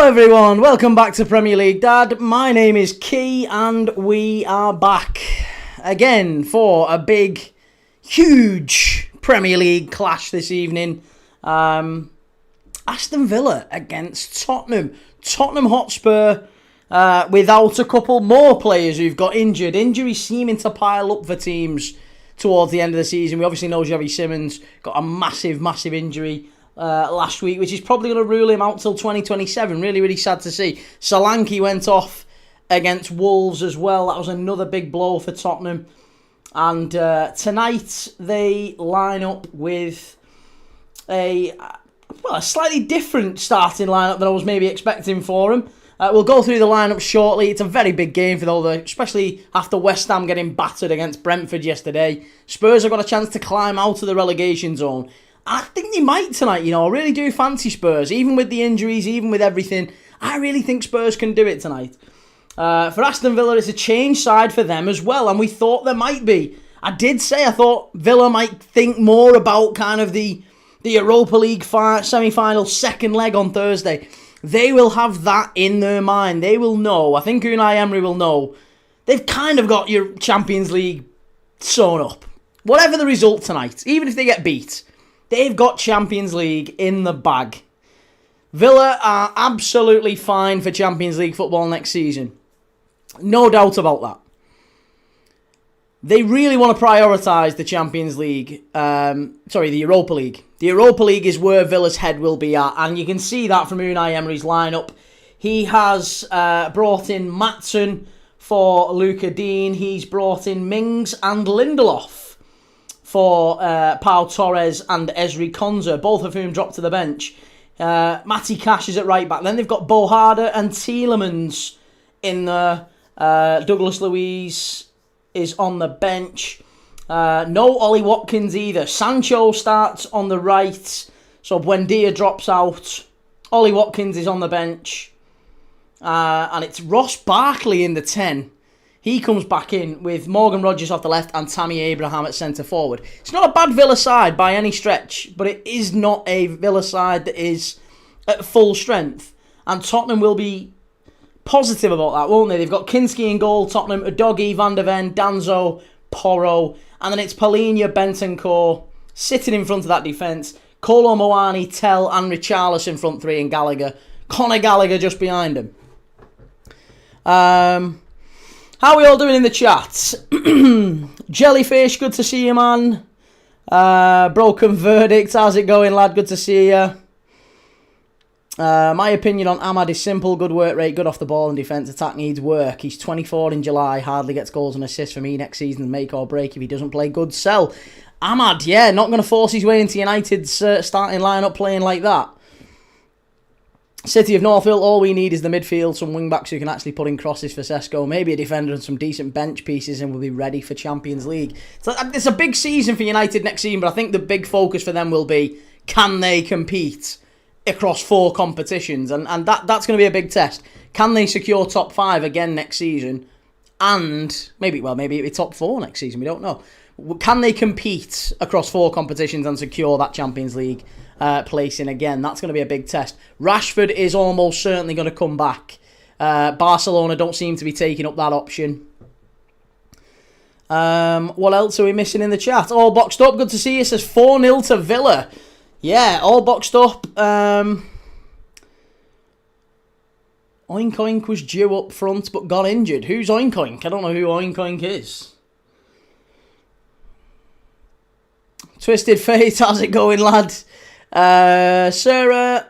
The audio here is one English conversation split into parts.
Everyone, welcome back to Premier League Dad. My name is Key and we are back again for a big, huge Premier League clash this evening. Aston Villa against Tottenham. Tottenham Hotspur without a couple more players who've got injured. Injuries seeming to pile up for teams towards the end of the season. We obviously know Xavi Simons got a massive injury last week, which is probably going to rule him out till 2027. Really sad to see. Solanke went off against Wolves as well. That was another big blow for Tottenham. And tonight they line up with a slightly different starting lineup than I was maybe expecting for them. We'll go through the lineup shortly. It's a very big game for them, especially after West Ham getting battered against Brentford yesterday. Spurs have got a chance to climb out of the relegation zone. I think they might tonight, I really do fancy Spurs. Even with the injuries, even with everything, I really think Spurs can do it tonight. For Aston Villa, it's a change side for them as well, and we thought there might be. I thought Villa might think more about kind of the Europa League semi-final second leg on Thursday. They will have that in their mind. They will know. I think Unai Emery will know. They've kind of got your Champions League sewn up. Whatever the result tonight, even if they get beat, they've got Champions League in the bag. Villa are absolutely fine for Champions League football next season. No doubt about that. They really want to prioritise the Champions League. The Europa League. The Europa League is where Villa's head will be at. And you can see that from Unai Emery's lineup. He has brought in Maatsen for Luca Dean. He's brought in Mings and Lindelof for Pau Torres and Ezri Konsa, both of whom dropped to the bench. Matty Cash is at right back. Then they've got Bohada and Tielemans in there. Douglas Luiz is on the bench. No Ollie Watkins either. Sancho starts on the right, so Buendia drops out. Ollie Watkins is on the bench. And it's Ross Barkley in the 10. He comes back in with Morgan Rogers off the left and Tammy Abraham at centre forward. It's not a bad Villa side by any stretch, but it is not a Villa side that is at full strength. And Tottenham will be positive about that, won't they? They've got Kinski in goal, Tottenham, Udogie, Van de Ven, Danzo, Porro, and then it's Palhinha, Bentancur sitting in front of that defence. Kolo Muani, Tell and Richarlison front three and Gallagher. Conor Gallagher just behind him. How are we all doing in the chat? Jellyfish, good to see you, man. Broken Verdict, how's it going, lad? Good to see you. My opinion on Ahmad is simple. Good work rate, good off the ball and defence. Attack needs work. He's 24 in July, hardly gets goals and assists for me next season. Make or break if he doesn't play good. Sell. Ahmad, not going to force his way into United's starting lineup playing like that. City of Northville, all we need is the midfield, some wing-backs who can actually put in crosses for Sesko, maybe a defender and some decent bench pieces, and we'll be ready for Champions League. So it's a big season for United next season, but I think the big focus for them will be, can they compete across 4 competitions? And that's going to be a big test. Can they secure top 5 again next season? And maybe it'll be top 4 next season, we don't know. Can they compete across 4 competitions and secure that Champions League placing again? That's going to be a big test. Rashford is almost certainly going to come back. Barcelona don't seem to be taking up that option. What else are we missing in the chat? All boxed up. Good to see you. It says 4-0 to Villa. Yeah, all boxed up. Oink Oink was due up front but got injured. Who's Oink Oink? I don't know who Oink Oink is. Twisted Fate, how's it going, lad? Sarah,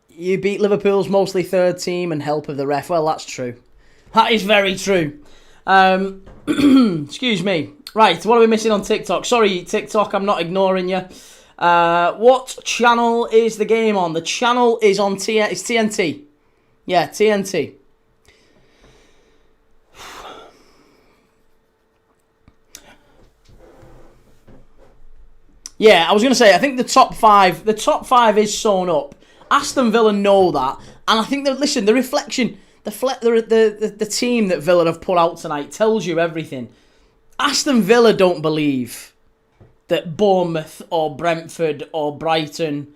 you beat Liverpool's mostly third team and help of the ref. Well, that's true. That is very true. Excuse me. Right, what are we missing on TikTok? Sorry, TikTok, I'm not ignoring you. What channel is the game on? The channel is on it's TNT. Yeah, TNT. Yeah, I was going to say, I think the top five is sewn up. Aston Villa know that. And I think that, listen, the reflection, the team that Villa have put out tonight tells you everything. Aston Villa don't believe that Bournemouth or Brentford or Brighton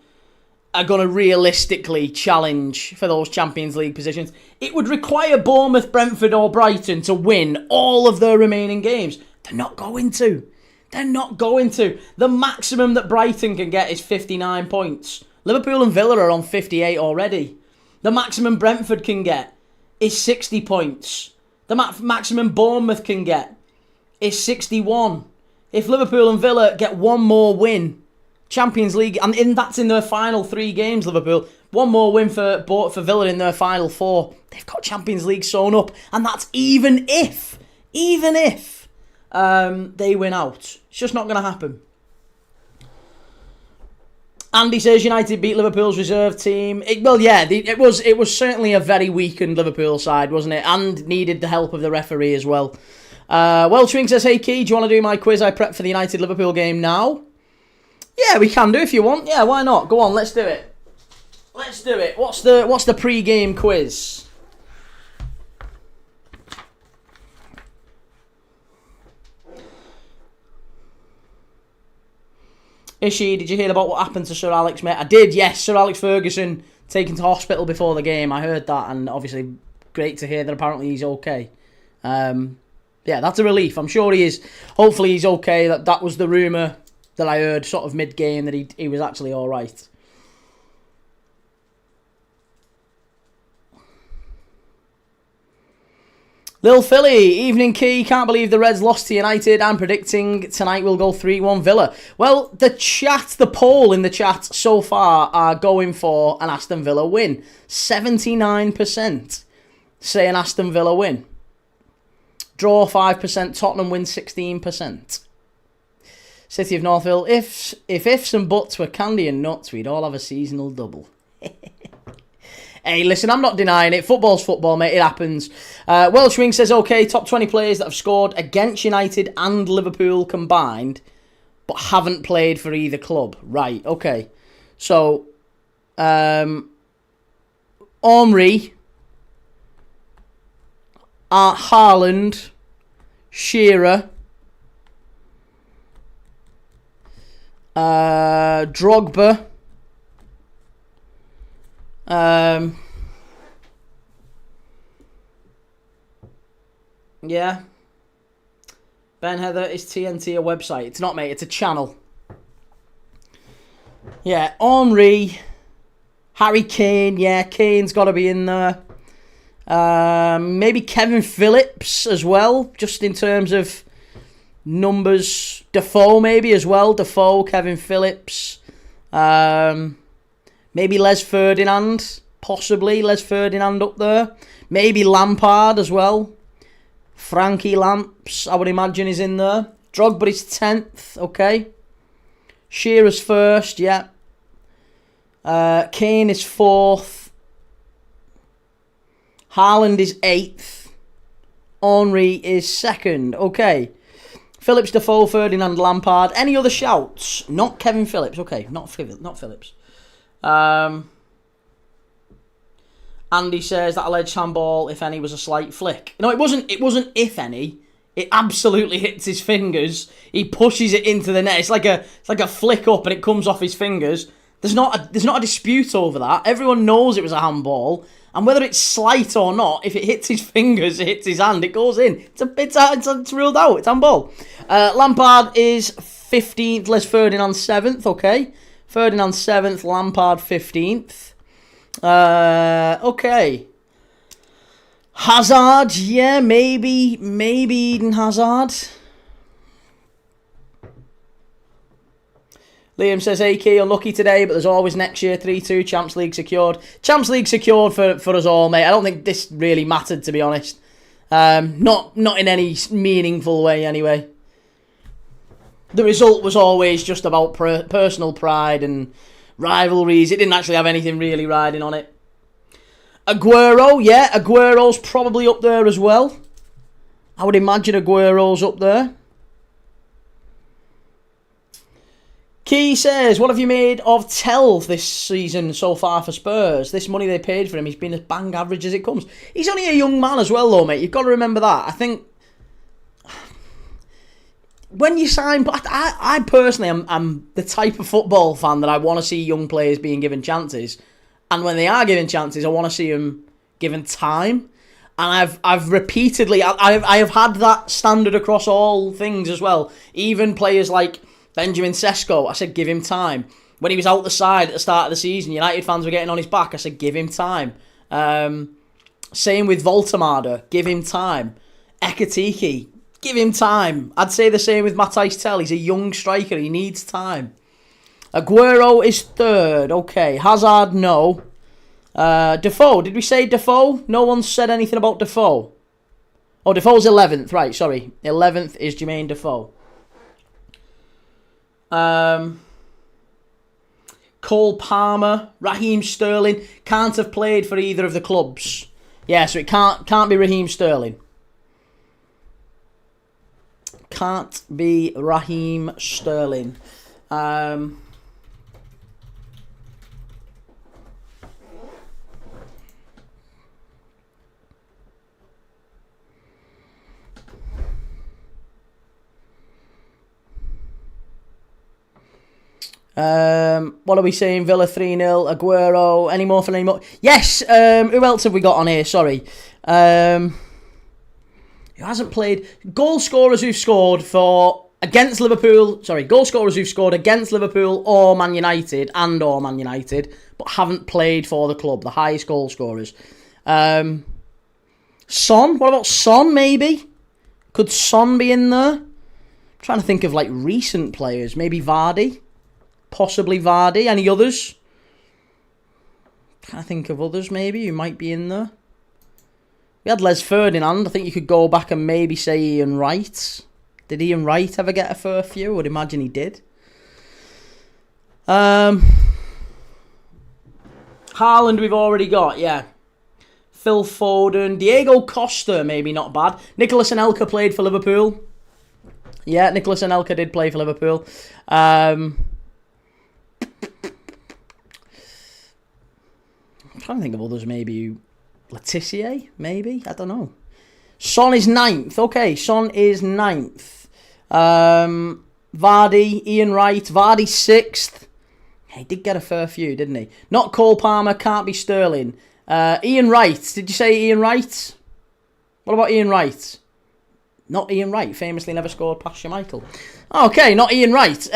are going to realistically challenge for those Champions League positions. It would require Bournemouth, Brentford or Brighton to win all of their remaining games. They're not going to. They're not going to. The maximum that Brighton can get is 59 points. Liverpool and Villa are on 58 already. The maximum Brentford can get is 60 points. The maximum Bournemouth can get is 61. If Liverpool and Villa get one more win, Champions League, and that's in their final 3 games, Liverpool, one more win for Villa in their final 4, they've got Champions League sewn up. And that's even if they win out. It's just not going to happen. Andy says United beat Liverpool's reserve team. It was certainly a very weakened Liverpool side, wasn't it? And needed the help of the referee as well. Welchwing says, hey Key, do you want to do my quiz I prepped for the United-Liverpool game now? Yeah, we can do if you want. Yeah, why not? Go on, let's do it. Let's do it. What's the pre-game quiz? Ishi, did you hear about what happened to Sir Alex, mate? I did, yes. Sir Alex Ferguson taken to hospital before the game. I heard that, and obviously great to hear that apparently he's okay. Yeah, that's a relief. I'm sure he is. Hopefully he's okay. That was the rumour that I heard sort of mid-game, that he was actually all right. Lil Philly, evening Key, can't believe the Reds lost to United. I'm predicting tonight will go 3-1 Villa. Well, the poll in the chat so far are going for an Aston Villa win. 79% say an Aston Villa win. Draw 5%, Tottenham win 16%. City of Northville, if ifs and buts were candy and nuts, we'd all have a seasonal double. Hey, listen, I'm not denying it. Football's football, mate. It happens. Welshwing says, okay, top 20 players that have scored against United and Liverpool combined, but haven't played for either club. Right, okay. So, Omri, Haaland, Shearer, Drogba, yeah. Ben Heather, is TNT a website? It's not, mate. It's a channel. Yeah, Henry, Harry Kane. Yeah, Kane's got to be in there. Maybe Kevin Phillips as well, just in terms of numbers. Defoe maybe as well. Defoe, Kevin Phillips. Maybe Les Ferdinand, possibly. Les Ferdinand up there. Maybe Lampard as well. Frankie Lamps, I would imagine, is in there. Drogba is 10th, okay. Shearer's first, yeah. Kane is 4th. Haaland is 8th. Henry is 2nd, okay. Phillips, Defoe, Ferdinand, Lampard. Any other shouts? Not Kevin Phillips, okay. Not Phillips. Andy says that alleged handball, if any, was a slight flick. No, it wasn't if any. It absolutely hits his fingers. He pushes it into the net. It's like a flick up and it comes off his fingers. There's not a dispute over that. Everyone knows it was a handball. And whether it's slight or not, if it hits his fingers, it hits his hand, it goes in. It's ruled out. It's handball. Lampard is 15th. Les Ferdinand 7th, okay. Ferdinand 7th, Lampard 15th. Okay. Hazard, yeah, maybe Eden Hazard. Liam says, AK, unlucky today, but there's always next year. 3-2, Champions League secured. Champions League secured for us all, mate. I don't think this really mattered, to be honest. Not in any meaningful way, anyway. The result was always just about personal pride and rivalries. It didn't actually have anything really riding on it. Aguero, yeah, Aguero's probably up there as well. I would imagine Aguero's up there. Key says, what have you made of Tell this season so far for Spurs? This money they paid for him, he's been as bang average as it comes. He's only a young man as well, though, mate. You've got to remember that. I think when you sign, I personally am the type of football fan that I want to see young players being given chances, and when they are given chances, I want to see them given time. And I've repeatedly, I have had that standard across all things as well. Even players like Benjamin Sesko, I said give him time. When he was out the side at the start of the season, United fans were getting on his back. I said give him time. Same with Voltemade, give him time. Ekitike, give him time. I'd say the same with Matthijs Tel. He's a young striker. He needs time. Aguero is third. Okay. Hazard, no. Defoe. Did we say Defoe? No one said anything about Defoe. Oh, Defoe's 11th. Right, sorry. 11th is Jermaine Defoe. Cole Palmer, Raheem Sterling. Can't have played for either of the clubs. Yeah, so it can't be Raheem Sterling. Can't be Raheem Sterling. What are we saying? Villa 3-0. Aguero. Any more for any more? Yes. Who else have we got on here? Sorry. Who hasn't played? Goal scorers who've scored against Liverpool. Sorry, goal scorers who've scored against Liverpool or Man United or Man United, but haven't played for the club. The highest goal scorers. Son. What about Son? Maybe. Could Son be in there? I'm trying to think of like recent players. Maybe Vardy. Possibly Vardy. Any others? Trying to think of others maybe who might be in there. We had Les Ferdinand. I think you could go back and maybe say Ian Wright. Did Ian Wright ever get a fair few? I would imagine he did. Haaland we've already got, yeah. Phil Foden. Diego Costa, maybe not bad. Nicolas Anelka played for Liverpool. Yeah, Nicolas Anelka did play for Liverpool. I'm trying to think of others, maybe. Letitia, maybe? I don't know. Son is 9th. Okay, Son is 9th. Vardy, Ian Wright. Vardy 6th. He did get a fair few, didn't he? Not Cole Palmer, can't be Sterling. Ian Wright. Did you say Ian Wright? What about Ian Wright? Not Ian Wright. Famously never scored past Schmeichel. Okay, not Ian Wright.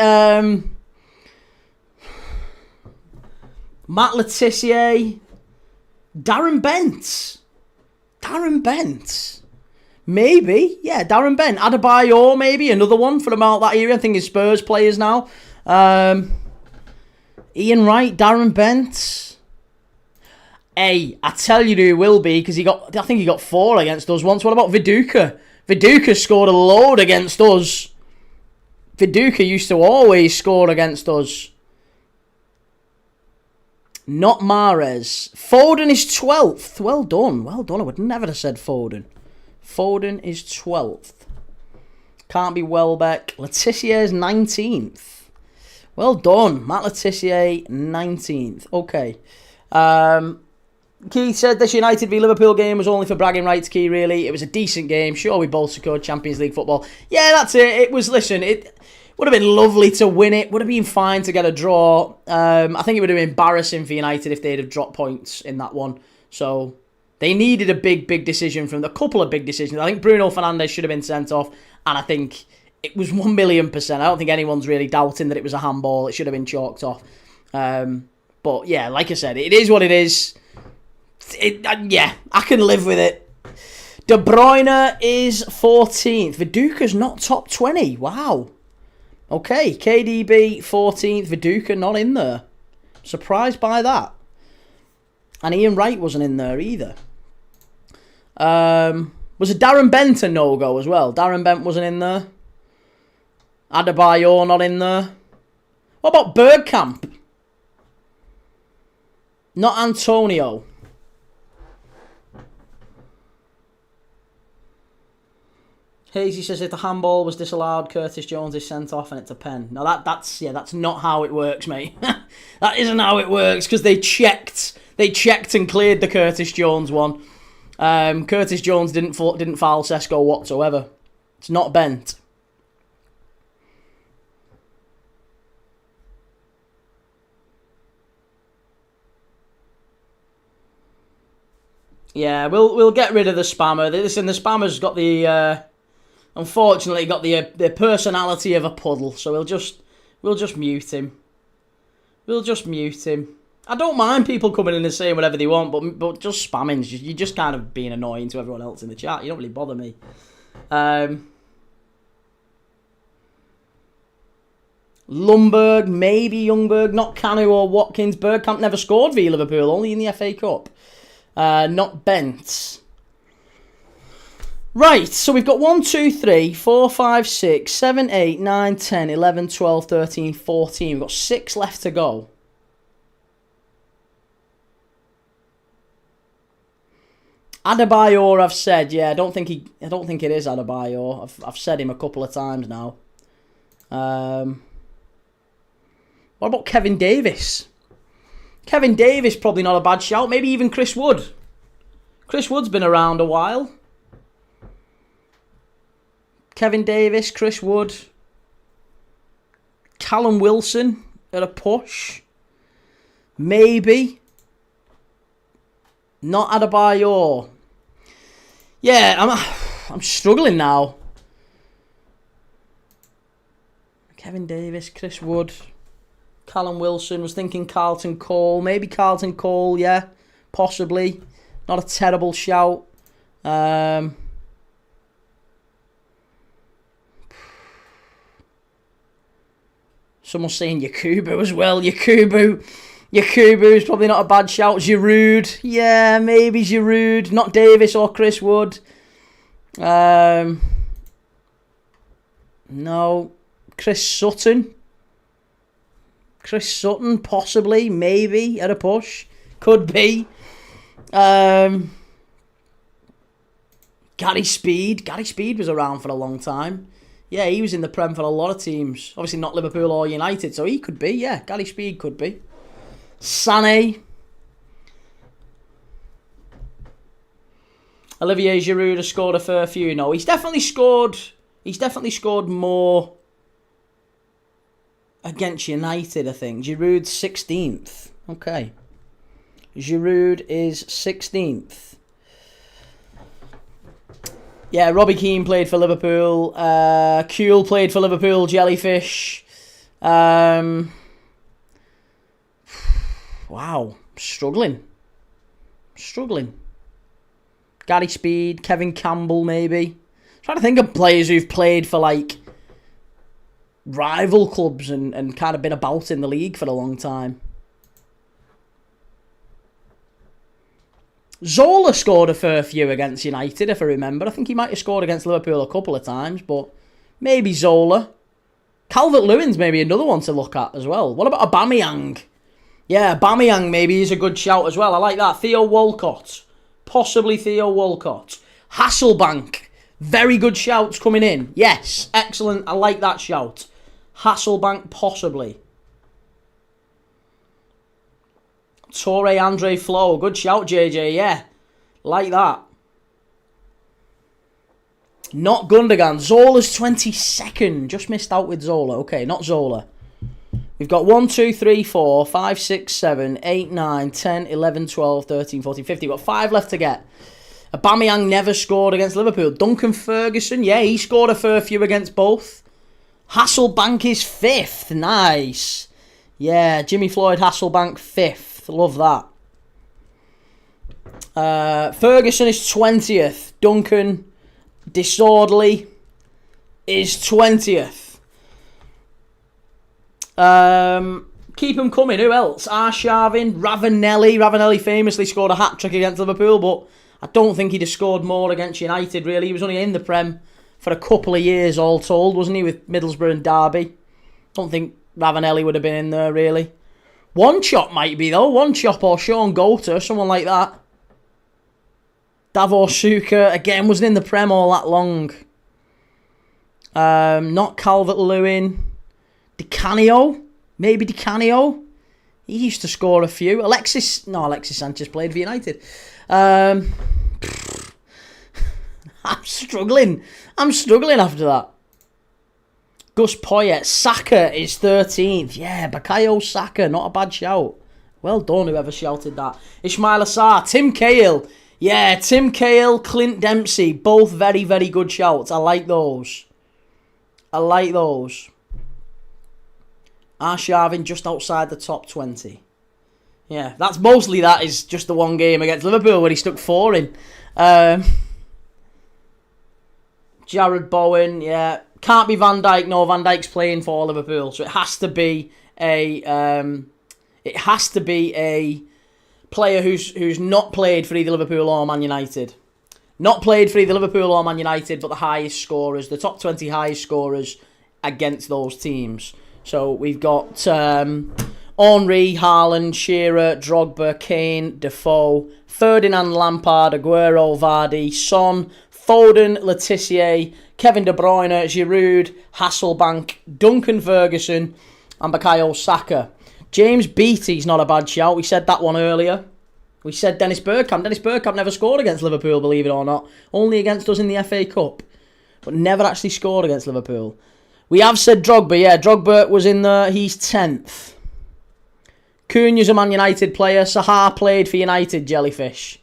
Matt Letitia. Darren Bent. Maybe. Yeah, Darren Bent. Adebayor, maybe. Another one from about that era. I think he's Spurs players now. Ian Wright, Darren Bent. Hey, I tell you who will be, because I think he got 4 against us once. What about Viduka? Viduka scored a load against us. Viduka used to always score against us. Not Mahrez. Foden is 12th. Well done. I would never have said Foden. Foden is 12th. Can't be Welbeck. Letitia is 19th. Well done. Matt Letitia, 19th. Okay. Keith said this United v Liverpool game was only for bragging rights, Key, really. It was a decent game. Sure, we both secured Champions League football. Yeah, that's it. It would have been lovely to win it. Would have been fine to get a draw. I think it would have been embarrassing for United if they'd have dropped points in that one. So they needed a big decision from a couple of big decisions. I think Bruno Fernandes should have been sent off, and I think it was 1,000,000%. I don't think anyone's really doubting that it was a handball. It should have been chalked off. But yeah, like I said, it is what it is. I can live with it. De Bruyne is 14th. Viduka's not top 20. Wow. Okay, KDB 14th, Viduka not in there. Surprised by that. And Ian Wright wasn't in there either. Was it Darren Bent a no-go as well? Darren Bent wasn't in there. Adebayor not in there. What about Bergkamp? Not Antonio. Hazy says if the handball was disallowed, Curtis Jones is sent off and it's a pen. No, that's not how it works, mate. That isn't how it works, because they checked and cleared the Curtis Jones one. Curtis Jones didn't foul Sesko whatsoever. It's not bent. Yeah, we'll get rid of the spammer. Listen, the spammer's got the unfortunately got the personality of a puddle, so we'll just mute him. We'll just mute him. I don't mind people coming in and saying whatever they want, but just spamming, you're just kind of being annoying to everyone else in the chat. You don't really bother me. Lundberg, maybe Youngberg, not Canu or Watkins. Bergkamp never scored via Liverpool, only in the FA Cup. Not Bent. Right, so we've got 1, 2, 3, 4, 5, 6, 7, 8, 9, 10, 11, 12, 13, 14. We've got 6 left to go. Adebayor, I've said, yeah, I don't think it is Adebayor. I've said him a couple of times now. What about Kevin Davis? Kevin Davis, probably not a bad shout. Maybe even Chris Wood. Chris Wood's been around a while. Kevin Davis, Chris Wood. Callum Wilson at a push. Maybe. Not Adebayor. Yeah, I'm struggling now. Kevin Davis, Chris Wood. Callum Wilson, was thinking Carlton Cole. Maybe Carlton Cole, yeah. Possibly. Not a terrible shout. Someone's saying Yakubu as well. Yakubu is probably not a bad shout. Giroud. Yeah, maybe Giroud. Not Davis or Chris Wood. No. Chris Sutton. Possibly. Maybe. At a push. Could be. Gary Speed. Gary Speed was around for a long time. Yeah, he was in the Prem for a lot of teams. Obviously not Liverpool or United, so he could be. Yeah, Gary Speed could be. Sané. Olivier Giroud has scored a fair few. No, he's definitely scored more against United, I think. Giroud's 16th. Okay. Giroud is 16th. Yeah, Robbie Keane played for Liverpool. Kuhl played for Liverpool. Jellyfish. Wow. Struggling. Gary Speed. Kevin Campbell, maybe. Trying to think of players who've played for, like, rival clubs and kind of been about in the league for a long time. Zola scored a fair few against United, if I remember. I think he might have scored against Liverpool a couple of times, but maybe Zola. Calvert-Lewin's maybe another one to look at as well. What about Aubameyang? Yeah, Aubameyang maybe is a good shout as well. I like that. Theo Walcott. Possibly Theo Walcott. Hasselbank. Very good shouts coming in. Yes, excellent. I like that shout. Hasselbank, possibly. Torre Andre Flo. Good shout, JJ. Yeah. Like that. Not Gundogan. Zola's 22nd. Just missed out with Zola. Okay, not Zola. We've got 1, 2, 3, 4, 5, 6, 7, 8, 9, 10, 11, 12, 13, 14, 15. We've got 5 left to get. Aubameyang never scored against Liverpool. Duncan Ferguson. Yeah, he scored a fair few against both. Hasselbank is 5th. Nice. Yeah, Jimmy Floyd Hasselbank 5th. Love that. Ferguson is 20th. Duncan Disorderly is 20th. Keep them coming. Who else? Arshavin, Ravanelli. Ravanelli famously scored a hat-trick against Liverpool, but I don't think he'd have scored more against United, really. He was only in the Prem for a couple of years, all told, wasn't he, with Middlesbrough and Derby? Don't think Ravanelli would have been in there, really. One Chop might be, though. One Chop or Sean Goater, someone like that. Davor Suker, again, wasn't in the Prem all that long. Not Calvert-Lewin. Di Maybe Di Canio. He used to score a few. Alexis Sanchez played for United. I'm struggling after that. Gus Poyet. Saka is 13th. Yeah, Bakayo Saka. Not a bad shout. Well done, whoever shouted that. Ismail Assar. Tim Cahill Yeah, Tim Cahill, Clint Dempsey, both very, very good shouts. I like those. Arshavin just outside the top 20. Yeah, that's mostly that is just the one game against Liverpool where he stuck 4 in. Jared Bowen, yeah. Can't be Van Dijk. No, Van Dijk's playing for Liverpool, so it has to be a player who's not played for either Liverpool or Man United. Not played for either Liverpool or Man United, but the highest scorers, the top 20 highest scorers against those teams. So we've got Henry, Haaland, Shearer, Drogba, Kane, Defoe, Ferdinand, Lampard, Aguero, Vardy, Son, Foden, Letitia, Kevin De Bruyne, Giroud, Hasselbank, Duncan Ferguson, and Bukayo Saka. James Beattie's not a bad shout. We said that one earlier. We said Dennis Bergkamp. Dennis Bergkamp never scored against Liverpool, believe it or not. Only against us in the FA Cup. But never actually scored against Liverpool. We have said Drogba. Yeah, Drogba was in there. He's 10th. Cunha's a Man United player. Sahar played for United, Jellyfish.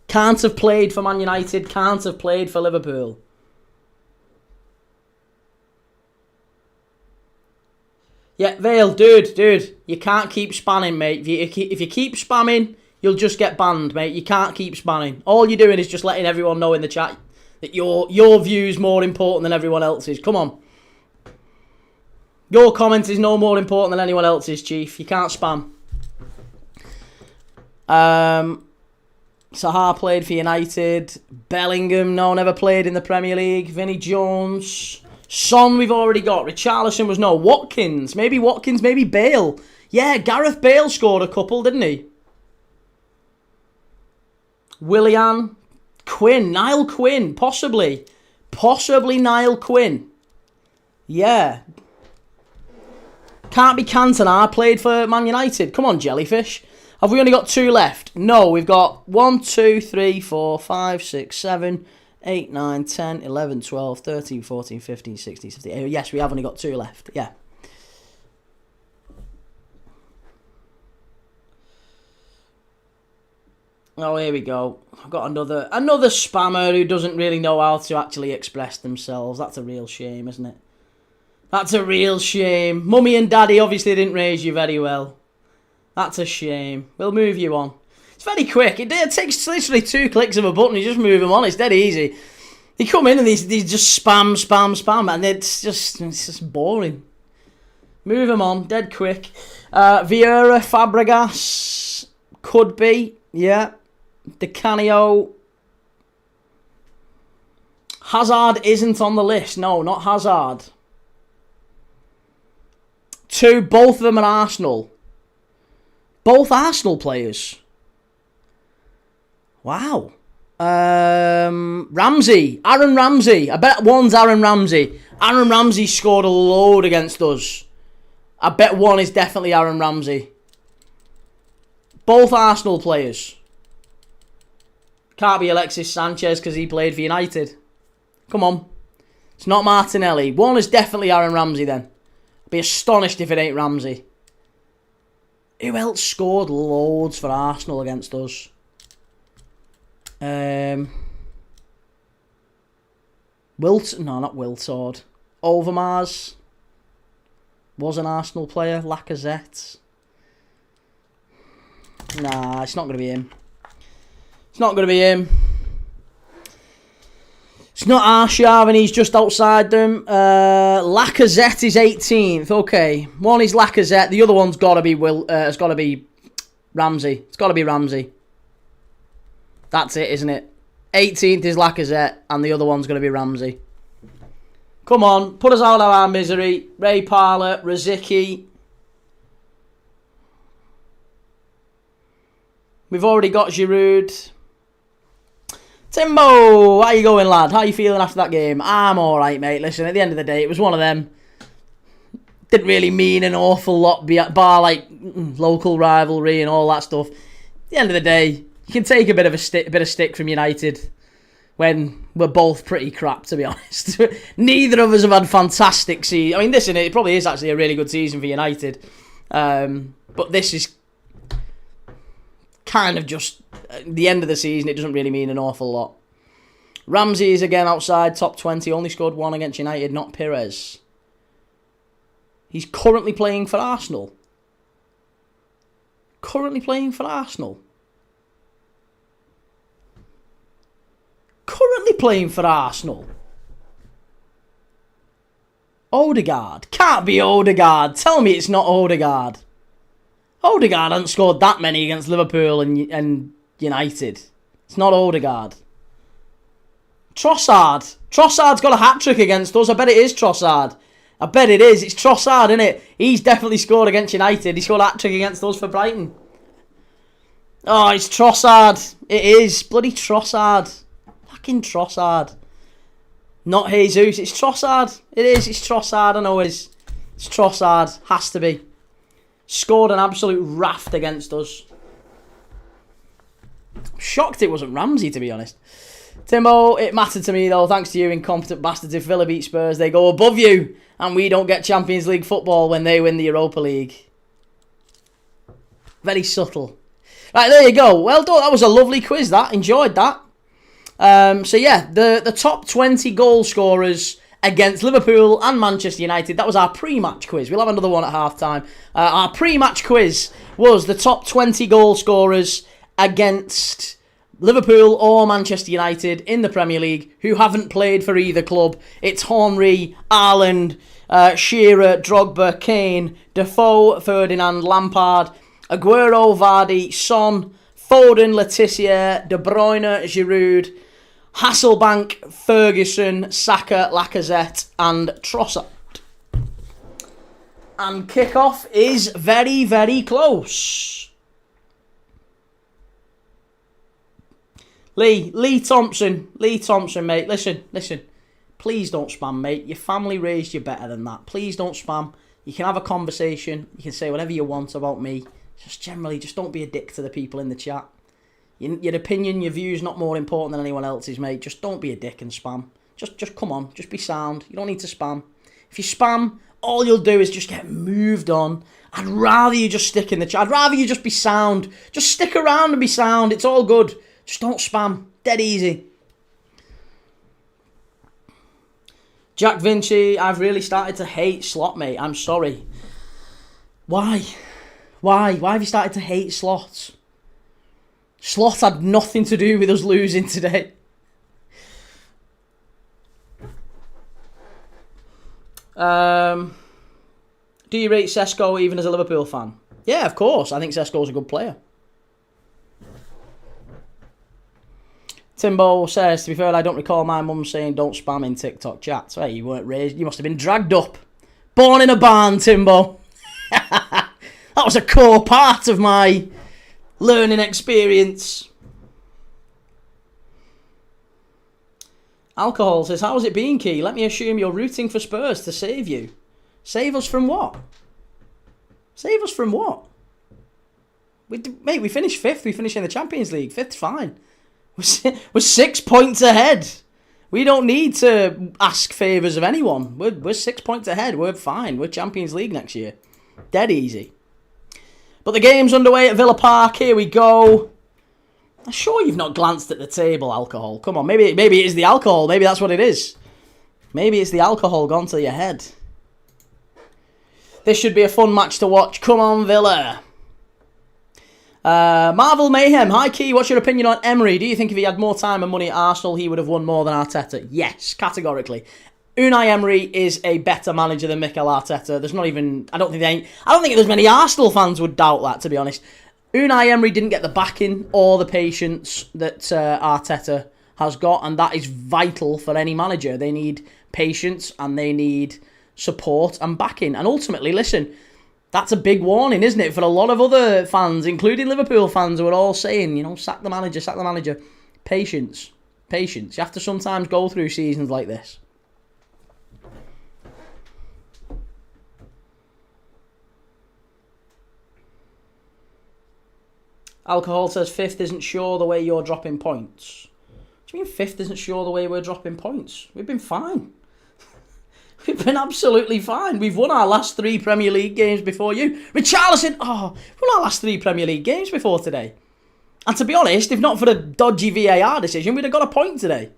Can't have played for Man United. Can't have played for Liverpool. Yeah, Vale, dude, you can't keep spamming, mate. If you keep spamming, you'll just get banned, mate. You can't keep spamming. All you're doing is just letting everyone know in the chat that your view's more important than everyone else's. Come on. Your comment is no more important than anyone else's, Chief. You can't spam. Sahar played for United. Bellingham, no, never played in the Premier League. Vinnie Jones. Son, we've already got. Richarlison was no. Watkins, maybe Bale. Yeah, Gareth Bale scored a couple, didn't he? Willian, Quinn, Niall Quinn, possibly Niall Quinn. Yeah. Can't be Cantona, played for Man United. Come on, Jellyfish. Have we only got 2 left? No, we've got 1, 2, 3, 4, 5, 6, 7, 8, 9, 10, 11, 12, 13, 14, 15, 16, 17. Yes, we have only got 2 left. Yeah. Oh, here we go. I've got another spammer who doesn't really know how to actually express themselves. That's a real shame, isn't it? That's a real shame. Mummy and Daddy obviously didn't raise you very well. That's a shame. We'll move you on. It's very quick. It takes literally 2 clicks of a button. You just move them on. It's dead easy. They come in and they just spam, and it's just boring. Move them on. Dead quick. Vieira, Fabregas, could be. Yeah. Di Canio. Hazard isn't on the list. No, not Hazard. 2, both of them are Arsenal. Both Arsenal players. Wow. Ramsey. Aaron Ramsey. I bet one's Aaron Ramsey. Aaron Ramsey scored a load against us. I bet one is definitely Aaron Ramsey. Both Arsenal players. Can't be Alexis Sanchez because he played for United. Come on. It's not Martinelli. One is definitely Aaron Ramsey then. I'd be astonished if it ain't Ramsey. Who else scored loads for Arsenal against us? Not Wiltord. Overmars was an Arsenal player. Lacazette. Nah, it's not going to be him. It's not going to be him. It's not Arshavin, he's just outside them. Lacazette is 18th. Okay, one is Lacazette. The other one's got to be it's got to be Ramsey. It's got to be Ramsey. That's it, isn't it? 18th is Lacazette, and the other one's going to be Ramsey. Come on, put us out of our misery. Ray Parlour, Rosicky. We've already got Giroud. Timbo, how you going, lad? How you feeling after that game? I'm alright, mate. Listen, at the end of the day, it was one of them. Didn't really mean an awful lot, bar like local rivalry and all that stuff. At the end of the day, you can take a bit of stick from United when we're both pretty crap, to be honest. Neither of us have had fantastic seasons. I mean, listen, it probably is actually a really good season for United. But this is kind of just at the end of the season, it doesn't really mean an awful lot. Ramsey is again outside top 20, only scored 1 against United, not Pires. He's currently playing for Arsenal. Currently playing for Arsenal. Currently playing for Arsenal. Odegaard. Can't be Odegaard. Tell me it's not Odegaard. Odegaard hasn't scored that many against Liverpool and United. It's not Odegaard. Trossard. Trossard's got a hat-trick against us. I bet it is Trossard. I bet it is. It's Trossard, isn't it? He's definitely scored against United. He scored a hat-trick against us for Brighton. Oh, it's Trossard. It is. Bloody Trossard. Fucking Trossard. Not Jesus. It's Trossard. It is. It's Trossard. I know it is. It's Trossard. Has to be. Scored an absolute raft against us. I'm shocked it wasn't Ramsey, to be honest. Timbo, it mattered to me though. Thanks to you, incompetent bastards. If Villa beat Spurs, they go above you. And we don't get Champions League football when they win the Europa League. Very subtle. Right, there you go. Well done. That was a lovely quiz, that. Enjoyed that. So yeah, the top 20 goal scorers against Liverpool and Manchester United. That was our pre-match quiz. We'll have another one at half-time. Our pre-match quiz was the top 20 goal scorers against Liverpool or Manchester United in the Premier League who haven't played for either club. It's Henry, Haaland, Shearer, Drogba, Kane, Defoe, Ferdinand, Lampard, Aguero, Vardy, Son, Foden, Letizia, De Bruyne, Giroud, Hasselbank, Ferguson, Saka, Lacazette and Trossard. And kickoff is very, very close. Lee Thompson, mate. Listen. Please don't spam, mate. Your family raised you better than that. Please don't spam. You can have a conversation. You can say whatever you want about me. Just don't be a dick to the people in the chat. Your opinion, your views, not more important than anyone else's, mate. Just don't be a dick and spam. Just come on. Just be sound. You don't need to spam. If you spam, all you'll do is just get moved on. I'd rather you just stick in the chat. I'd rather you just be sound. Just stick around and be sound. It's all good. Just don't spam. Dead easy. Jack Vinci, I've really started to hate Slot, mate. I'm sorry. Why? Why have you started to hate Slot? Slot had nothing to do with us losing today. Do you rate Sesko even as a Liverpool fan? Yeah, of course. I think Sesko's a good player. Timbo says, to be fair, I don't recall my mum saying don't spam in TikTok chats. Hey, you weren't raised. You must have been dragged up. Born in a barn, Timbo. That was a core part of my learning experience. Alcohol says, how's it been, Key? Let me assume you're rooting for Spurs to save you. Save us from what? Save us from what? Mate, we finished 5th. We finished in the Champions League. 5th's fine. We're 6 points ahead. We don't need to ask favours of anyone. We're 6 points ahead. We're fine. We're Champions League next year. Dead easy. But the game's underway at Villa Park. Here we go. I'm sure you've not glanced at the table, Alcohol. Come on, maybe it is the alcohol. Maybe that's what it is. Maybe it's the alcohol gone to your head. This should be a fun match to watch. Come on, Villa. Marvel Mayhem. Hi, Key. What's your opinion on Emery? Do you think if he had more time and money at Arsenal, he would have won more than Arteta? Yes, categorically. Unai Emery is a better manager than Mikel Arteta. There's not even... I don't think there's many Arsenal fans would doubt that, to be honest. Unai Emery didn't get the backing or the patience that Arteta has got, and that is vital for any manager. They need patience and they need support and backing. And ultimately, listen, that's a big warning, isn't it, for a lot of other fans, including Liverpool fans, who are all saying, sack the manager. Patience. You have to sometimes go through seasons like this. Alcohol says 5th isn't sure the way you're dropping points. What do you mean 5th isn't sure the way we're dropping points? We've been fine. We've been absolutely fine. We've won our last 3 Premier League games before you. Richarlison, we won our last 3 Premier League games before today. And to be honest, if not for the dodgy VAR decision, we'd have got a point today.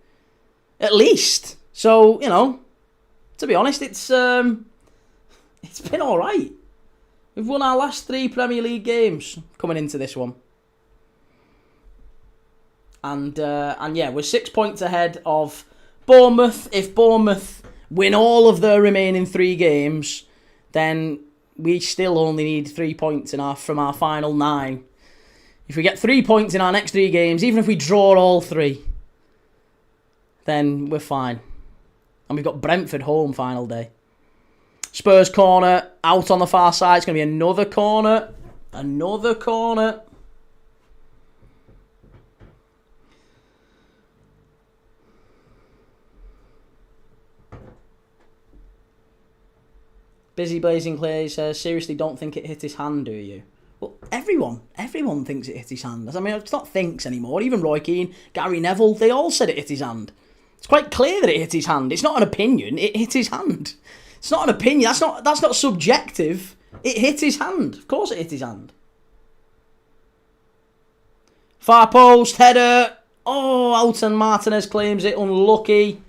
At least. So, to be honest, it's been alright. We've won our last 3 Premier League games coming into this one. And yeah, we're 6 points ahead of Bournemouth. If Bournemouth win all of their remaining 3 games, then we still only need 3 points from our final 9. If we get 3 points in our next 3 games, even if we draw all 3, then we're fine. And we've got Brentford home final day. Spurs corner, out on the far side. It's going to be another corner. Another corner. Busy Blazing Clay says, seriously, don't think it hit his hand, do you? Well, everyone thinks it hit his hand. I mean, it's not thinks anymore. Even Roy Keane, Gary Neville, they all said it hit his hand. It's quite clear that it hit his hand. It's not an opinion. It hit his hand. It's not an opinion. That's not subjective. It hit his hand. Of course it hit his hand. Far post, header. Oh, Alton Martinez claims it. Unlucky.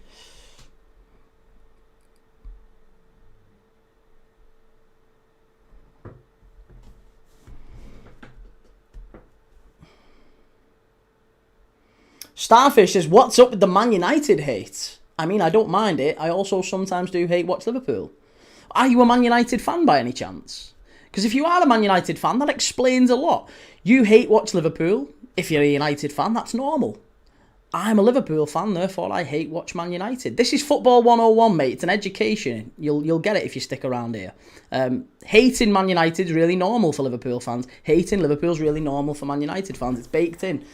Starfish says, what's up with the Man United hate? I mean, I don't mind it. I also sometimes do hate Watch Liverpool. Are you a Man United fan by any chance? Because if you are a Man United fan, that explains a lot. You hate Watch Liverpool. If you're a United fan, that's normal. I'm a Liverpool fan, therefore I hate Watch Man United. This is Football 101, mate. It's an education. You'll get it if you stick around here. Hating Man United is really normal for Liverpool fans. Hating Liverpool's really normal for Man United fans. It's baked in.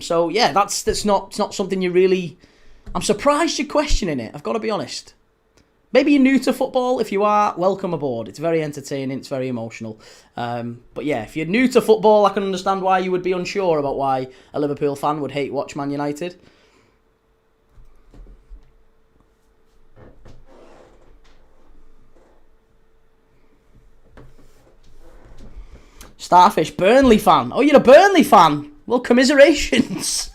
So yeah, that's not something you really. I'm surprised you're questioning it. I've got to be honest. Maybe you're new to football. If you are, welcome aboard. It's very entertaining. It's very emotional. But yeah, if you're new to football, I can understand why you would be unsure about why a Liverpool fan would hate Watch Man United. Starfish, Burnley fan. Oh, you're a Burnley fan. Well, commiserations.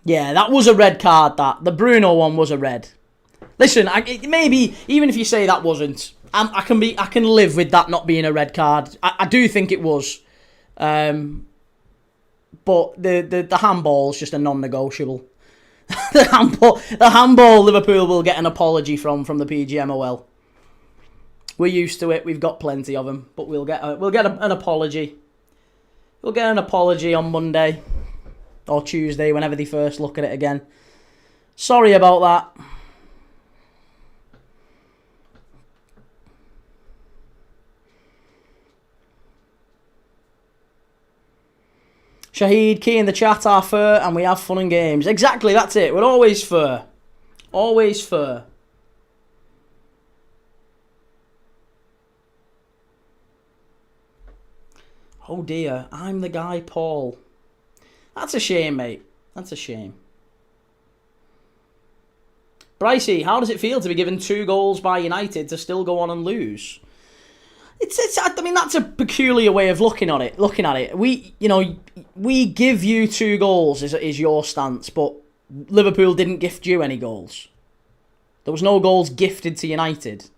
Yeah, that was a red card, that. The Bruno one was a red. Listen, maybe, even if you say that wasn't, I can live with that not being a red card. I do think it was. But the handball is just a non-negotiable. the handball Liverpool will get an apology from the PGMOL. We're used to it. We've got plenty of them. But we'll get an apology. We'll get an apology on Monday. Or Tuesday, whenever they first look at it again. Sorry about that. Shahid, key in the chat, are fair, and we have fun and games. Exactly, that's it. We're always fair. Always fair. Oh dear, I'm the guy, Paul. That's a shame, mate. That's a shame. Brycey, how does it feel to be given 2 goals by United to still go on and lose? I mean, that's a peculiar way of looking at it. We give you 2 goals is your stance, but Liverpool didn't gift you any goals. There was no goals gifted to United.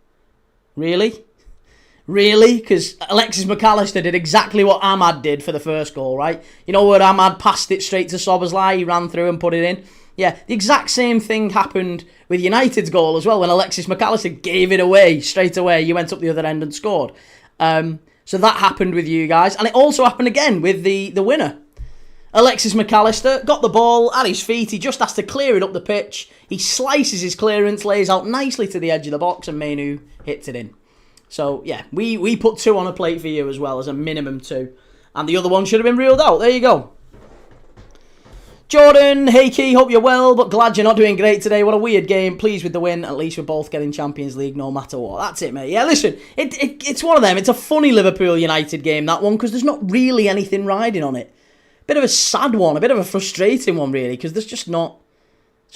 Really? Really? Because Alexis McAllister did exactly what Ahmad did for the first goal, right? You know where Ahmad passed it straight to Szoboszlai, he ran through and put it in? Yeah, the exact same thing happened with United's goal as well, when Alexis McAllister gave it away straight away. You went up the other end and scored. So that happened with you guys. And it also happened again with the winner. Alexis McAllister got the ball at his feet. He just has to clear it up the pitch. He slices his clearance, lays out nicely to the edge of the box, and Mainu hits it in. So, yeah, we put 2 on a plate for you as well, as a minimum 2. And the other one should have been ruled out. There you go. Jordan, hey Key, hope you're well, but glad you're not doing great today. What a weird game. Pleased with the win. At least we're both getting Champions League no matter what. That's it, mate. Yeah, listen, it's one of them. It's a funny Liverpool United game, that one, because there's not really anything riding on it. Bit of a sad one, a bit of a frustrating one, really, because there's just not...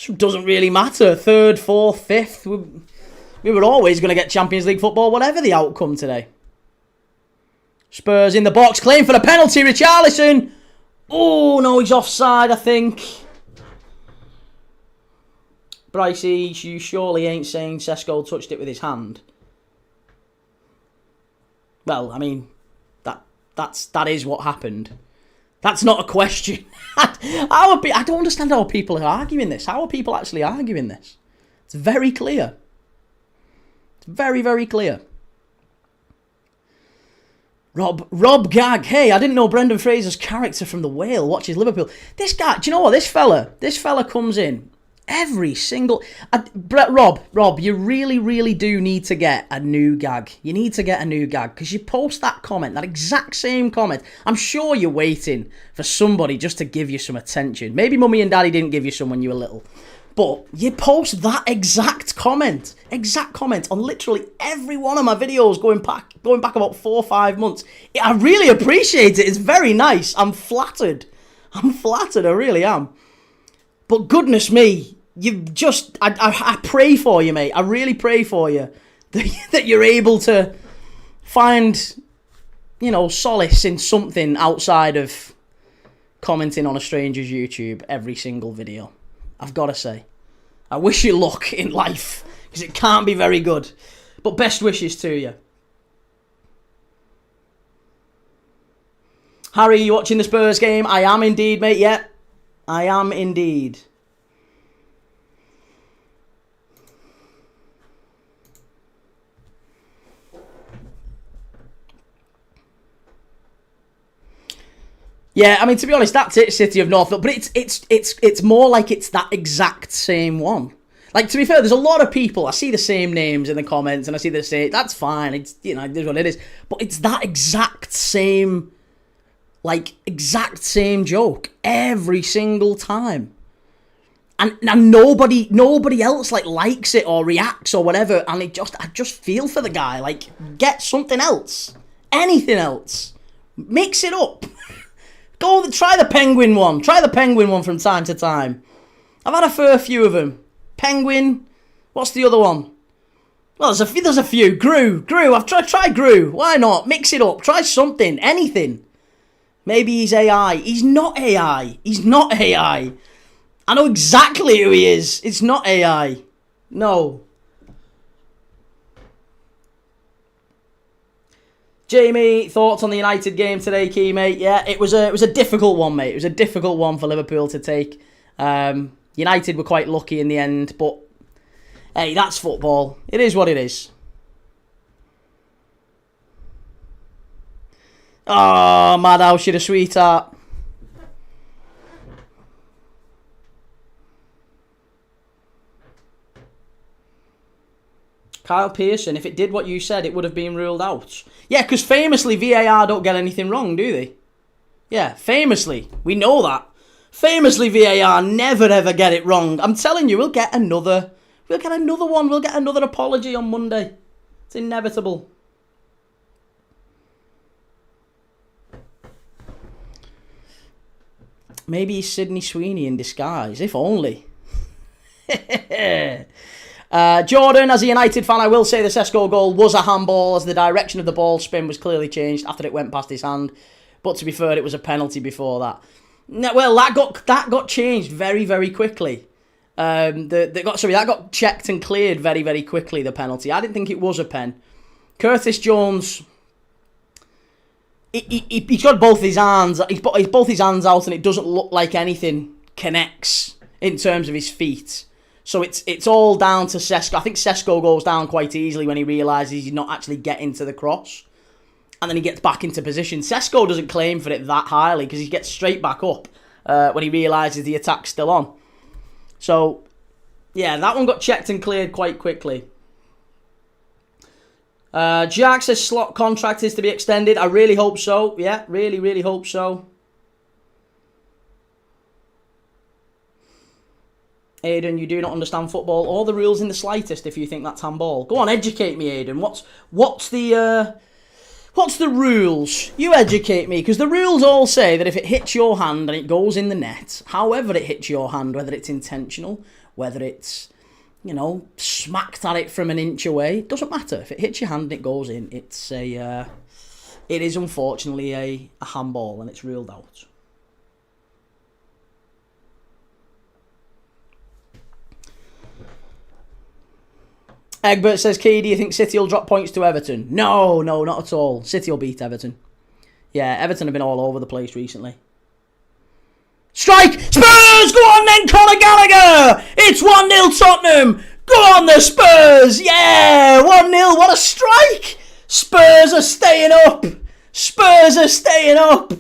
It doesn't really matter. 3rd, 4th, 5th... We were always going to get Champions League football, whatever the outcome today. Spurs in the box, claim for the penalty, Richarlison. Oh, no, he's offside, I think. Brycey, you surely ain't saying Sesko touched it with his hand. Well, I mean, that is what happened. That's not a question. I don't understand how people are arguing this. How are people actually arguing this? It's very clear. It's very, very clear. Rob Gag. Hey, I didn't know Brendan Fraser's character from The Whale watches Liverpool. This guy, do you know what? This fella comes in every single... Rob, you really, really do need to get a new gag. You need to get a new gag because you post that comment, that exact same comment. I'm sure you're waiting for somebody just to give you some attention. Maybe mummy and daddy didn't give you some when you were little. But you post that exact comment on literally every one of my videos going back about 4 or 5 months. I really appreciate it. It's very nice. I'm flattered. I really am. But goodness me, you've just... I pray for you, mate. I really pray for you that you're able to find, solace in something outside of commenting on a stranger's YouTube every single video. I've got to say. I wish you luck in life, because it can't be very good. But best wishes to you. Harry, you watching the Spurs game? I am indeed, mate. Yeah, I am indeed. Yeah, I mean, to be honest, that's it, City of Norfolk. But it's more like it's that exact same one. Like, to be fair, there's a lot of people, I see the same names in the comments, and I see the same, that's fine, it's, it is what it is. But it's that exact same joke every single time. And nobody else, likes it or reacts or whatever, and I just feel for the guy. Like, get something else. Anything else. Mix it up. Try the penguin one. Try the penguin one from time to time. I've had a fair few of them. Penguin. What's the other one? Well, there's a few. Gru. I've tried Gru. Why not? Mix it up. Try something. Anything. Maybe he's AI. He's not AI. I know exactly who he is. It's not AI. No. Jamie, thoughts on the United game today, Key, mate? Yeah, it was a difficult one, mate. It was a difficult one for Liverpool to take. United were quite lucky in the end, but hey, that's football. It is what it is. Oh, Madhouse, you're a sweetheart. Kyle Pearson, if it did what you said, it would have been ruled out. Yeah, because famously, VAR don't get anything wrong, do they? Yeah, famously. We know that. Famously, VAR never ever get it wrong. I'm telling you, we'll get another one. We'll get another apology on Monday. It's inevitable. Maybe he's Sydney Sweeney in disguise, if only. Jordan, as a United fan, I will say the Sesko goal was a handball, as the direction of the ball spin was clearly changed after it went past his hand. But to be fair, it was a penalty before that. Well, that got changed very, very quickly. That got checked and cleared very, very quickly, the penalty. I didn't think it was a pen. Curtis Jones, he's got both his hands. He's both his hands out, and it doesn't look like anything connects in terms of his feet. So it's all down to Sesko. I think Sesko goes down quite easily when he realises he's not actually getting to the cross. And then he gets back into position. Sesko doesn't claim for it that highly because he gets straight back up when he realises the attack's still on. So, yeah, that one got checked and cleared quite quickly. Jack says slot contract is to be extended. I really hope so. Yeah, really, really hope so. Aidan, you do not understand football or the rules in the slightest if you think that's handball. Go on, educate me, Aidan. What's the rules? You educate me, because the rules all say that if it hits your hand and it goes in the net, however it hits your hand, whether it's intentional, whether it's, smacked at it from an inch away, it doesn't matter. If it hits your hand and it goes in, it's It is unfortunately a handball and it's ruled out. Egbert says, Key, do you think City will drop points to Everton? No, not at all. City will beat Everton. Yeah, Everton have been all over the place recently. Strike! Spurs! Go on then, Conor Gallagher! It's 1-0 Tottenham! Go on the Spurs! Yeah! 1-0, what a strike! Spurs are staying up! Spurs are staying up!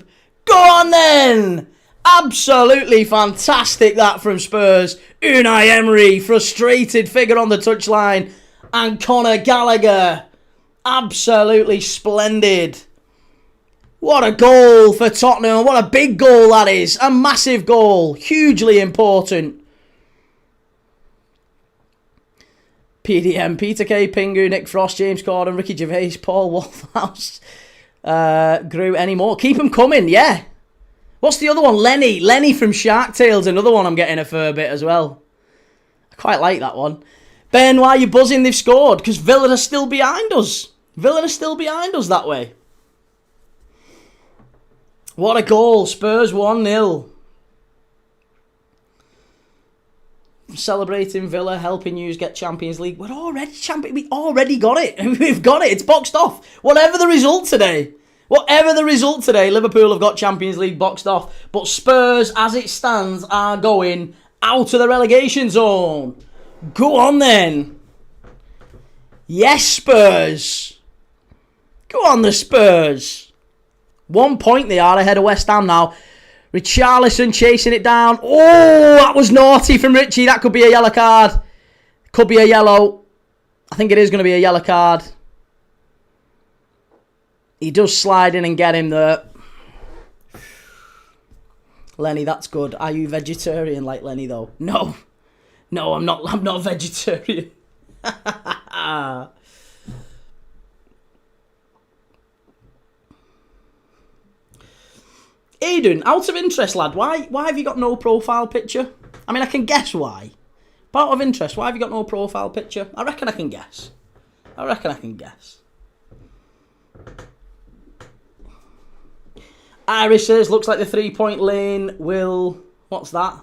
Go on then! Absolutely fantastic that from Spurs. Unai Emery, frustrated figure on the touchline. And Conor Gallagher, absolutely splendid. What a goal for Tottenham. What a big goal that is. A massive goal. Hugely important. PDM, Peter K, Pingu, Nick Frost, James Corden, Ricky Gervais, Paul Wolfhouse, Grew anymore. Keep them coming, yeah. What's the other one? Lenny from Shark Tales. Another one I'm getting a fair bit as well. I quite like that one. Ben, why are you buzzing they've scored? Because Villa are still behind us. Villa are still behind us that way. What a goal. Spurs 1-0. Celebrating Villa, helping you get Champions League. We're already champion. We already got it. We've got it. It's boxed off. Whatever the result today, Liverpool have got Champions League boxed off. But Spurs, as it stands, are going out of the relegation zone. Go on then. Yes, Spurs. Go on the Spurs. 1 point they are ahead of West Ham now. Richarlison chasing it down. Oh, that was naughty from Richie. That could be a yellow card. Could be a yellow. I think it is going to be a yellow card. He does slide in and get him there. Lenny, that's good. Are you vegetarian like Lenny though? No, I'm not. I'm not vegetarian. Aiden, out of interest, lad, why have you got no profile picture? I mean, I can guess why. But out of interest, why have you got no profile picture? I reckon I can guess. Irish says, looks like the 3-point lane will... What's that?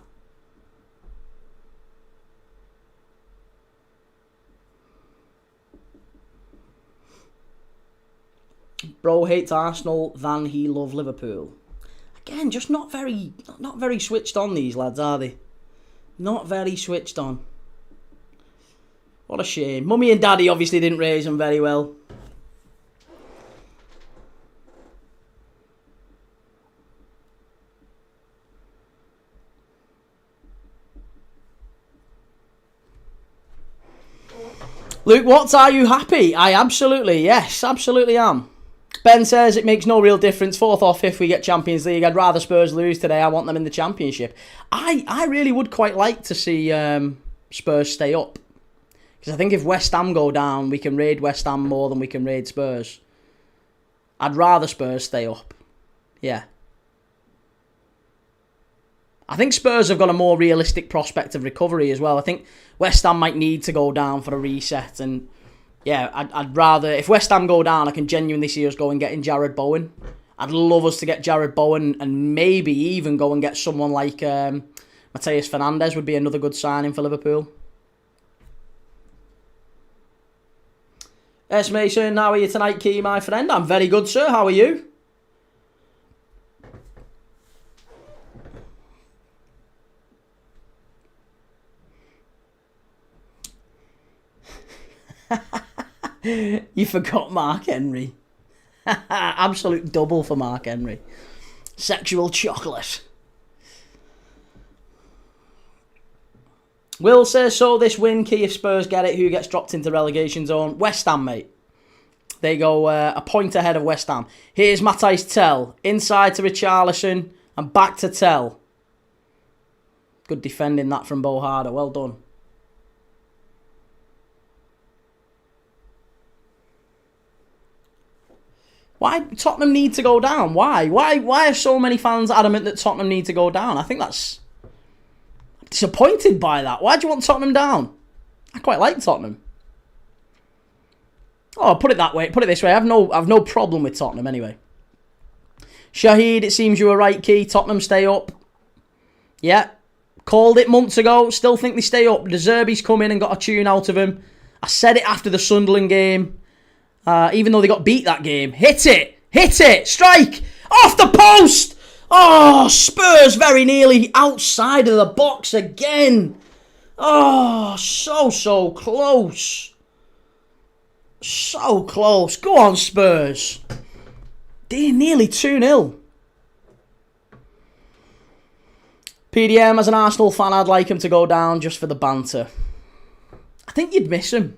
Bro hates Arsenal than he loves Liverpool. Again, just not very switched on, these lads, are they? Not very switched on. What a shame. Mummy and Daddy obviously didn't raise them very well. Luke Watts, are you happy? I absolutely am. Ben says it makes no real difference. 4th or 5th we get Champions League. I'd rather Spurs lose today. I want them in the Championship. I really would quite like to see Spurs stay up. Because I think if West Ham go down, we can raid West Ham more than we can raid Spurs. I'd rather Spurs stay up. Yeah. I think Spurs have got a more realistic prospect of recovery as well. I think West Ham might need to go down for a reset and... Yeah, I'd rather... If West Ham go down, I can genuinely see us go and getting Jared Bowen. I'd love us to get Jared Bowen and maybe even go and get someone like Mateus Fernandes would be another good signing for Liverpool. S. Mason, how are you tonight, Key, my friend? I'm very good, sir. How are you? You forgot Mark Henry. Absolute double for Mark Henry. Sexual chocolate. Will says, so this win, Key, if Spurs get it, who gets dropped into relegation zone? West Ham, mate. They go a point ahead of West Ham. Here's Matthijs Tel. Inside to Richarlison and back to Tel. Good defending that from Bo Harder. Well done. Why Tottenham need to go down? Why are so many fans adamant that Tottenham need to go down? I think that's... I'm disappointed by that. Why do you want Tottenham down? I quite like Tottenham. Oh, put it that way. Put it this way. I've no problem with Tottenham anyway. Shahid, it seems you were right, Key. Tottenham stay up. Yeah. Called it months ago. Still think they stay up. De Zerbi's come in and got a tune out of him. I said it after the Sunderland game. Even though they got beat that game. Hit it. Hit it. Strike. Off the post. Oh, Spurs very nearly outside of the box again. Oh, so close. So close. Go on, Spurs. They're nearly 2-0. PDM, as an Arsenal fan, I'd like him to go down just for the banter. I think you'd miss him.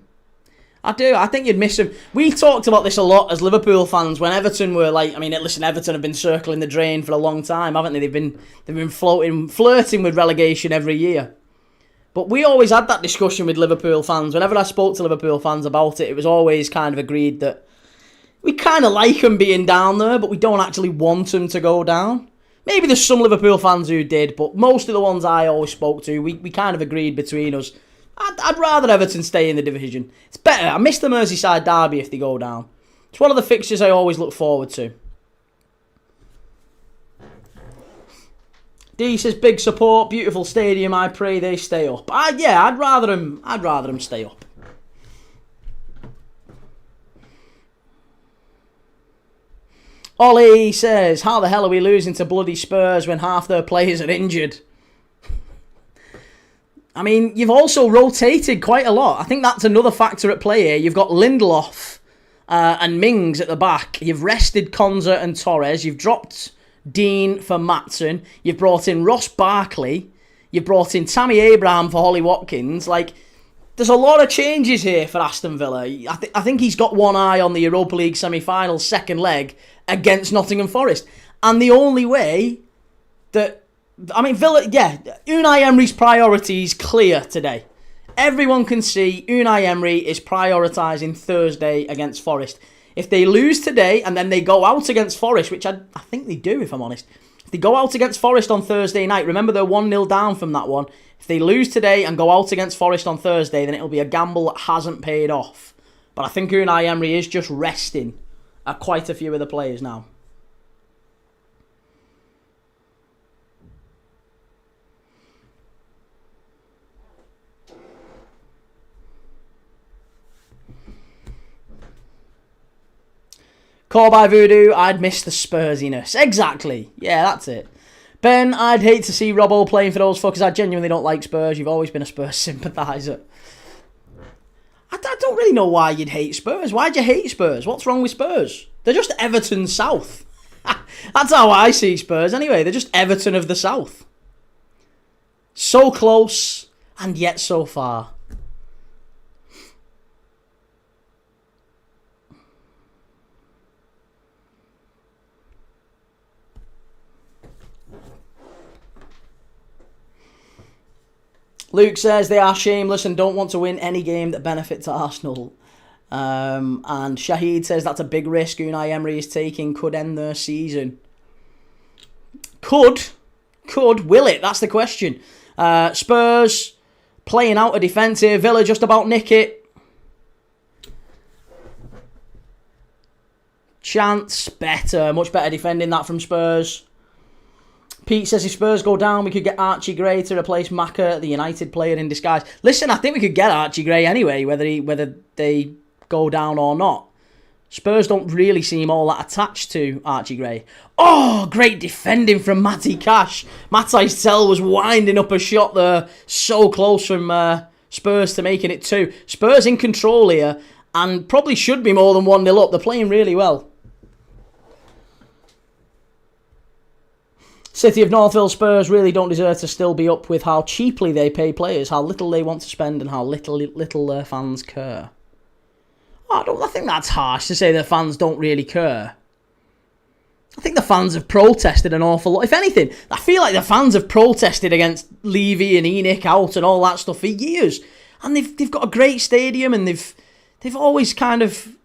I do. I think you'd miss him. We talked about this a lot as Liverpool fans when Everton were like, I mean, listen, Everton have been circling the drain for a long time, haven't they? They've been flirting with relegation every year. But we always had that discussion with Liverpool fans. Whenever I spoke to Liverpool fans about it, it was always kind of agreed that we kind of like them being down there, but we don't actually want them to go down. Maybe there's some Liverpool fans who did, but most of the ones I always spoke to, we kind of agreed between us. I'd rather Everton stay in the division. It's better. I miss the Merseyside derby if they go down. It's one of the fixtures I always look forward to. D says big support, beautiful stadium. I pray they stay up. I'd rather them stay up. Ollie says, how the hell are we losing to bloody Spurs when half their players are injured? I mean, you've also rotated quite a lot. I think that's another factor at play here. You've got Lindelof and Mings at the back. You've rested Konza and Torres. You've dropped Dean for Maatsen. You've brought in Ross Barkley. You've brought in Tammy Abraham for Holly Watkins. Like, there's a lot of changes here for Aston Villa. I think he's got one eye on the Europa League semi-final second leg against Nottingham Forest. And the only way that... I mean, Villa, yeah, Unai Emery's priorities clear today. Everyone can see Unai Emery is prioritising Thursday against Forest. If they lose today and then they go out against Forest, which I think they do, if I'm honest. If they go out against Forest on Thursday night, remember they're 1-0 down from that one. If they lose today and go out against Forest on Thursday, then it'll be a gamble that hasn't paid off. But I think Unai Emery is just resting at quite a few of the players now. Call by Voodoo, I'd miss the Spursiness. Exactly. Yeah, that's it. Ben, I'd hate to see Robbo playing for those fuckers. I genuinely don't like Spurs. You've always been a Spurs sympathiser. I don't really know why you'd hate Spurs. Why'd you hate Spurs? What's wrong with Spurs? They're just Everton South. That's how I see Spurs anyway. They're just Everton of the South. So close and yet so far. Luke says they are shameless and don't want to win any game that benefits Arsenal. And Shahid says that's a big risk Unai Emery is taking. Could end their season. Could. Will it? That's the question. Spurs playing out a defence here. Villa just about nick it. Chance better. Much better defending that from Spurs. Pete says if Spurs go down, we could get Archie Gray to replace Maka, the United player in disguise. Listen, I think we could get Archie Gray anyway, whether they go down or not. Spurs don't really seem all that attached to Archie Gray. Oh, great defending from Matty Cash. Matthijs Tel was winding up a shot there, so close from Spurs to making it 2. Spurs in control here, and probably should be more than 1-0 up. They're playing really well. City of Northville Spurs really don't deserve to still be up with how cheaply they pay players, how little they want to spend and how little their fans care. I think that's harsh to say the fans don't really care. I think the fans have protested an awful lot. If anything, I feel like the fans have protested against Levy and Enoch out and all that stuff for years. And they've got a great stadium and they've always kind of...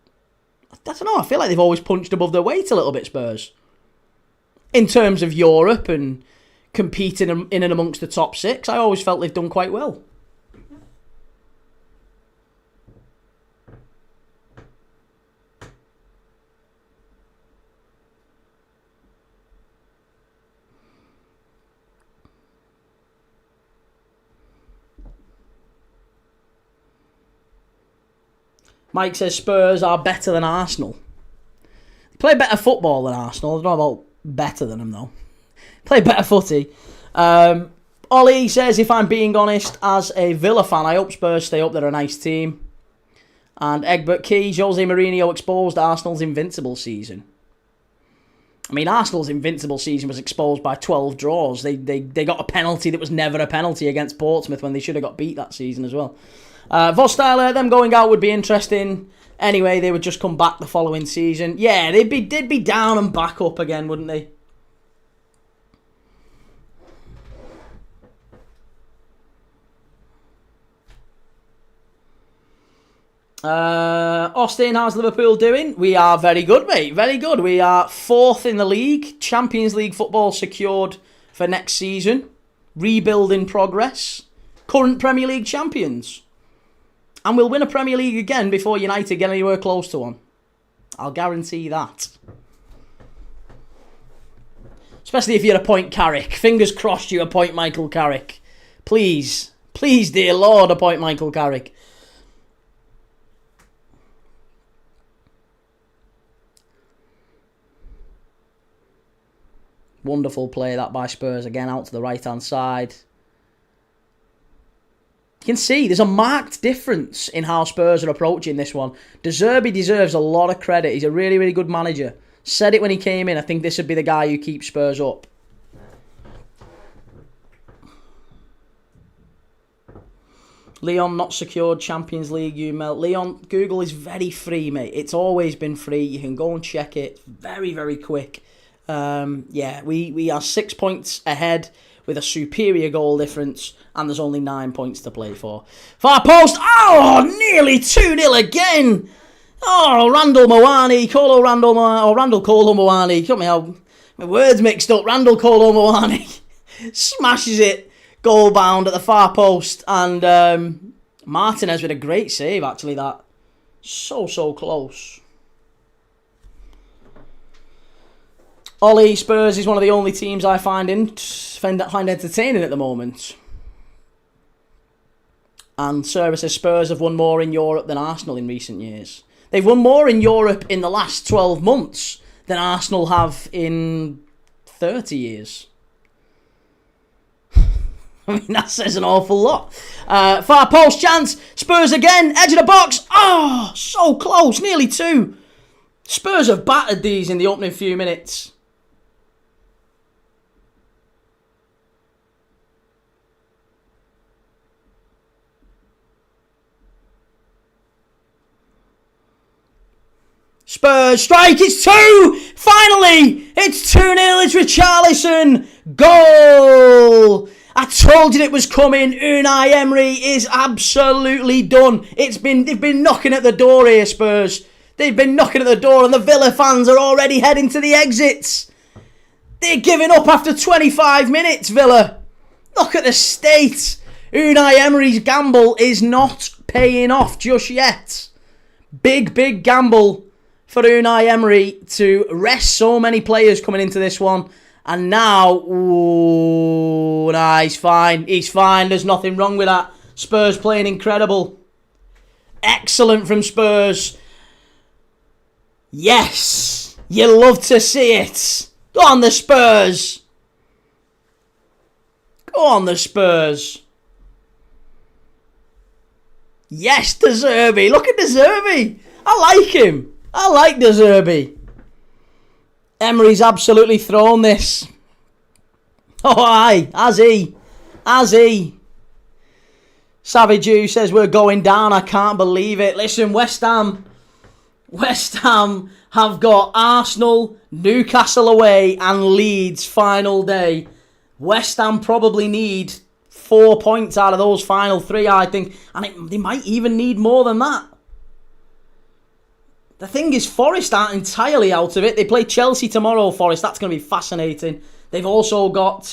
I don't know, I feel like they've always punched above their weight a little bit, Spurs. In terms of Europe and competing in and amongst the top 6, I always felt they've done quite well. Mike says Spurs are better than Arsenal. They play better football than Arsenal. I don't know about better than them, though. Play better footy. Ollie says, if I'm being honest, as a Villa fan, I hope Spurs stay up. They're a nice team. And Egbert Key, Jose Mourinho exposed Arsenal's invincible season. I mean, Arsenal's invincible season was exposed by 12 draws. They got a penalty that was never a penalty against Portsmouth when they should have got beat that season as well. Vostyler, them going out would be interesting. Anyway, they would just come back the following season. Yeah, they'd be down and back up again, wouldn't they? Austin, how's Liverpool doing? We are very good, mate. Very good. We are 4th in the league. Champions League football secured for next season. Rebuild in progress. Current Premier League champions. And we'll win a Premier League again before United get anywhere close to one. I'll guarantee that. Especially if you appoint Carrick. Fingers crossed you appoint Michael Carrick. Please. Please, dear Lord, appoint Michael Carrick. Wonderful play that by Spurs. Again, out to the right-hand side. You can see there's a marked difference in how Spurs are approaching this one. De Zerbi deserves a lot of credit. He's a really, really good manager. Said it when he came in. I think this would be the guy who keeps Spurs up. Leon not secured Champions League UML. Leon, Google is very free, mate. It's always been free. You can go and check it. Very, very quick. Yeah, we are 6 points ahead with a superior goal difference, and there's only 9 points to play for. Far post, oh, nearly 2-0 again. Oh, Randall Moani, Randall Colo Moani. Got me out, my words mixed up. Randall Colo Moani smashes it, goal bound at the far post, and Martinez with a great save. Actually, that so close. Ollie, Spurs is one of the only teams I find entertaining at the moment. And Sarah says Spurs have won more in Europe than Arsenal in recent years. They've won more in Europe in the last 12 months than Arsenal have in 30 years. I mean, that says an awful lot. Far post chance. Spurs again. Edge of the box. Oh, so close. Nearly 2. Spurs have battered these in the opening few minutes. Spurs strike, it's 2! Finally! It's 2-0, it's Richarlison! Goal! I told you it was coming. Unai Emery is absolutely done. They've been knocking at the door here, Spurs. They've been knocking at the door and the Villa fans are already heading to the exits. They're giving up after 25 minutes, Villa. Look at the state. Unai Emery's gamble is not paying off just yet. Big gamble for Unai Emery to rest so many players coming into this one. And now, ooh, nah, he's fine. He's fine. There's nothing wrong with that. Spurs playing incredible. Excellent from Spurs. Yes. You love to see it. Go on, the Spurs. Go on, the Spurs. Yes, De Zerbi. Look at De Zerbi. I like him. I like De Zerbi. Emery's absolutely thrown this. Oh, aye. Has he? Savage Jew says we're going down. I can't believe it. Listen, West Ham have got Arsenal, Newcastle away and Leeds final day. West Ham probably need 4 points out of those final 3, I think. And they might even need more than that. The thing is, Forest aren't entirely out of it. They play Chelsea tomorrow, Forest. That's going to be fascinating. They've also got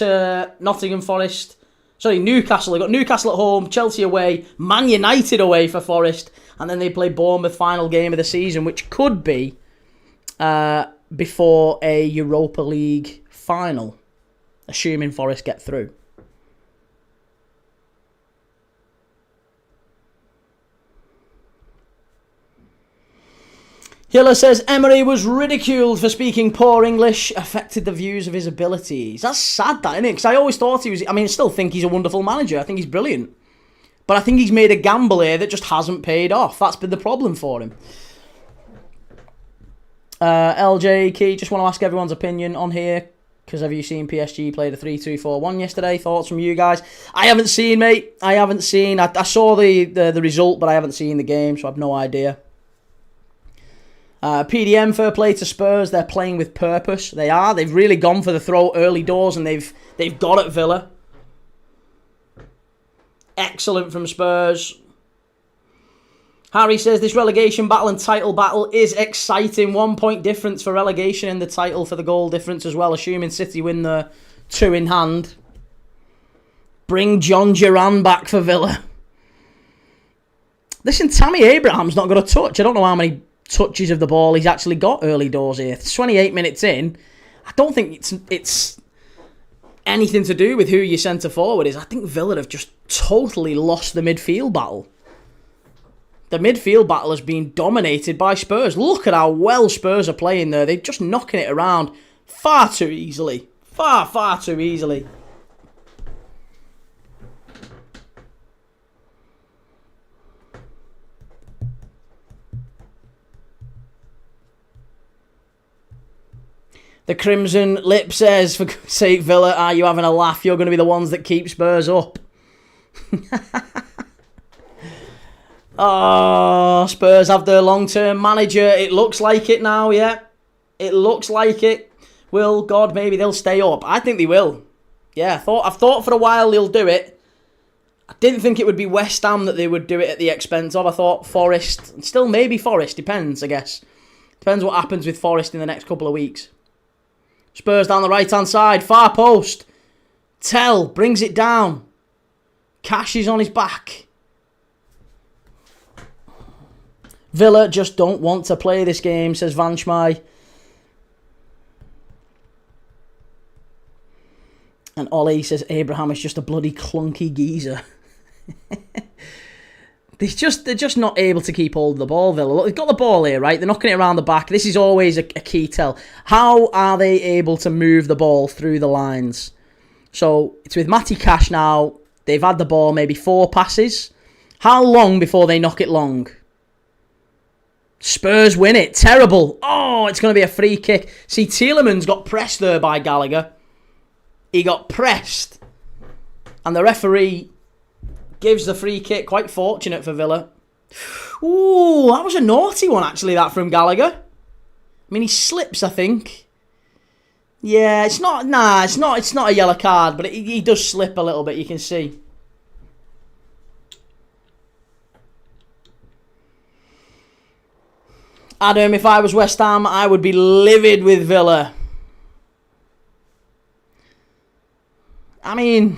Nottingham Forest. Sorry, Newcastle. They've got Newcastle at home, Chelsea away, Man United away for Forest. And then they play Bournemouth final game of the season, which could be before a Europa League final, assuming Forest get through. Killer says Emery was ridiculed for speaking poor English, affected the views of his abilities. That's sad, that, isn't it? Because I always thought he was... I still think he's a wonderful manager. I think he's brilliant. But I think he's made a gamble here that just hasn't paid off. That's been the problem for him. LJ Key, just want to ask everyone's opinion on here. Because have you seen PSG played a 3-2-4-1 yesterday? Thoughts from you guys? I haven't seen, mate. I haven't seen. I saw the result, but I haven't seen the game, so I have no idea. PDM, fair play to Spurs. They're playing with purpose. They are. They've really gone for the throw early doors, and they've got at Villa. Excellent from Spurs. Harry says this relegation battle and title battle is exciting. 1 point difference for relegation and the title for the goal difference as well, assuming City win the 2 in hand. Bring John Duran back for Villa. Listen, Tammy Abraham's not got a touch. I don't know how many touches of the ball he's actually got early doors here. It's 28 minutes in. I don't think it's anything to do with who your centre forward is. I think Villa have just totally lost the midfield battle. The midfield battle has been dominated by Spurs. Look at how well Spurs are playing there. They're just knocking it around far too easily. Far too easily. The Crimson Lip says, for God's sake, Villa, are you having a laugh? You're going to be the ones that keep Spurs up. Oh, Spurs have their long-term manager. It looks like it now, yeah. It looks like it. Will, God, maybe they'll stay up. I think they will. Yeah, I've thought for a while they'll do it. I didn't think it would be West Ham that they would do it at the expense of. I thought Forest, still maybe Forest, depends, I guess. Depends what happens with Forest in the next couple of weeks. Spurs down the right-hand side, far post. Tell brings it down. Cash is on his back. Villa just don't want to play this game, says Van Schmei. And Ollie says Abraham is just a bloody clunky geezer. They're just not able to keep hold of the ball, Villa. Look, they've got the ball here, right? They're knocking it around the back. This is always a key tell. How are they able to move the ball through the lines? So it's with Matty Cash now. They've had the ball maybe 4 passes. How long before they knock it long? Spurs win it. Terrible. Oh, it's going to be a free kick. See, Tielemans got pressed there by Gallagher. He got pressed. And the referee gives the free kick. Quite fortunate for Villa. Ooh, that was a naughty one, actually, that from Gallagher. I mean, he slips, I think. Yeah, it's not a yellow card, but he does slip a little bit, you can see. Adam, if I was West Ham, I would be livid with Villa. I mean,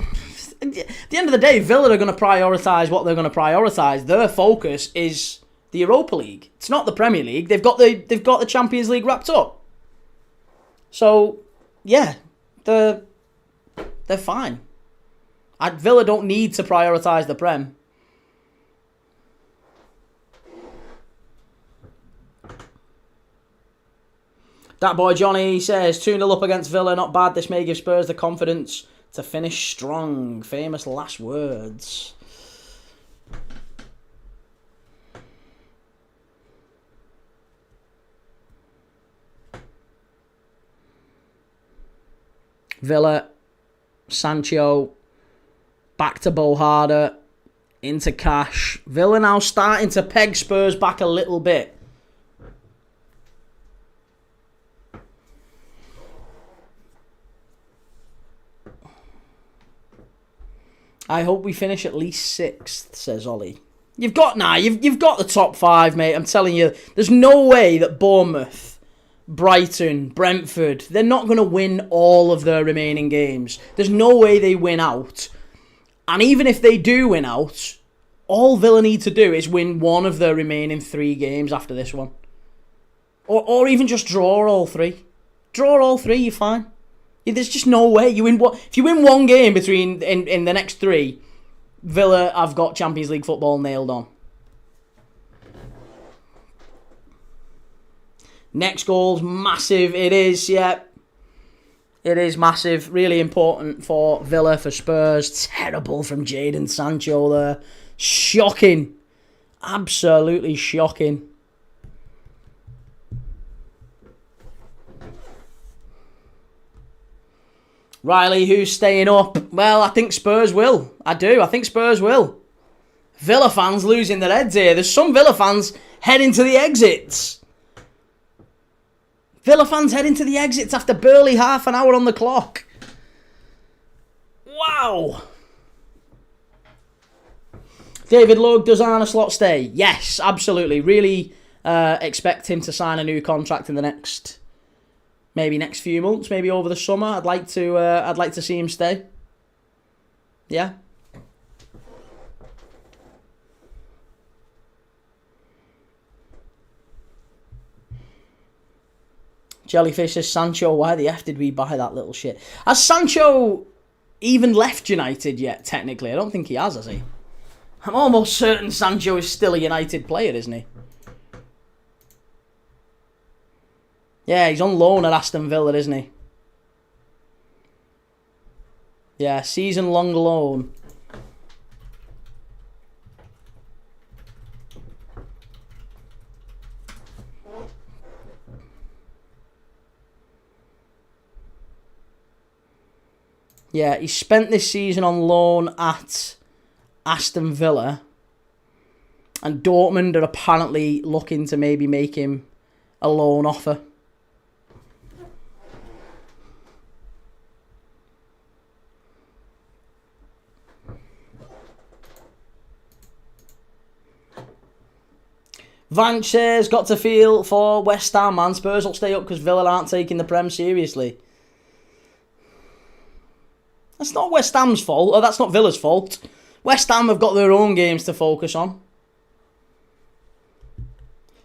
at the end of the day, Villa are going to prioritise what they're going to prioritise. Their focus is the Europa League. It's not the Premier League. They've got the Champions League wrapped up. So, yeah, they're fine. Villa don't need to prioritise the Prem. That boy Johnny says 2-0 up against Villa, not bad. This may give Spurs the confidence to finish strong. Famous last words. Villa, Sancho, back to Boharder, into Cash. Villa now starting to peg Spurs back a little bit. I hope we finish at least 6th, says Ollie. You've got the top 5, mate. I'm telling you, there's no way that Bournemouth, Brighton, Brentford, they're not going to win all of their remaining games. There's no way they win out. And even if they do win out, all Villa need to do is win one of their remaining 3 games after this one. Or even just draw all 3. Draw all 3, you're fine. There's just no way. If you win one game between in the next 3, Villa have got Champions League football nailed on. Next goal's massive. It is, yeah. It is massive. Really important for Villa, for Spurs. Terrible from Jadon Sancho there. Shocking. Absolutely shocking. Riley, who's staying up? Well, I think Spurs will. I do. I think Spurs will. Villa fans losing their heads here. There's some Villa fans heading to the exits. Villa fans heading to the exits after barely half an hour on the clock. Wow. David Lugg, does Arne Slot stay? Yes, absolutely. Really expect him to sign a new contract in the next few months, maybe over the summer. I'd like to see him stay. Yeah. Jellyfish says, Sancho, why the F did we buy that little shit? Has Sancho even left United yet, technically? I don't think he has he? I'm almost certain Sancho is still a United player, isn't he? Yeah, he's on loan at Aston Villa, isn't he? Yeah, season-long loan. Yeah, he spent this season on loan at Aston Villa. And Dortmund are apparently looking to maybe make him a loan offer. Vanch says, got to feel for West Ham, man. Spurs will stay up because Villa aren't taking the Prem seriously. That's not West Ham's fault, or that's not Villa's fault. West Ham have got their own games to focus on.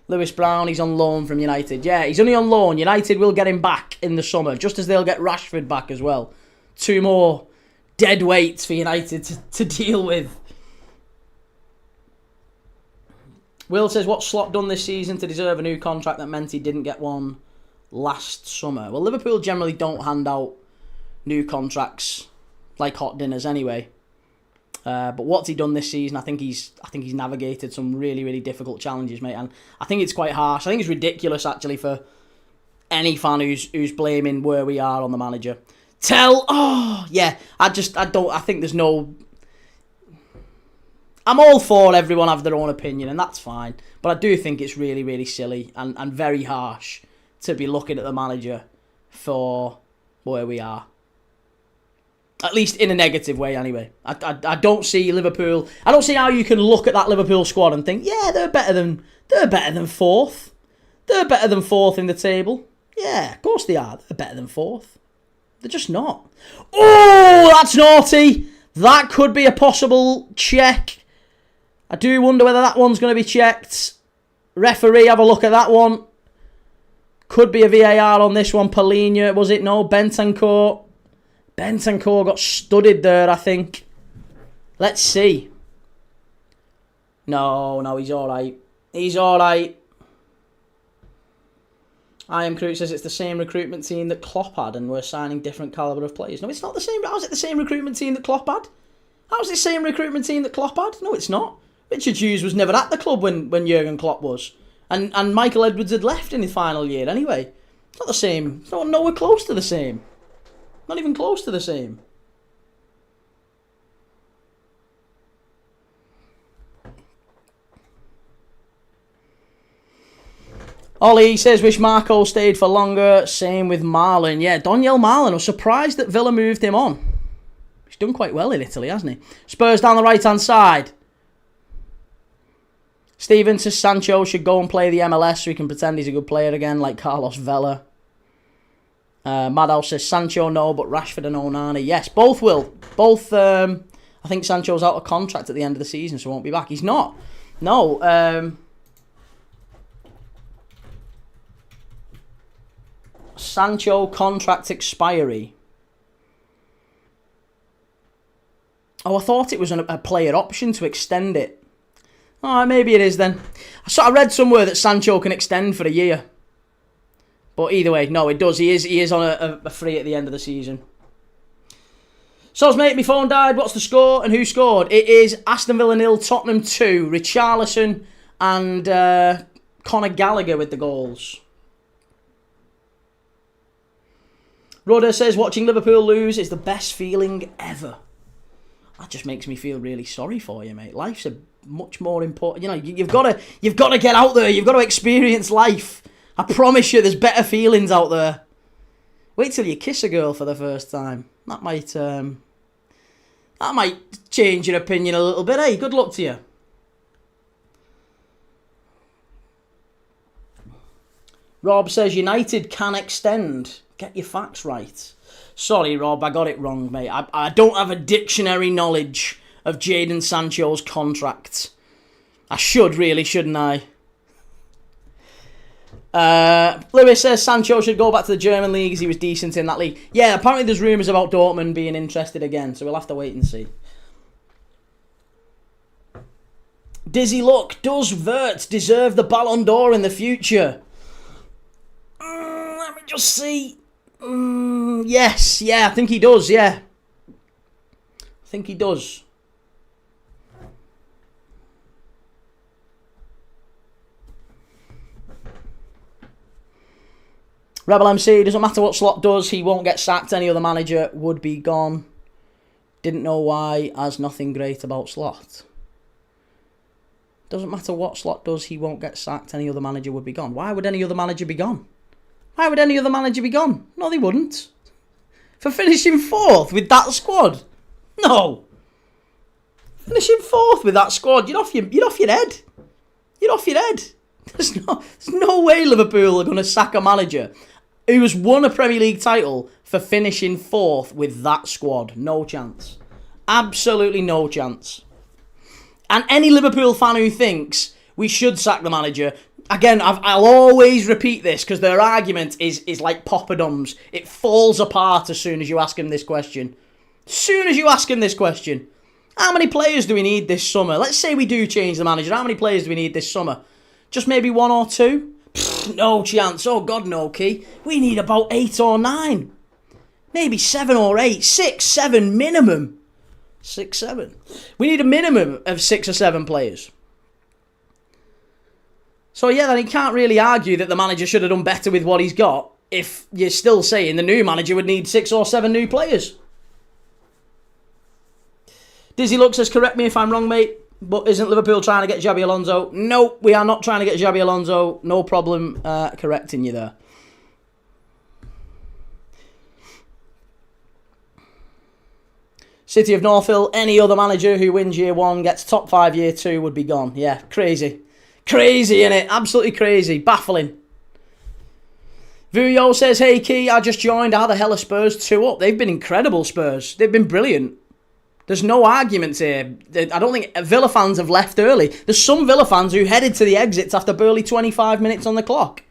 Lewis Brown, he's on loan from United. Yeah, he's only on loan. United will get him back in the summer, just as they'll get Rashford back as well. 2 more dead weights for United to deal with. Will says, what's Slot done this season to deserve a new contract that meant he didn't get one last summer? Well, Liverpool generally don't hand out new contracts like hot dinners anyway. But what's he done this season? I think he's navigated some really, really difficult challenges, mate. And I think it's quite harsh. I think it's ridiculous, actually, for any fan who's blaming where we are on the manager. I think there's no... I'm all for everyone have their own opinion, and that's fine. But I do think it's really, really silly and very harsh to be looking at the manager for where we are. At least in a negative way, anyway. I don't see Liverpool... I don't see how you can look at that Liverpool squad and think, yeah, they're better than 4th. They're better than 4th in the table. Yeah, of course they are. They're better than 4th. They're just not. Oh, that's naughty. That could be a possible check. I do wonder whether that one's going to be checked. Referee, have a look at that one. Could be a VAR on this one. Paulinho, was it? No, Bentancur. Bentancur got studded there, I think. Let's see. No, he's alright. He's alright. I Am Crute says it's the same recruitment team that Klopp had and we're signing different calibre of players. No, it's not the same. How is it the same recruitment team that Klopp had? How is it the same recruitment team that Klopp had? No, it's not. Richard Hughes was never at the club when Jurgen Klopp was. And Michael Edwards had left in his final year anyway. It's not the same. It's nowhere close to the same. Not even close to the same. Ollie says, wish Marco stayed for longer. Same with Marlon. Yeah, Daniel Marlon. I was surprised that Villa moved him on. He's done quite well in Italy, hasn't he? Spurs down the right-hand side. Steven says Sancho should go and play the MLS so he can pretend he's a good player again, like Carlos Vela. Madhouse says Sancho no, but Rashford and Onana. Yes, both will. Both, I think Sancho's out of contract at the end of the season, so won't be back. He's not. No. Sancho contract expiry. Oh, I thought it was a player option to extend it. Oh, maybe it is then. I read somewhere that Sancho can extend for a year. But either way, no, it does. He is on a free at the end of the season. Soz, mate, my phone died. What's the score and who scored? It is Aston Villa 0, Tottenham 2. Richarlison and Conor Gallagher with the goals. Rudder says, watching Liverpool lose is the best feeling ever. That just makes me feel really sorry for you, mate. Life's a much more important. You know, you've got to get out there. You've got to experience life. I promise you, there's better feelings out there. Wait till you kiss a girl for the first time. That might change your opinion a little bit. Hey, good luck to you. Rob says United can extend. Get your facts right. Sorry, Rob, I got it wrong, mate. I don't have a dictionary knowledge of Jadon Sancho's contract. I should, really, shouldn't I? Lewis says Sancho should go back to the German league as he was decent in that league. Yeah, apparently there's rumours about Dortmund being interested again, so we'll have to wait and see. Dizzy look, does Wirtz deserve the Ballon d'Or in the future? Let me just see. Yes, yeah, I think he does, yeah. I think he does. Rebel MC, doesn't matter what Slot does, he won't get sacked. Any other manager would be gone. Didn't know why, as nothing great about Slot. Doesn't matter what Slot does, he won't get sacked. Any other manager would be gone. Why would any other manager be gone? Why would any other manager be gone? No, they wouldn't. For finishing 4th with that squad? No. Finishing 4th with that squad, you're off your head. You're off your head. There's no way Liverpool are going to sack a manager who has won a Premier League title for finishing 4th with that squad. No chance. Absolutely no chance. And any Liverpool fan who thinks we should sack the manager, again, I'll always repeat this because their argument is like poppadoms. It falls apart as soon as you ask him this question. How many players do we need this summer? Let's say we do change the manager. How many players do we need this summer? Just maybe 1 or 2? No chance. Oh, God, no, Key. We need about 8 or 9. Maybe 7 or 8. 6, 7 minimum. 6, 7. We need a minimum of 6 or 7 players. So, yeah, then he can't really argue that the manager should have done better with what he's got if you're still saying the new manager would need 6 or 7 new players. Dizzy Lux says, correct me if I'm wrong, mate, but isn't Liverpool trying to get Xabi Alonso? No, we are not trying to get Xabi Alonso. No problem correcting you there. City of Northville, any other manager who wins year 1 gets top 5 year 2 would be gone. Yeah, crazy. Crazy, innit? Absolutely crazy. Baffling. Vuyo says, hey, Key, I just joined. How the hell are Spurs 2 up? They've been incredible, Spurs. They've been brilliant. There's no arguments here. I don't think Villa fans have left early. There's some Villa fans who headed to the exits after barely 25 minutes on the clock.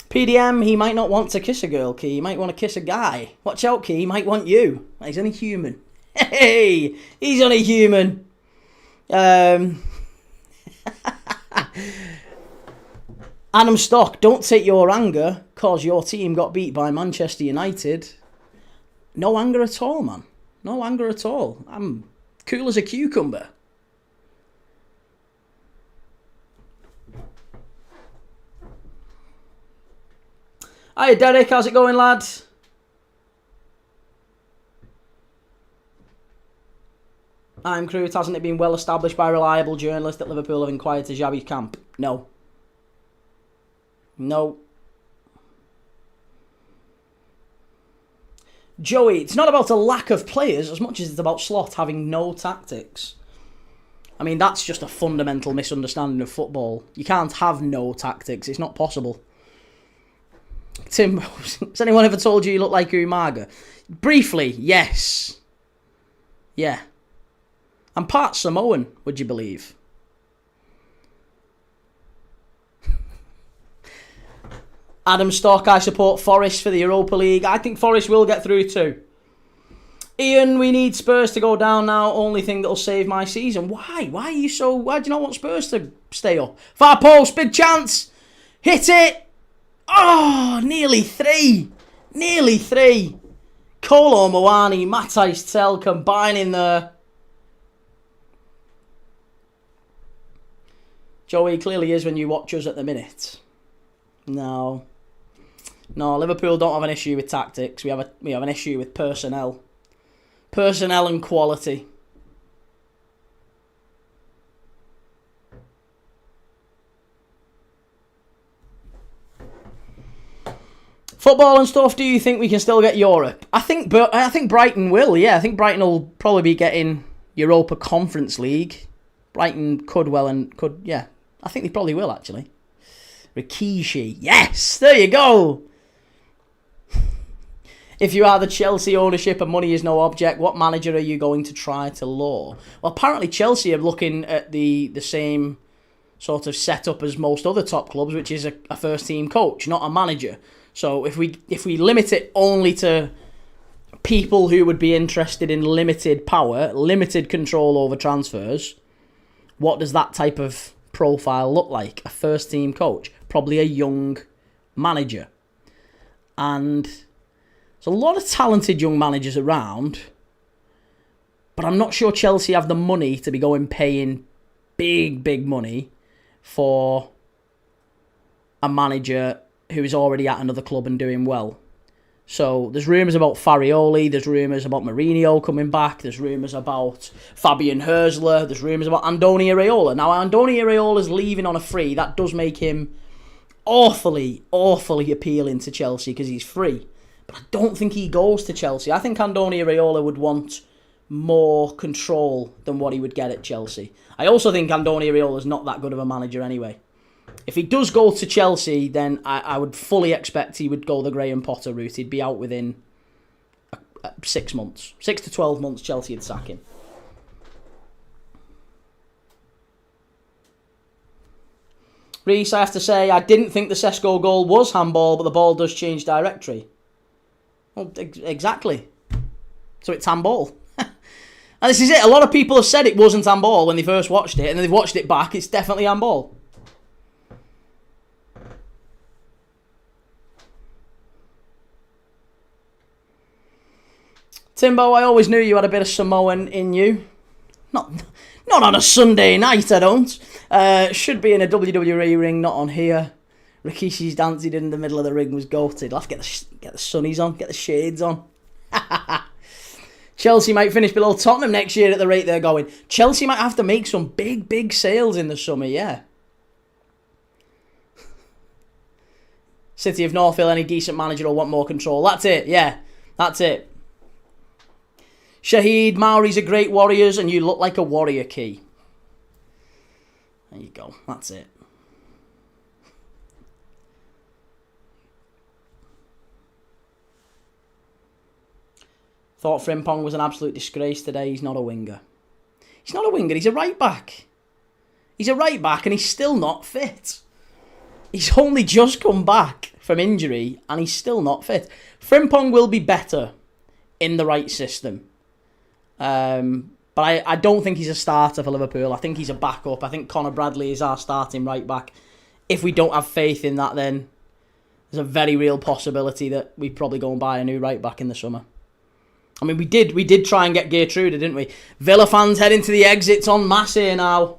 PDM, he might not want to kiss a girl, Key. He might want to kiss a guy. Watch out, Key. He might want you. He's only human. Hey, he's only human. Adam Stock, don't take your anger cause your team got beat by Manchester United. No anger at all, man. No anger at all. I'm cool as a cucumber. Hiya Derek, how's it going, lad? I'm Crute, hasn't it been well established by reliable journalists that Liverpool have inquired to Xabi's camp? No. No. Joey, it's not about a lack of players as much as it's about Slot having no tactics. I mean, that's just a fundamental misunderstanding of football. You can't have no tactics. It's not possible. Tim, has anyone ever told you look like Umaga? Briefly, yes. Yeah. I'm part Samoan, would you believe? Adam Stock, I support Forest for the Europa League. I think Forest will get through too. Ian, we need Spurs to go down now. Only thing that'll save my season. Why? Why do you not want Spurs to stay up? Far post, big chance. Hit it. Oh, nearly three. Nearly three. Kolo Muani, Matthijs Tel combining there. Joey clearly is when you watch us at the minute. No, Liverpool don't have an issue with tactics. We have an issue with personnel. Personnel and quality. Football and stuff, do you think we can still get Europe? I think Brighton will, yeah. I think Brighton will probably be getting Europa Conference League. Brighton yeah. I think they probably will, actually. Rikishi, yes! There you go! If you are the Chelsea ownership and money is no object, what manager are you going to try to lure? Well, apparently Chelsea are looking at the same sort of setup as most other top clubs, which is a first-team coach, not a manager. So if we limit it only to people who would be interested in limited power, limited control over transfers, what does that type of profile look like? A first-team coach, probably a young manager. And there's a lot of talented young managers around, but I'm not sure Chelsea have the money to be paying big money for a manager who is already at another club and doing well. So there's rumours about Farioli, there's rumours about Mourinho coming back, there's rumours about Fabian Herzler, there's rumours about Andoni Iraola. Now, Andoni Iraola's leaving on a free. That does make him awfully appealing to Chelsea because he's free. But I don't think he goes to Chelsea. I think Andoni Iraola would want more control than what he would get at Chelsea. I also think Andoni Iraola's not that good of a manager anyway. If he does go to Chelsea, then I would fully expect he would go the Graham Potter route. He'd be out within 6 months. 6 to 12 months, Chelsea would sack him. Reece, I have to say, I didn't think the Sesko goal was handball, but the ball does change directory. Well, exactly. So it's handball. And this is it. A lot of people have said it wasn't handball when they first watched it, and then they've watched it back. It's definitely handball. Timbo, I always knew you had a bit of Samoan in you. Not on a Sunday night, I don't. Should be in a WWE ring, not on here. Rikishi's dance he did in the middle of the ring was goated. I'll have to get the sunnies on, get the shades on. Chelsea might finish below Tottenham next year at the rate they're going. Chelsea might have to make some big sales in the summer, yeah. City of Northville, any decent manager will want more control. That's it, yeah. That's it. Shahid, Maoris are great warriors and you look like a warrior, Key. There you go. That's it. Thought Frimpong was an absolute disgrace today. He's not a winger. He's not a winger. He's a right back. He's a right back and he's still not fit. He's only just come back from injury and he's still not fit. Frimpong will be better in the right system. But I don't think he's a starter for Liverpool. I think he's a backup. I think Conor Bradley is our starting right back. If we don't have faith in that, then there's a very real possibility that we probably go and buy a new right back in the summer. I mean, we did try and get Gertrude, didn't we? Villa fans heading to the exits en masse here now.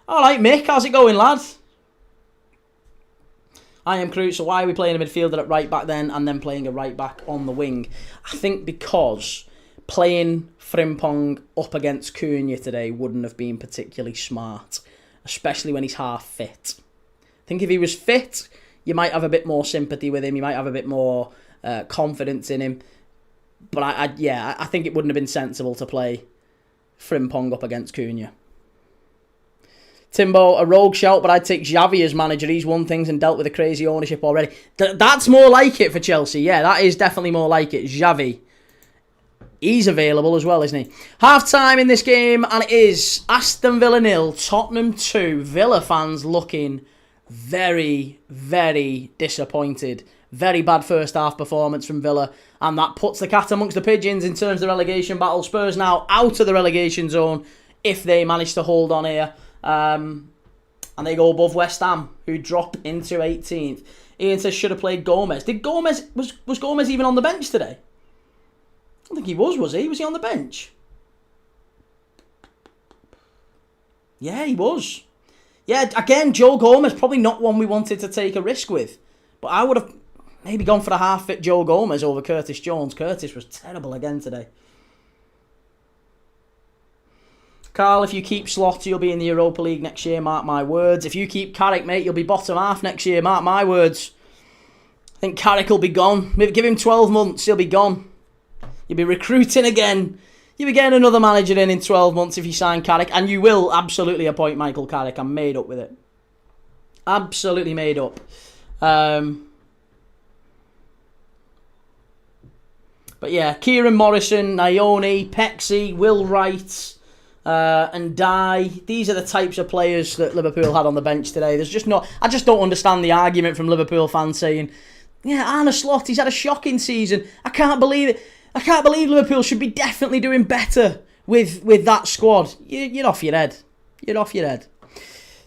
All right, Mick, how's it going, lad? I am Crute, so why are we playing a midfielder at right back then and then playing a right back on the wing? I think because playing Frimpong up against Cunha today wouldn't have been particularly smart, especially when he's half fit. I think if he was fit, you might have a bit more sympathy with him, you might have a bit more confidence in him. But I think it wouldn't have been sensible to play Frimpong up against Cunha. Timbo, a rogue shout, but I'd take Xavi as manager. He's won things and dealt with a crazy ownership already. That's more like it for Chelsea. Yeah, that is definitely more like it. Xavi. He's available as well, isn't he? Half-time in this game, and it is Aston Villa 0, Tottenham 2. Villa fans looking very, very disappointed. Very bad first half performance from Villa, and that puts the cat amongst the pigeons in terms of the relegation battle. Spurs now out of the relegation zone if they manage to hold on here. And they go above West Ham, who drop into 18th. Ian says, should have played Gomez. Was Gomez even on the bench today? I don't think he was he? Was he on the bench? Yeah, he was. Yeah, again, Joe Gomez, probably not one we wanted to take a risk with. But I would have maybe gone for the half-fit Joe Gomez over Curtis Jones. Curtis was terrible again today. Carl, if you keep Slot, you'll be in the Europa League next year, mark my words. If you keep Carrick, mate, you'll be bottom half next year, mark my words. I think Carrick will be gone. Maybe give him 12 months, he'll be gone. You'll be recruiting again. You'll be getting another manager in 12 months if you sign Carrick. And you will absolutely appoint Michael Carrick. I'm made up with it. Absolutely made up. But yeah, Kieran Morrison, Ione, Pexy, Will Wright, and Dye. These are the types of players that Liverpool had on the bench today. There's just no. I just don't understand the argument from Liverpool fans saying, yeah, Arne Slot, he's had a shocking season. I can't believe it. I can't believe Liverpool should be definitely doing better with that squad. You're off your head. You're off your head.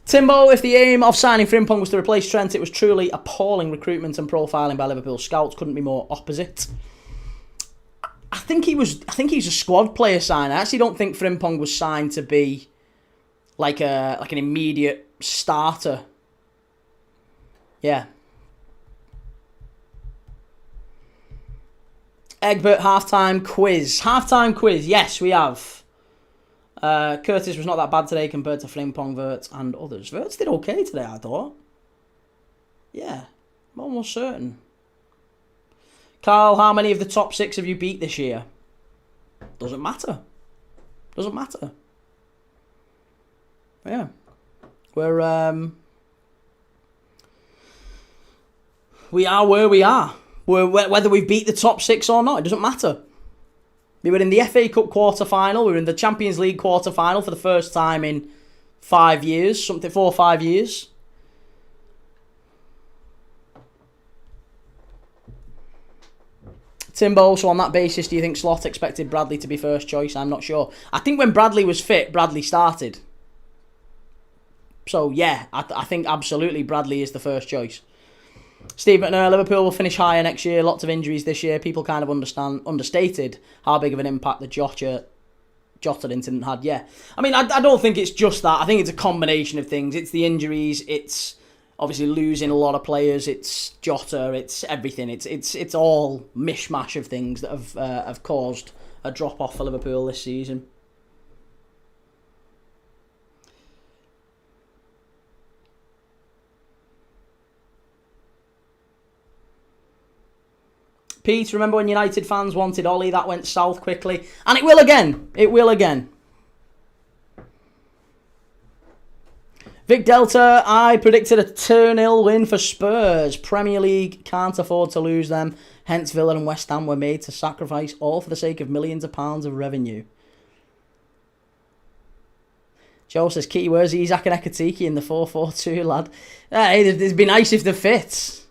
Timbo, if the aim of signing Frimpong was to replace Trent, it was truly appalling recruitment and profiling by Liverpool scouts. Couldn't be more opposite. I think he's a squad player sign. I actually don't think Frimpong was signed to be like an immediate starter. Yeah. Egbert, halftime quiz. Halftime quiz, yes, we have. Curtis was not that bad today compared to Frimpong, Wirtz and others. Wirtz did okay today, I thought. Yeah, I'm almost certain. Carl, how many of the top 6 have you beat this year? Doesn't matter. Doesn't matter. Yeah. We are where we are. Whether we beat the top 6 or not, it doesn't matter. We were in the FA Cup quarter-final. We were in the Champions League quarter-final for the first time in 5 years. 4 or 5 years. Timbo, so on that basis, do you think Slot expected Bradley to be first choice? I'm not sure. I think when Bradley was fit, Bradley started. So, yeah, I think absolutely Bradley is the first choice. Steve McNair, Liverpool will finish higher next year. Lots of injuries this year. People kind of understated how big of an impact the Jota incident had. Yeah, I mean, I don't think it's just that. I think it's a combination of things. It's the injuries. It's obviously losing a lot of players. It's Jota. It's everything. It's all mishmash of things that have caused a drop off for Liverpool this season. Pete, remember when United fans wanted Ollie? That went south quickly. And it will again. It will again. Vic Delta, I predicted a 2-0 win for Spurs. Premier League can't afford to lose them. Hence Villa and West Ham were made to sacrifice all for the sake of millions of pounds of revenue. Joe says, Kitty, where's Isak and Ekatiki in the 4-4-2, lad? Hey, it'd be nice if they fit.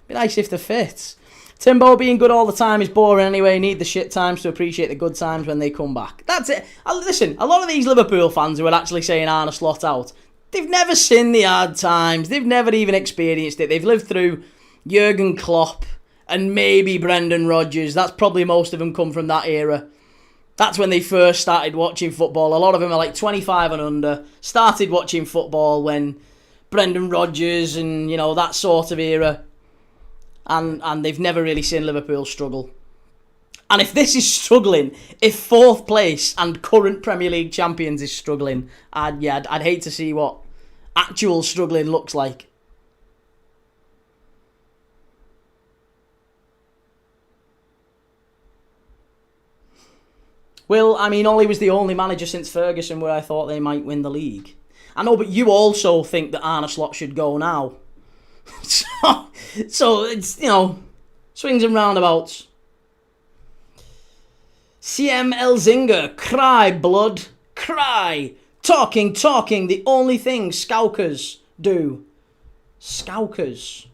Be nice if they fit. Timbo, being good all the time is boring anyway. Need the shit times to appreciate the good times when they come back. That's it. Listen, a lot of these Liverpool fans who are actually saying Arne Slot out, they've never seen the hard times. They've never even experienced it. They've lived through Jurgen Klopp and maybe Brendan Rodgers. That's probably most of them come from that era. That's when they first started watching football. A lot of them are like 25 and under. Started watching football when Brendan Rodgers and, you know, that sort of era. And they've never really seen Liverpool struggle. And if this is struggling, if 4th place and current Premier League champions is struggling, I'd hate to see what actual struggling looks like. Well, I mean, Ollie was the only manager since Ferguson where I thought they might win the league. I know, but you also think that Arne Slot should go now. So it's, you know, swings and roundabouts. CM Elzinga, cry blood, cry. Talking. The only thing Scoukers do. Scoukers.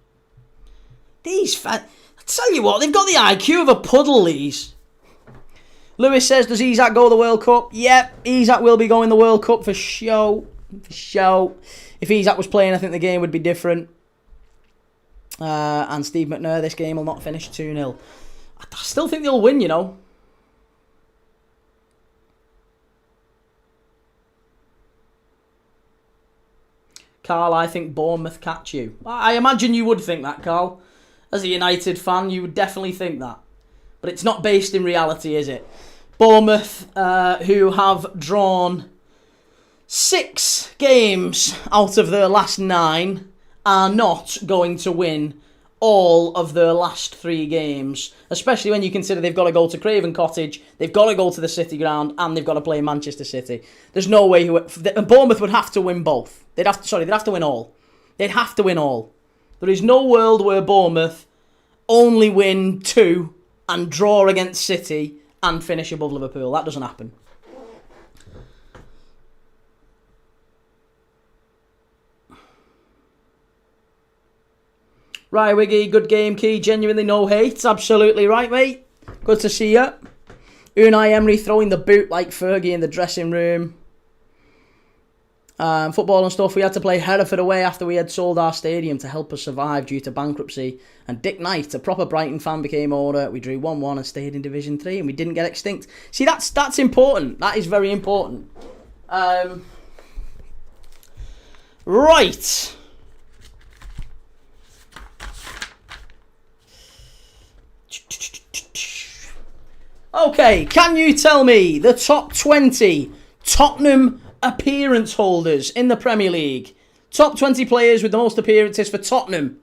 I tell you what, they've got the IQ of a puddle, these. Lewis says, does Isak go the World Cup? Yep, Isak will be going the World Cup for show. For show. If Isak was playing, I think the game would be different. And Steve McNair, this game will not finish 2-0. I still think they'll win, you know. Carl, I think Bournemouth catch you. I imagine you would think that, Carl. As a United fan, you would definitely think that. But it's not based in reality, is it? Bournemouth, who have drawn 6 games out of their last 9, are not going to win all of their last 3 games. Especially when you consider they've got to go to Craven Cottage, they've got to go to the City Ground, and they've got to play Manchester City. There's no way Bournemouth would have to win both. They'd have to win all. They'd have to win all. There is no world where Bournemouth only win 2 and draw against City and finish above Liverpool. That doesn't happen. Right, Wiggy, good game, Key. Genuinely no hate. Absolutely right, mate. Good to see you. Unai Emery throwing the boot like Fergie in the dressing room. Football and stuff. We had to play Hereford away after we had sold our stadium to help us survive due to bankruptcy. And Dick Knight, a proper Brighton fan, became owner. We drew 1-1 and stayed in Division 3 and we didn't get extinct. See, that's important. That is very important. Right. Okay, can you tell me the top 20 Tottenham appearance holders in the Premier League? Top 20 players with the most appearances for Tottenham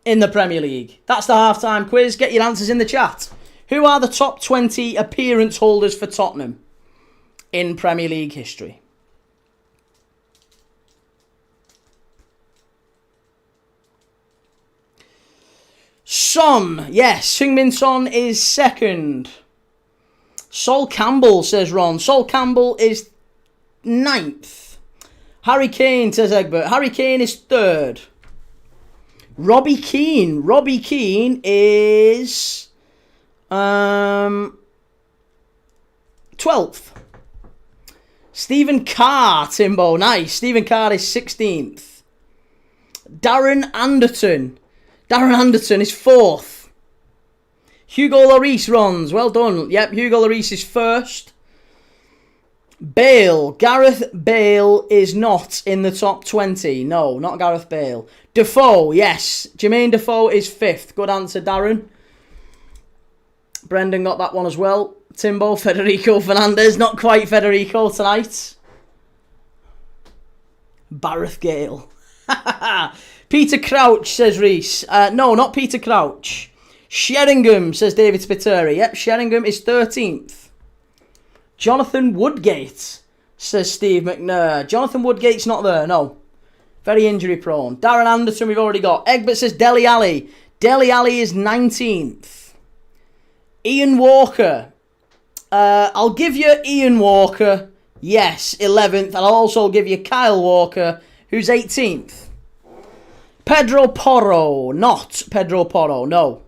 in the Premier League. That's the halftime quiz. Get your answers in the chat. Who are the top 20 appearance holders for Tottenham in Premier League history? Son, yes, Heung-min Son is second. Sol Campbell, says Ron. Sol Campbell is 9th. Harry Kane, says Egbert. Harry Kane is 3rd. Robbie Keane. Robbie Keane is 12th. Stephen Carr, Timbo. Nice. Stephen Carr is 16th. Darren Anderton. Darren Anderton is 4th. Hugo Lloris runs. Well done. Yep, Hugo Lloris is 1st. Bale. Gareth Bale is not in the top 20. No, not Gareth Bale. Defoe, yes. Jermaine Defoe is 5th. Good answer, Darren. Brendan got that one as well. Timbo, Federico Fernandez. Not quite Federico tonight. Bareth Gale. Peter Crouch, says Reese. No, not Peter Crouch. Sheringham, says David Spiteri. Yep, Sheringham is 13th. Jonathan Woodgate, says Steve McNair. Jonathan Woodgate's not there, no. Very injury prone. Darren Anderson we've already got. Egbert says Dele Alli. Dele Alli is 19th. Ian Walker. I'll give you Ian Walker. Yes, 11th. And I'll also give you Kyle Walker, who's 18th. Pedro Porro. Not Pedro Porro, no.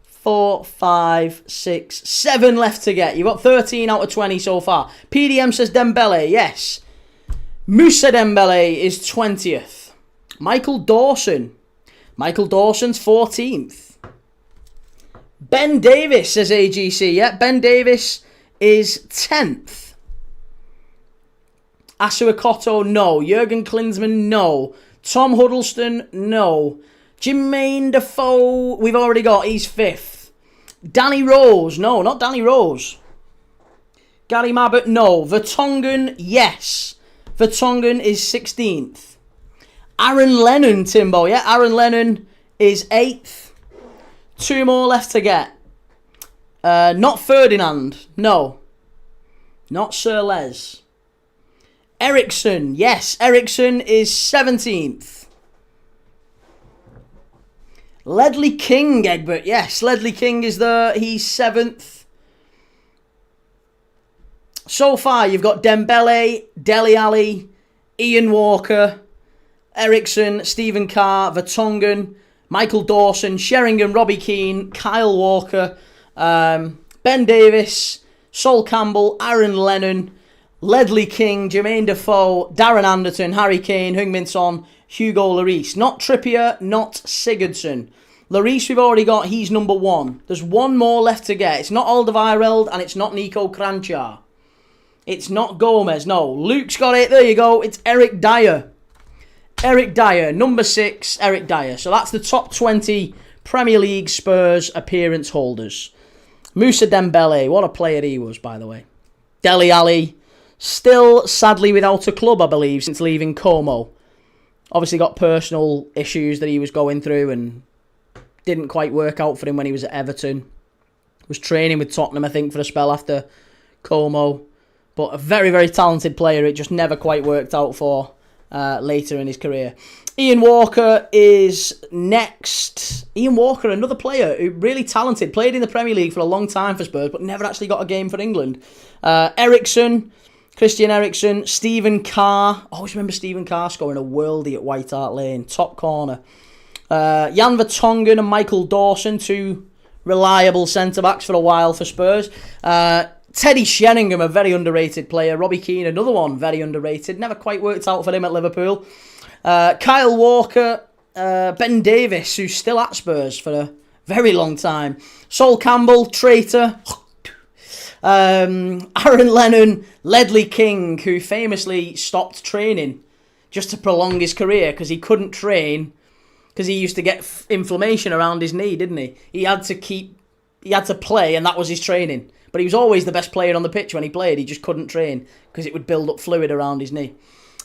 4, 5, 6, 7 left to get. You've got 13 out of 20 so far. PDM says Dembele, yes. Moussa Dembele is 20th. Michael Dawson. Michael Dawson's 14th. Ben Davis, says AGC. Yeah, Ben Davis is 10th. Asuakoto, no. Jurgen Klinsmann, no. Tom Huddleston, no. Jermaine Defoe, we've already got. He's 5th. Danny Rose, no, not Danny Rose. Gary Mabbott, no. Vertonghen, yes. Vertonghen is 16th. Aaron Lennon, Timbo, yeah. Aaron Lennon is 8th. 2 more left to get. Not Ferdinand, no. Not Sir Les. Ericsson, yes. Ericsson is 17th. Ledley King, Egbert, yes. Ledley King is there. He's 7th. So far, you've got Dembele, Dele Alli, Ian Walker, Ericsson, Stephen Carr, Vertonghen, Michael Dawson, Sheringham, Robbie Keane, Kyle Walker, Ben Davis, Sol Campbell, Aaron Lennon, Ledley King, Jermaine Defoe, Darren Anderton, Harry Kane, Heung-min Son, Hugo Lloris. Not Trippier, not Sigurdsson. Lloris we've already got, he's number 1. There's one more left to get. It's not Alderweireld and it's not Nico Kranjčar. It's not Gomez, no. Luke's got it, there you go. It's Eric Dyer. Eric Dyer, number 6, Eric Dyer. So that's the top 20 Premier League Spurs appearance holders. Moussa Dembele, what a player he was, by the way. Dele Alli, still sadly without a club, I believe, since leaving Como. Obviously got personal issues that he was going through and didn't quite work out for him when he was at Everton. Was training with Tottenham, I think, for a spell after Como. But a very, very talented player. It just never quite worked out for later in his career. Ian Walker is next. Ian Walker, another player who really talented. Played in the Premier League for a long time for Spurs, but never actually got a game for England. Ericsson, Christian Eriksen, Stephen Carr. I always remember Stephen Carr scoring a worldie at White Hart Lane. Top corner. Jan Vertonghen and Michael Dawson, 2 reliable centre-backs for a while for Spurs. Teddy Sheringham, a very underrated player. Robbie Keane, another one, very underrated. Never quite worked out for him at Liverpool. Kyle Walker, Ben Davis, who's still at Spurs for a very long time. Sol Campbell, traitor. Aaron Lennon, Ledley King, who famously stopped training just to prolong his career because he couldn't train because he used to get inflammation around his knee, didn't he? He had to play and that was his training. But he was always the best player on the pitch when he played. He just couldn't train because it would build up fluid around his knee.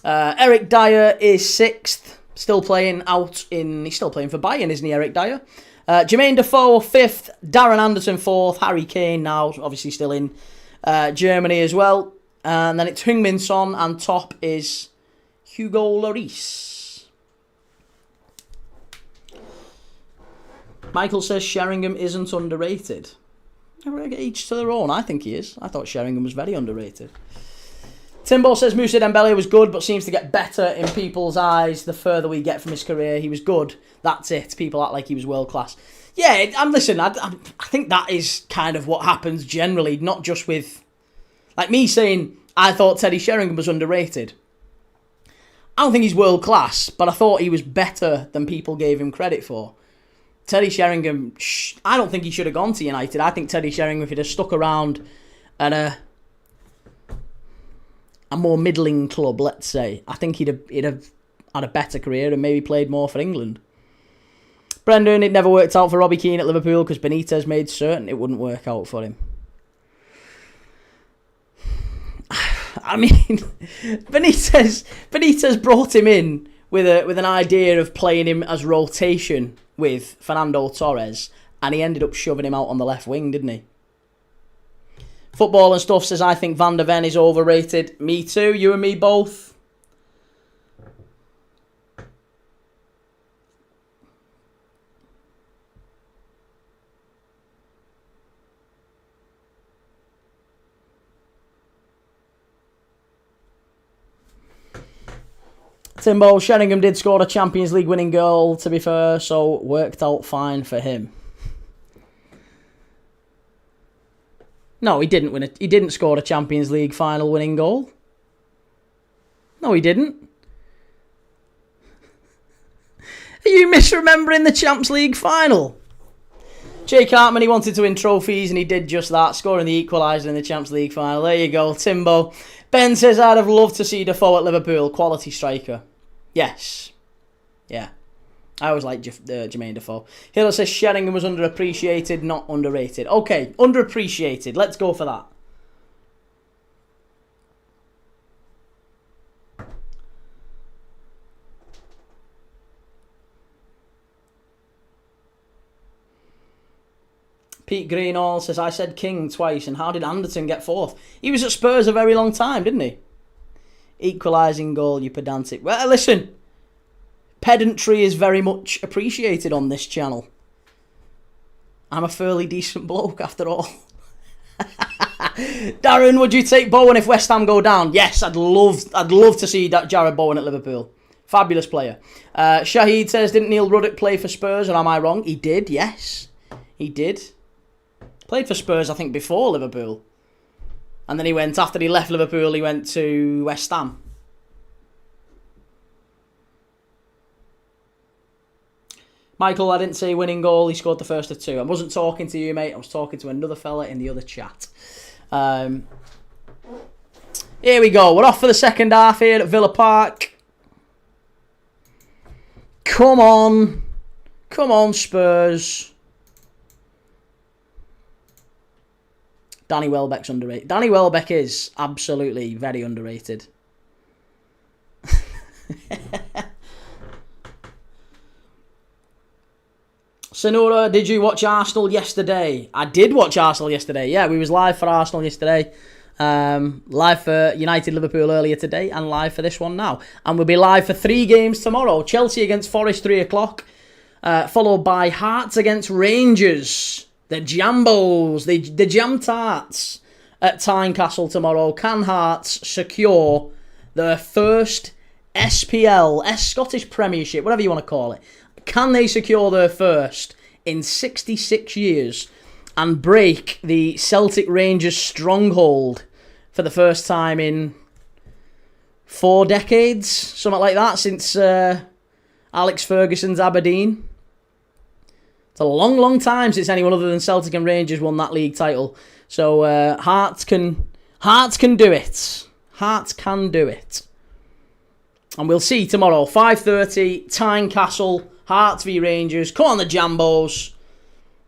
Eric Dyer is 6th. Still playing he's still playing for Bayern, isn't he, Eric Dyer? Jermaine Defoe, 5th. Darren Anderton, 4th. Harry Kane now, obviously still in Germany as well. And then it's Heung-min Son, and top is Hugo Lloris. Michael says Sheringham isn't underrated. Each to their own. I think he is. I thought Sheringham was very underrated. Timbo says Moussa Dembele was good, but seems to get better in people's eyes the further we get from his career. He was good. That's it. People act like he was world class. Yeah, and listen, I think that is kind of what happens generally, not just with, like me saying I thought Teddy Sheringham was underrated. I don't think he's world class, but I thought he was better than people gave him credit for. Teddy Sheringham, I don't think he should have gone to United. I think Teddy Sheringham, if he'd have stuck around at a more middling club, let's say, I think he'd have had a better career and maybe played more for England. Brendan, it never worked out for Robbie Keane at Liverpool because Benitez made certain it wouldn't work out for him. I mean, Benitez brought him in with an idea of playing him as rotation with Fernando Torres, and he ended up shoving him out on the left wing, didn't he? Football and Stuff says, I think Van der Ven is overrated. Me too, you and me both. Timbo, Sheringham did score a Champions League winning goal, to be fair, so worked out fine for him. No, he didn't win it. He didn't score a Champions League final winning goal. No, he didn't. Are you misremembering the Champions League final? Jake Hartman, he wanted to win trophies and he did just that, scoring the equaliser in the Champions League final. There you go, Timbo. Ben says, I'd have loved to see Defoe at Liverpool. Quality striker. Yes. Yeah. I always liked Jermaine Defoe. Hiller says Sheringham was underappreciated, not underrated. Okay, underappreciated. Let's go for that. Pete Greenall says, I said King twice, and how did Anderton get 4th? He was at Spurs a very long time, didn't he? Equalising goal, you pedantic. Well, listen, pedantry is very much appreciated on this channel. I'm a fairly decent bloke, after all. Darren, would you take Bowen if West Ham go down? Yes, I'd love to see that Jared Bowen at Liverpool. Fabulous player. Shahid says, didn't Neil Ruddock play for Spurs, or am I wrong? He did, yes. He did. Played for Spurs, I think, before Liverpool. And then after he left Liverpool, he went to West Ham. Michael, I didn't say winning goal. He scored the first of 2. I wasn't talking to you, mate. I was talking to another fella in the other chat. Here we go. We're off for the second half here at Villa Park. Come on. Come on, Spurs. Danny Welbeck's underrated. Danny Welbeck is absolutely very underrated. Sonora, did you watch Arsenal yesterday? I did watch Arsenal yesterday. Yeah, we was live for Arsenal yesterday. Live for United Liverpool earlier today, and live for this one now. And we'll be live for 3 games tomorrow. Chelsea against Forest, 3 o'clock. Followed by Hearts against Rangers. The Jambos, the Jam Tarts at Tynecastle tomorrow. Can Hearts secure their first SPL, Scottish Premiership, whatever you want to call it? Can they secure their first in 66 years and break the Celtic Rangers stronghold for the first time in 4 decades? Something like that, since Alex Ferguson's Aberdeen. It's a long, long time since anyone other than Celtic and Rangers won that league title. So Hearts can do it. Hearts can do it. And we'll see tomorrow, 5:30, Tynecastle, Hearts v Rangers. Come on, the Jambos.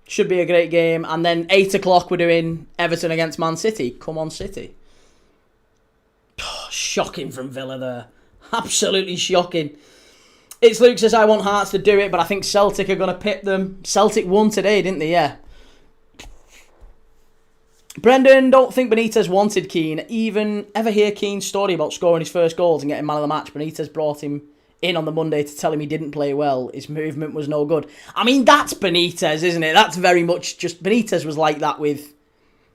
Should be a great game. And then 8 o'clock, we're doing Everton against Man City. Come on, City. Oh, shocking from Villa there. Absolutely shocking. It's Luke says, I want Hearts to do it, but I think Celtic are going to pip them. Celtic won today, didn't they? Yeah. Brendan, don't think Benitez wanted Keane. Ever hear Keane's story about scoring his first goals and getting man of the match? Benitez brought him in on the Monday to tell him he didn't play well. His movement was no good. I mean, that's Benitez, isn't it? That's very much just... Benitez was like that with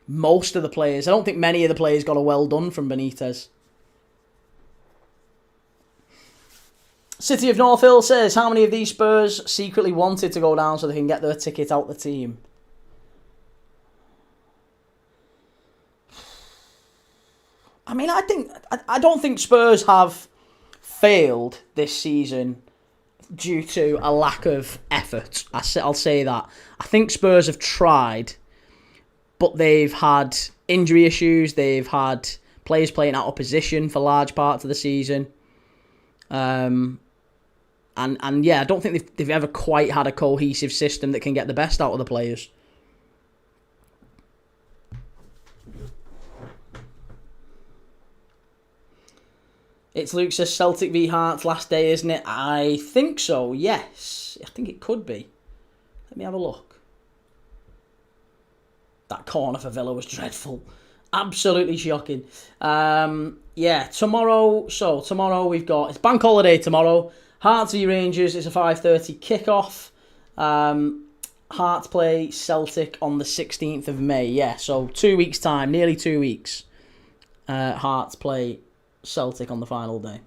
most of the players. I don't think many of the players got a well done from Benitez. City of North Hill says, how many of these Spurs secretly wanted to go down so they can get their ticket out the team? I mean, I don't think Spurs have failed this season due to a lack of effort. I'll say that. I think Spurs have tried, but they've had injury issues. They've had players playing out of position for large parts of the season. And yeah, I don't think they've ever quite had a cohesive system that can get the best out of the players. It's Luke says Celtic v Hearts last day, isn't it? I think so, yes. I think it could be. Let me have a look. That corner for Villa was dreadful. Absolutely shocking. Yeah, tomorrow. So, tomorrow we've got... It's bank holiday tomorrow. Hearts v Rangers is a 5:30 kickoff. Hearts play Celtic on the 16th of May. Yeah, so 2 weeks' time. Nearly 2 weeks. Hearts play Celtic on the final day.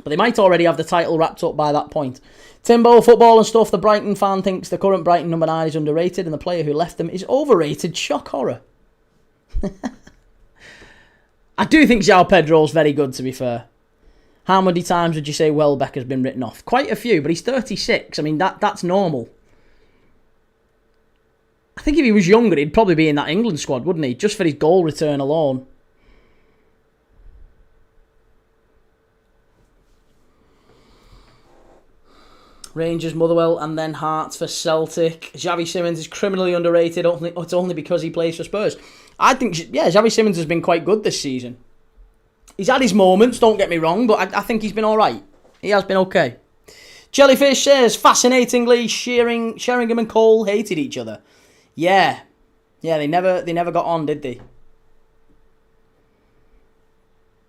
But they might already have the title wrapped up by that point. Timbo, football and stuff. The Brighton fan thinks the current Brighton number 9 is underrated and the player who left them is overrated. Shock horror. I do think João Pedro's very good, to be fair. How many times would you say Welbeck has been written off? Quite a few, but he's 36. I mean, that's normal. I think if he was younger, he'd probably be in that England squad, wouldn't he? Just for his goal return alone. Rangers, Motherwell, and then Hearts for Celtic. Xavi Simons is criminally underrated. It's only because he plays for Spurs. I think, yeah, Xavi Simons has been quite good this season. He's had his moments, don't get me wrong, but I think he's been alright. He has been okay. Jellyfish says, fascinatingly, Sheringham and Cole hated each other. Yeah. Yeah, they never got on, did they?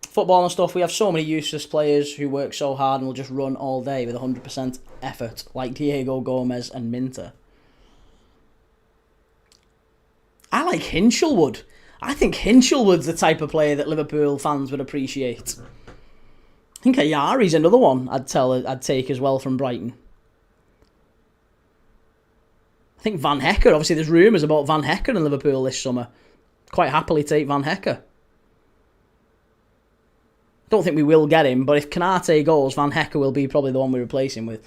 Football and stuff, we have so many useless players who work so hard and will just run all day with 100% effort, like Diego Gomez and Minter. I like Hinchelwood. I think Hinchelwood's the type of player that Liverpool fans would appreciate. I think Ayari's another one I'd take as well from Brighton. I think Van Hecker, obviously there's rumours about Van Hecker in Liverpool this summer. Quite happily take Van Hecker. Don't think we will get him, but if Kanate goes, Van Hecker will be probably the one we replace him with.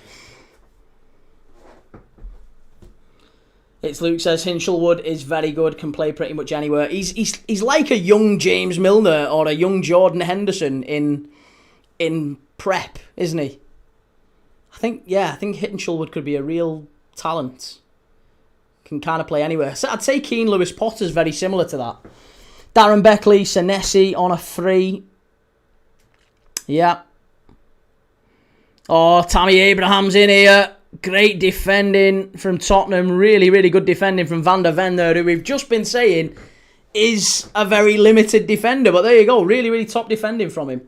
It's Luke says Hinchelwood is very good, can play pretty much anywhere. He's like a young James Milner or a young Jordan Henderson in prep, isn't he? I think Hinchelwood could be a real talent. Can kind of play anywhere. So I'd say Keane Lewis Potter's very similar to that. Darren Beckley, Senesi on a 3. Yeah. Oh, Tammy Abraham's in here. Great defending from Tottenham. Really, really good defending from Van der Ven there, who we've just been saying is a very limited defender. But there you go. Really, really top defending from him.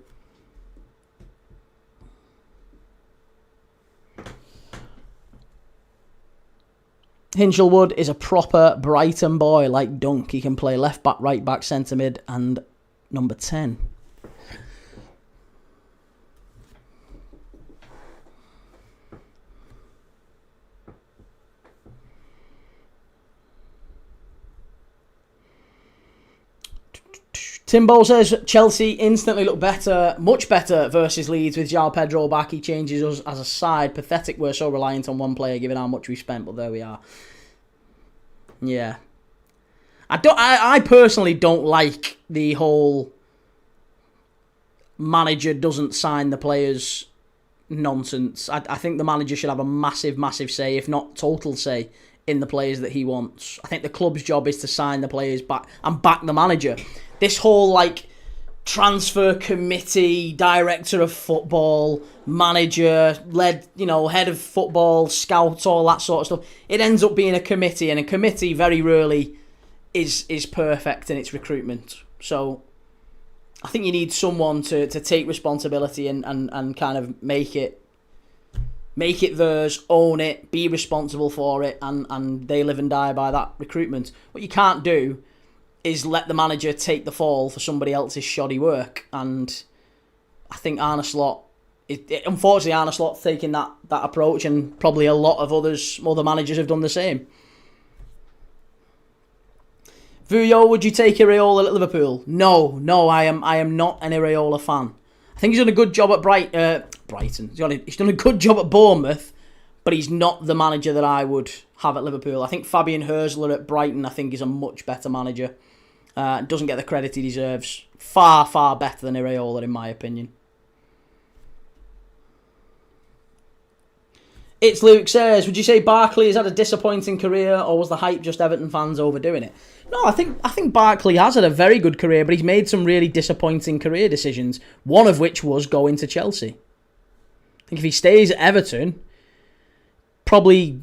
Hinchelwood is a proper Brighton boy like Dunk. He can play left back, right back, centre mid and number 10. Timbo says Chelsea instantly look better, much better versus Leeds with João Pedro back. He changes us as a side. Pathetic we're so reliant on one player given how much we spent, but there we are. Yeah. I personally don't like the whole manager doesn't sign the players nonsense. I think the manager should have a massive, massive say, if not total say, in the players that he wants. I think the club's job is to sign the players back and back the manager. This whole transfer committee, director of football, manager, head of football, scouts, all that sort of stuff. It ends up being a committee, and a committee very rarely is perfect in its recruitment. So I think you need someone to take responsibility and kind of make it theirs, own it, be responsible for it, and they live and die by that recruitment. What you can't do is let the manager take the fall for somebody else's shoddy work. And I think Arne Slot, unfortunately Arne Slot's taking that approach, and probably a lot of other managers have done the same. Vuyo, would you take Iraola at Liverpool? No, I am not an Iraola fan. I think he's done a good job at Brighton. He's done a good job at Bournemouth, but he's not the manager that I would have at Liverpool. I think Fabian Hürzeler at Brighton, I think, is a much better manager. Doesn't get the credit he deserves. Far, far better than Iraola, in my opinion. It's Luke says, would you say Barkley has had a disappointing career, or was the hype just Everton fans overdoing it? No, I think Barkley has had a very good career, but he's made some really disappointing career decisions, one of which was going to Chelsea. I think if he stays at Everton, probably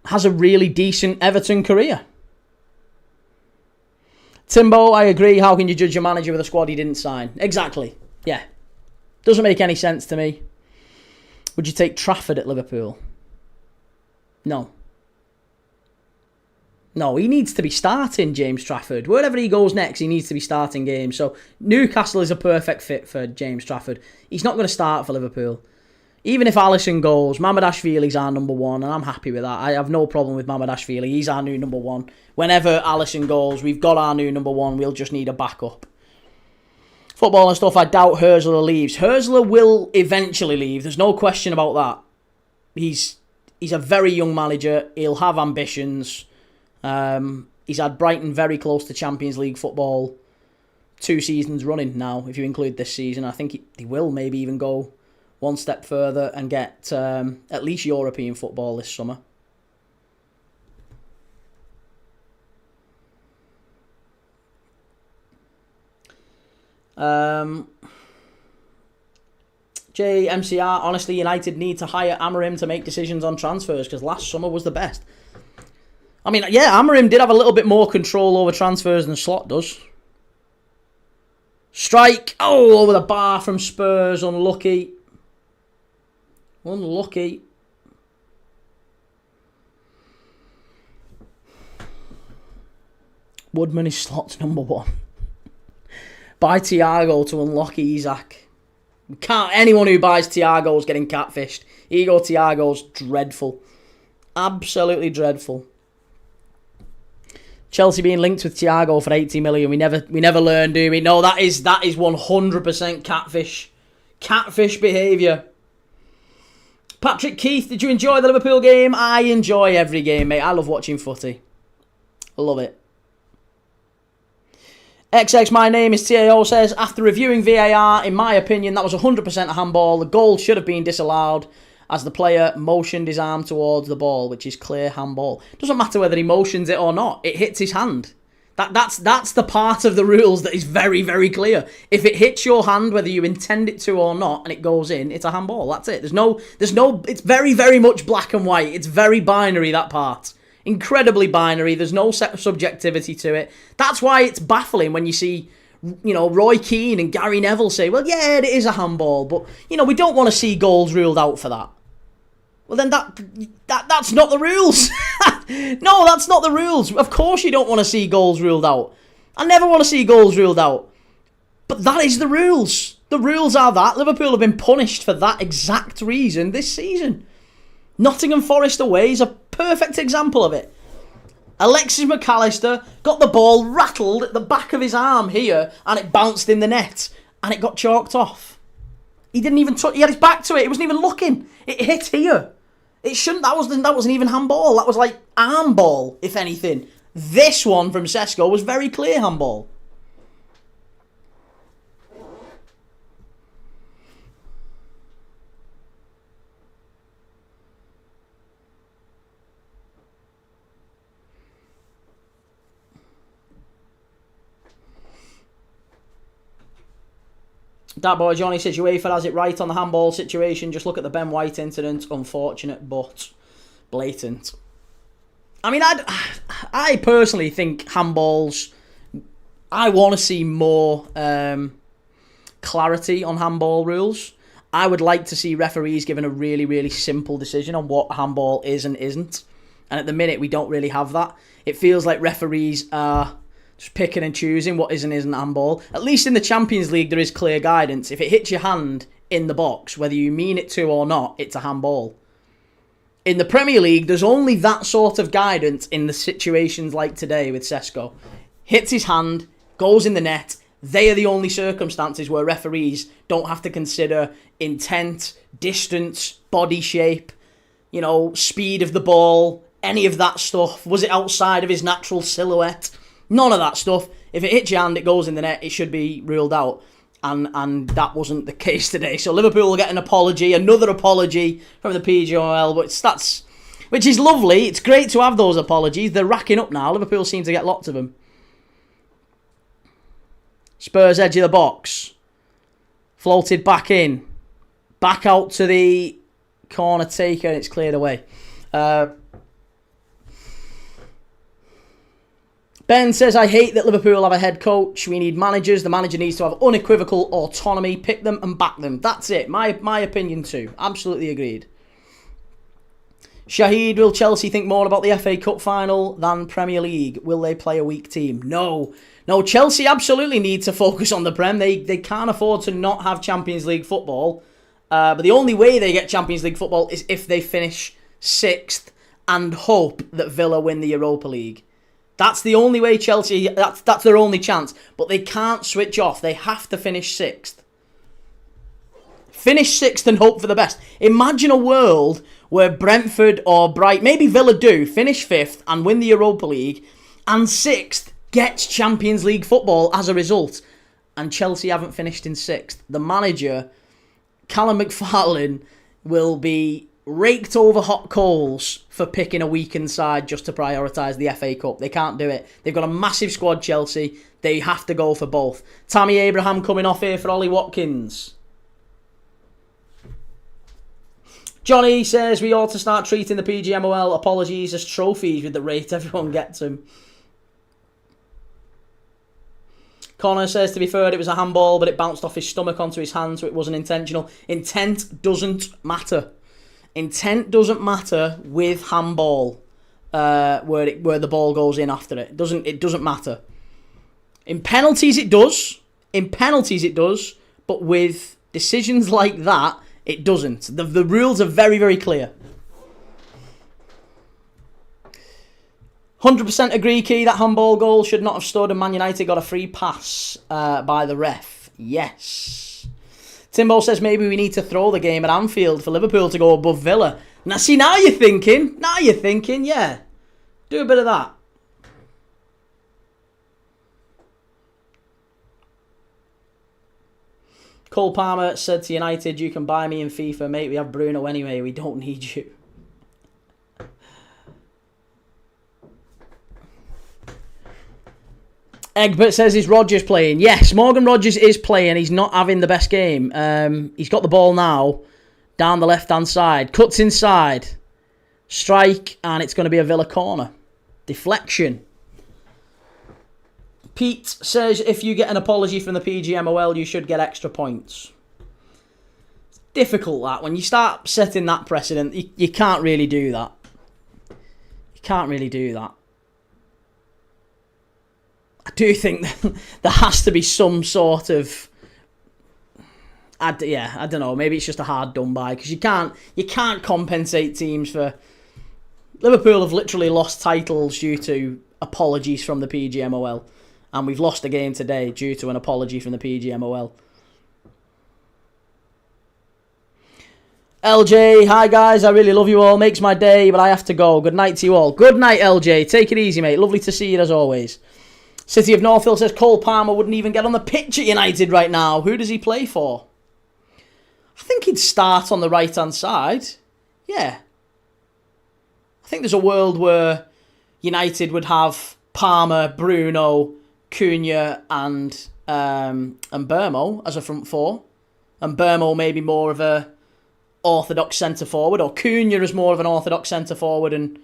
has a really decent Everton career. Timbo, I agree. How can you judge your manager with a squad he didn't sign? Exactly. Yeah. Doesn't make any sense to me. Would you take Trafford at Liverpool? No. No, he needs to be starting, James Trafford. Wherever he goes next, he needs to be starting games. So Newcastle is a perfect fit for James Trafford. He's not going to start for Liverpool. Even if Alisson goes, Mamardashvili's our number one, and I'm happy with that. I have no problem with Mamardashvili. He's our new number one. Whenever Alisson goes, we've got our new number one. We'll just need a backup. Football and stuff, I doubt Hürzeler leaves. Hürzeler will eventually leave. There's no question about that. He's a very young manager. He'll have ambitions. He's had Brighton very close to Champions League football 2 seasons running now, if you include this season. I think he will maybe even go one step further and get at least European football this summer. JMCR, honestly, United need to hire Amorim to make decisions on transfers because last summer was the best. I mean, yeah, Amorim did have a little bit more control over transfers than Slot does. Strike. Oh, over the bar from Spurs. Unlucky. Unlucky. Woodman is slot number 1. Buy Thiago to unlock Isak. Anyone who buys Thiago is getting catfished. Ego Thiago's dreadful. Absolutely dreadful. Chelsea being linked with Thiago for 80 million. We never learn, do we? No, that is 100% catfish. Catfish behaviour. Patrick Keith, did you enjoy the Liverpool game? I enjoy every game, mate. I love watching footy. I love it. XX, my name is TAO, says, after reviewing VAR, in my opinion, that was 100% a handball. The goal should have been disallowed as the player motioned his arm towards the ball, which is clear handball. Doesn't matter whether he motions it or not. It hits his hand. That's the part of the rules that is very, very clear. If it hits your hand, whether you intend it to or not, and it goes in, it's a handball. That's it. There's no. It's very, very much black and white. It's very binary, that part. Incredibly binary. There's no subjectivity to it. That's why it's baffling when you see, Roy Keane and Gary Neville say, well, yeah, it is a handball, but, we don't want to see goals ruled out for that. Well, then that's not the rules. No, that's not the rules. Of course you don't want to see goals ruled out. I never want to see goals ruled out. But that is the rules. The rules are that. Liverpool have been punished for that exact reason this season. Nottingham Forest away is a perfect example of it. Alexis McAllister got the ball rattled at the back of his arm here and it bounced in the net and it got chalked off. He didn't even touch. He had his back to it. He wasn't even looking. It hit here. It shouldn't. That wasn't even handball. That was like arm ball, if anything. This one from Sesko was very clear handball. That boy Johnny says UEFA has it right on the handball situation. Just look at the Ben White incident. Unfortunate, but blatant. I mean, I personally think handballs. I want to see more clarity on handball rules. I would like to see referees given a really, really simple decision on what handball is and isn't. And at the minute, we don't really have that. It feels like referees are just picking and choosing what is and isn't handball. At least in the Champions League, there is clear guidance. If it hits your hand in the box, whether you mean it to or not, it's a handball. In the Premier League, there's only that sort of guidance in the situations like today with Sesko. Hits his hand, goes in the net. They are the only circumstances where referees don't have to consider intent, distance, body shape, speed of the ball, any of that stuff. Was it outside of his natural silhouette? None of that stuff. If it hits your hand, it goes in the net, it should be ruled out. And that wasn't the case today. So Liverpool will get an apology, another apology from the PGMOL, which is lovely. It's great to have those apologies. They're racking up now. Liverpool seem to get lots of them. Spurs edge of the box. Floated back in. Back out to the corner taker, and it's cleared away. Ben says, I hate that Liverpool have a head coach. We need managers. The manager needs to have unequivocal autonomy. Pick them and back them. That's it. My opinion too. Absolutely agreed. Shahid, will Chelsea think more about the FA Cup final than Premier League? Will they play a weak team? No, Chelsea absolutely need to focus on the Prem. They can't afford to not have Champions League football. But the only way they get Champions League football is if they finish 6th and hope that Villa win the Europa League. That's the only way Chelsea, that's their only chance. But they can't switch off. They have to finish 6th. Finish 6th and hope for the best. Imagine a world where Brentford or Brighton, maybe Villa do, finish 5th and win the Europa League, and 6th gets Champions League football as a result. And Chelsea haven't finished in 6th. The manager, Callum McFarlane, will be raked over hot coals for picking a weakened side just to prioritise the FA Cup. They can't do it. They've got a massive squad, Chelsea. They have to go for both. Tammy Abraham coming off here for Ollie Watkins. Johnny says we ought to start treating the PGMOL apologies as trophies with the rate everyone gets them. Connor says, to be fair, it was a handball, but it bounced off his stomach onto his hand, so it wasn't intentional. Intent doesn't matter. Intent doesn't matter with handball. where the ball goes in after it. It doesn't matter. In penalties it does. But with decisions like that, it doesn't. The rules are very, very clear. 100% agree, Key, that handball goal should not have stood and Man United got a free pass by the ref. Yes. Timbo says maybe we need to throw the game at Anfield for Liverpool to go above Villa. Now, see, now you're thinking, yeah. Do a bit of that. Cole Palmer said to United, you can buy me in FIFA, mate. We have Bruno anyway. We don't need you. Egbert says, is Rodgers playing? Yes, Morgan Rodgers is playing. He's not having the best game. He's got the ball now down the left-hand side. Cuts inside. Strike, and it's going to be a Villa corner. Deflection. Pete says, if you get an apology from the PGMOL, you should get extra points. It's difficult, that. When you start setting that precedent, you can't really do that. I do think there has to be some sort of... I don't know. Maybe it's just a hard done by, because you can't compensate teams for... Liverpool have literally lost titles due to apologies from the PGMOL. And we've lost a game today due to an apology from the PGMOL. LJ, hi guys, I really love you all. Makes my day, but I have to go. Good night to you all. Good night, LJ. Take it easy, mate. Lovely to see you as always. City of Northfield says Cole Palmer wouldn't even get on the pitch at United right now. Who does he play for? I think he'd start on the right-hand side. Yeah. I think there's a world where United would have Palmer, Bruno, Cunha and Burmo as a front four. And Burmo maybe more of a orthodox centre-forward, or Cunha is more of an orthodox centre-forward and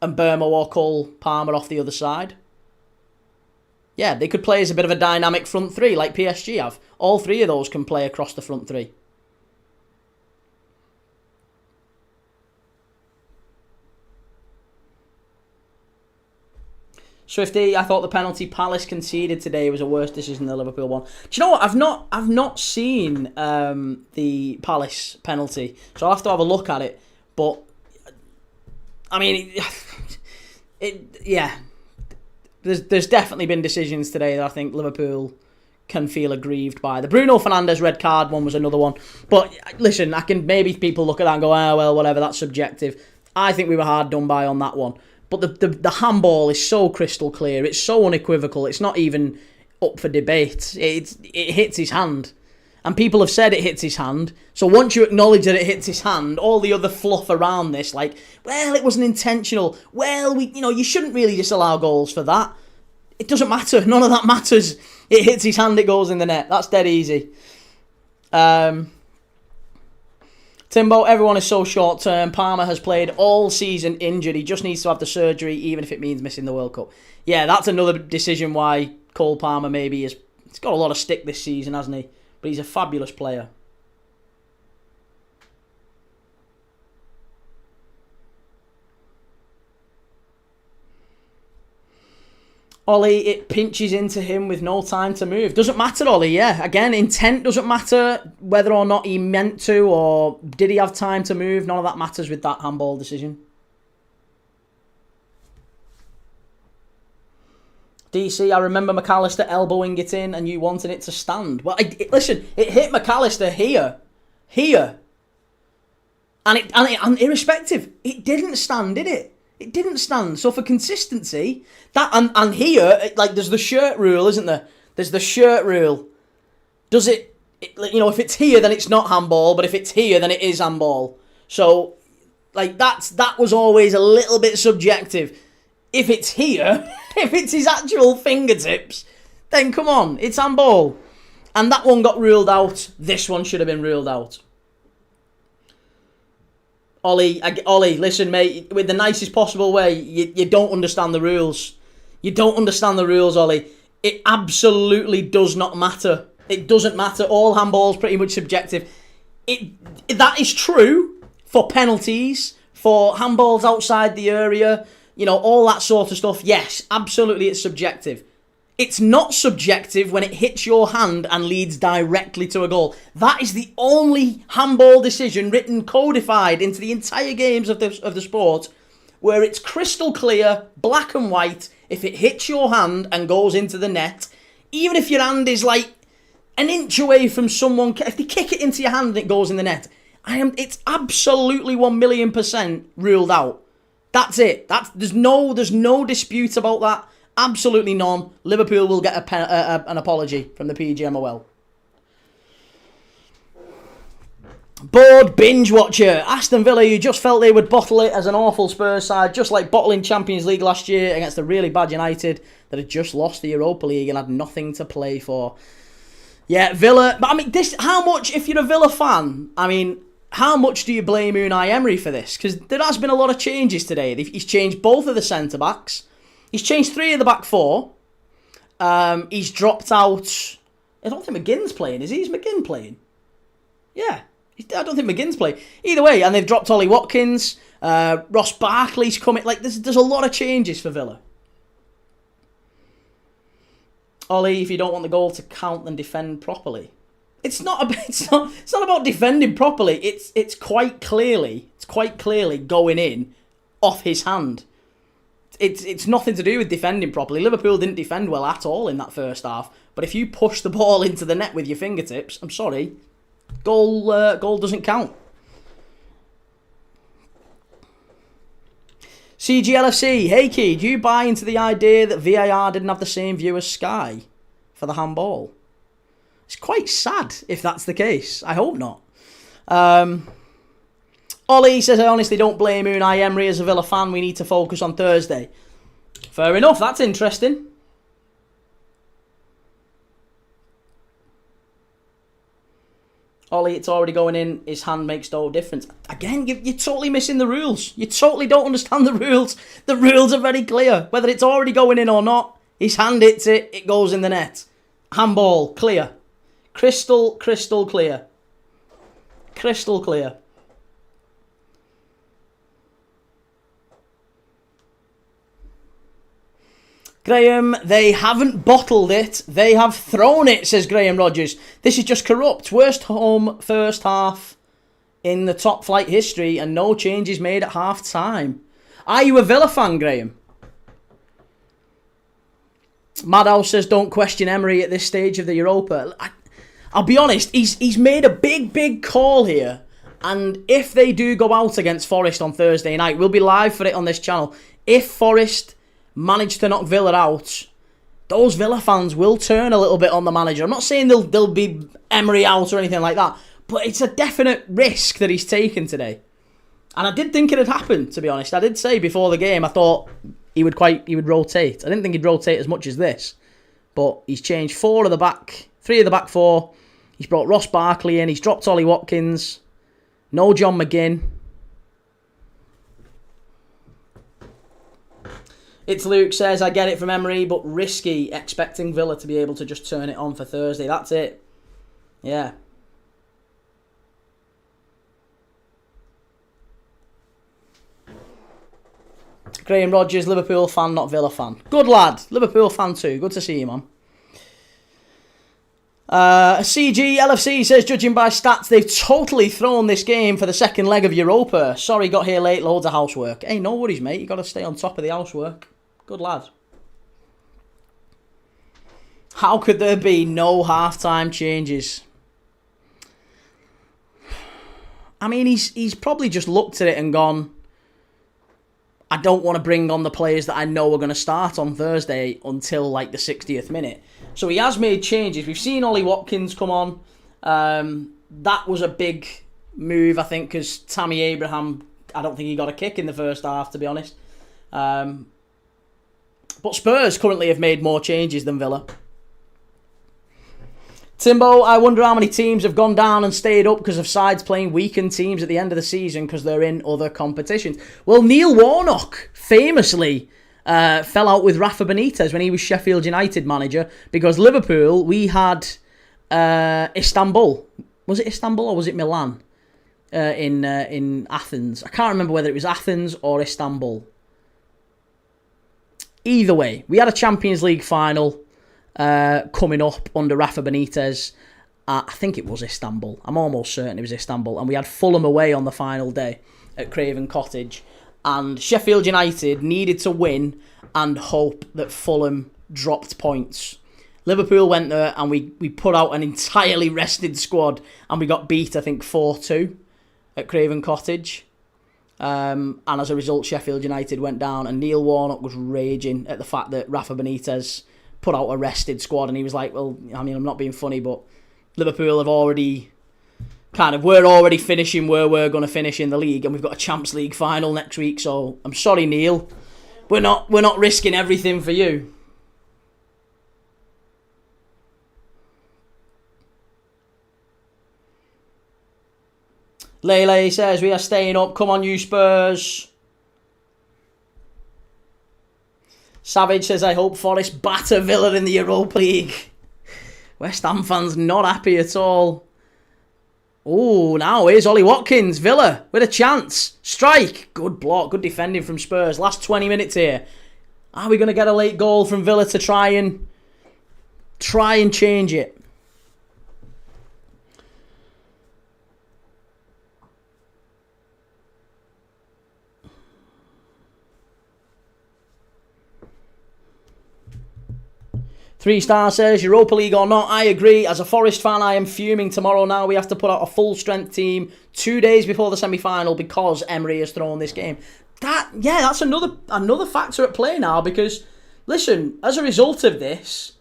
Burmo or Cole Palmer off the other side. Yeah, they could play as a bit of a dynamic front three like PSG have. All three of those can play across the front three. Swifty, I thought the penalty Palace conceded today was a worse decision than the Liverpool one. Do you know what? I've not seen the Palace penalty, so I'll have to have a look at it. But I mean, yeah. There's definitely been decisions today that I think Liverpool can feel aggrieved by. The Bruno Fernandes red card one was another one. But listen, maybe people look at that and go, well, whatever, that's subjective. I think we were hard done by on that one. But the handball is so crystal clear. It's so unequivocal. It's not even up for debate. It hits his hand. And people have said it hits his hand. So once you acknowledge that it hits his hand, all the other fluff around this, like, well, it wasn't intentional. Well, you shouldn't really disallow goals for that. It doesn't matter. None of that matters. It hits his hand, it goes in the net. That's dead easy. Timbo, everyone is so short term. Palmer has played all season injured. He just needs to have the surgery, even if it means missing the World Cup. Yeah, that's another decision why Cole Palmer maybe is... He's got a lot of stick this season, hasn't he? But he's a fabulous player. Ollie, it pinches into him with no time to move. Doesn't matter, Ollie, yeah. Again, intent doesn't matter. Whether or not he meant to or did he have time to move, none of that matters with that handball decision. DC, I remember McAllister elbowing it in and you wanting it to stand. Well, listen, it hit McAllister here. And irrespective, it didn't stand, did it? It didn't stand. So for consistency, that and here, like, there's the shirt rule, isn't there? There's the shirt rule. Does it, if it's here, then it's not handball, but if it's here, then it is handball. So, like, that was always a little bit subjective. If it's here, if it's his actual fingertips, then come on, it's handball. And that one got ruled out. This one should have been ruled out. Ollie, listen, mate, with the nicest possible way, you don't understand the rules. You don't understand the rules, Ollie. It absolutely does not matter. It doesn't matter. All handball's pretty much subjective. That is true for penalties, for handballs outside the area, all that sort of stuff. Yes, absolutely it's subjective. It's not subjective when it hits your hand and leads directly to a goal. That is the only handball decision written, codified into the entire games of the sport, where it's crystal clear, black and white. If it hits your hand and goes into the net, even if your hand is like an inch away from someone, if they kick it into your hand and it goes in the net, it's absolutely 1,000,000% ruled out. That's it. There's no dispute about that. Absolutely none. Liverpool will get an apology from the PGMOL. Bored binge watcher. Aston Villa, you just felt they would bottle it as an awful Spurs side, just like bottling Champions League last year against a really bad United that had just lost the Europa League and had nothing to play for. Yeah, Villa. But I mean, how much, if you're a Villa fan, how much do you blame Unai Emery for this? Because there has been a lot of changes today. He's changed both of the centre-backs. He's changed 3 of the back 4. He's dropped out... I don't think McGinn's playing, is he? Is McGinn playing? Yeah. I don't think McGinn's playing. Either way, and they've dropped Ollie Watkins. Ross Barkley's coming. There's a lot of changes for Villa. Ollie, if you don't want the goal to count, then defend properly. It's not about defending properly. It's quite clearly going in off his hand. It's nothing to do with defending properly. Liverpool didn't defend well at all in that first half. But if you push the ball into the net with your fingertips, I'm sorry, goal doesn't count. CGLFC, hey Key, do you buy into the idea that VAR didn't have the same view as Sky for the handball? It's quite sad if that's the case. I hope not. Ollie says, I honestly don't blame Unai Emery as a Villa fan. We need to focus on Thursday. Fair enough. That's interesting. Ollie, it's already going in. His hand makes no difference. Again, you're totally missing the rules. You totally don't understand the rules. The rules are very clear. Whether it's already going in or not, his hand hits it, it goes in the net. Handball, clear. Crystal clear. Crystal clear. Graham, they haven't bottled it. They have thrown it, says Graham Rogers. This is just corrupt. Worst home first half in the top flight history and no changes made at half time. Are you a Villa fan, Graham? Madhouse says, don't question Emery at this stage of the Europa. I'll be honest, he's made a big call here. And if they do go out against Forest on Thursday night, we'll be live for it on this channel. If Forest manage to knock Villa out, those Villa fans will turn a little bit on the manager. I'm not saying they'll be Emery out or anything like that, but it's a definite risk that he's taken today. And I did think it had happened, to be honest. I did say before the game, I thought he would rotate. I didn't think he'd rotate as much as this, but he's changed 3 of the back 4. He's brought Ross Barkley in. He's dropped Ollie Watkins. No John McGinn. It's Luke says, I get it from Emery, but risky expecting Villa to be able to just turn it on for Thursday. That's it. Yeah. Graham Rogers, Liverpool fan, not Villa fan. Good lad. Liverpool fan too. Good to see you, man. CG LFC says, judging by stats, they've totally thrown this game for the second leg of Europa. Sorry, got here late, loads of housework. Hey, no worries, mate. You got to stay on top of the housework. Good lad. How could there be no half-time changes? I mean, he's probably just looked at it and gone, I don't want to bring on the players that I know are going to start on Thursday until like the 60th minute. So he has made changes. We've seen Ollie Watkins come on. That was a big move, I think, because Tammy Abraham, I don't think he got a kick in the first half, to be honest. But Spurs currently have made more changes than Villa. Timbo, I wonder how many teams have gone down and stayed up because of sides playing weakened teams at the end of the season because they're in other competitions. Well, Neil Warnock famously fell out with Rafa Benitez when he was Sheffield United manager because Liverpool, we had Istanbul. Was it Istanbul or was it Milan in Athens? I can't remember whether it was Athens or Istanbul. either way, we had a Champions League final coming up under Rafa Benitez. I think it was Istanbul. I'm almost certain it was Istanbul. And we had Fulham away on the final day at Craven Cottage. And Sheffield United needed to win and hope that Fulham dropped points. Liverpool went there and we put out an entirely rested squad and we got beat, I think, 4-2 at Craven Cottage. And as a result, Sheffield United went down and Neil Warnock was raging at the fact that Rafa Benitez put out a rested squad. And he was like, well, I mean, I'm not being funny, but Liverpool have already we're already finishing where we're going to finish in the league, and we've got a Champions League final next week. So I'm sorry, Neil, we're not risking everything for you. Lele says we are staying up. Come on, you Spurs. Savage says I hope Forest batter Villa in the Europa League. West Ham fans not happy at all. Oh, now here's Ollie Watkins. Villa with a chance. Strike. Good block. Good defending from Spurs. Last 20 minutes here. Are we going to get a late goal from Villa to try and change it? Three Star says, Europa League or not, I agree. As a Forest fan, I am fuming tomorrow now. We have to put out a full-strength team 2 days before the semi-final because Emery has thrown this game. That's another factor at play now because, listen, as a result of this,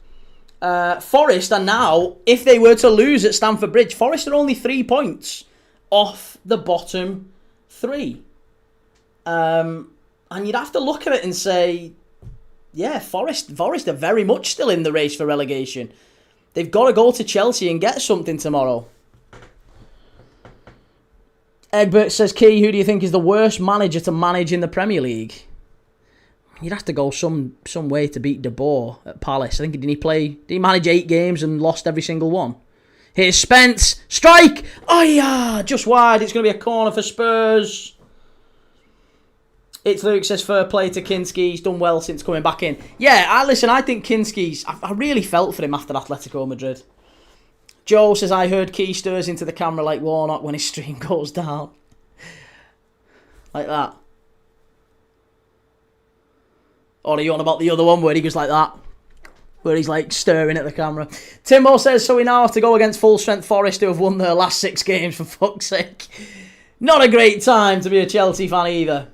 Forest are now, if they were to lose at Stamford Bridge, Forest are only 3 points off the bottom three. And you'd have to look at it and say, yeah, Forest are very much still in the race for relegation. They've got to go to Chelsea and get something tomorrow. Egbert says, Key, who do you think is the worst manager to manage in the Premier League? You'd have to go some way to beat De Boer at Palace. I think, did he manage 8 games and lost every single one? Here's Spence. Strike! Oh yeah, just wide. It's going to be a corner for Spurs. It's Luke says, fair play to Kinski. He's done well since coming back in. Yeah, I think Kinski's... I really felt for him after Atletico Madrid. Joe says, I heard Key stirs into the camera like Warnock when his stream goes down. Like that. Or are you on about the other one where he goes like that? Where he's like stirring at the camera. Timbo says, so we now have to go against full-strength Forest who have won their last 6 games, for fuck's sake. Not a great time to be a Chelsea fan either.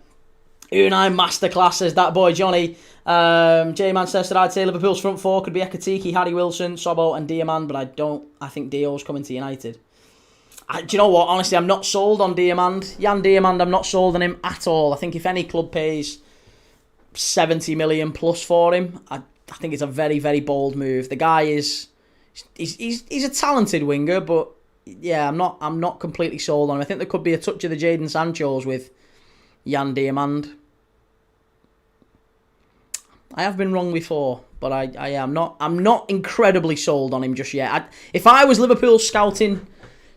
Unai masterclass, says that boy Johnny. J-Man says that I'd say Liverpool's front 4 could be Ekatiki, Harry Wilson, Sobbo and Diamand, but I think Dio's coming to United. Do you know what? Honestly, I'm not sold on Diamand. Jan Diamand, I'm not sold on him at all. I think if any club pays 70 million plus for him, I think it's a very, very bold move. The guy he's a talented winger, but yeah, I'm not completely sold on him. I think there could be a touch of the Jadon Sancho's with Jan Diamand. I have been wrong before, but I'm not incredibly sold on him just yet. If I was Liverpool's scouting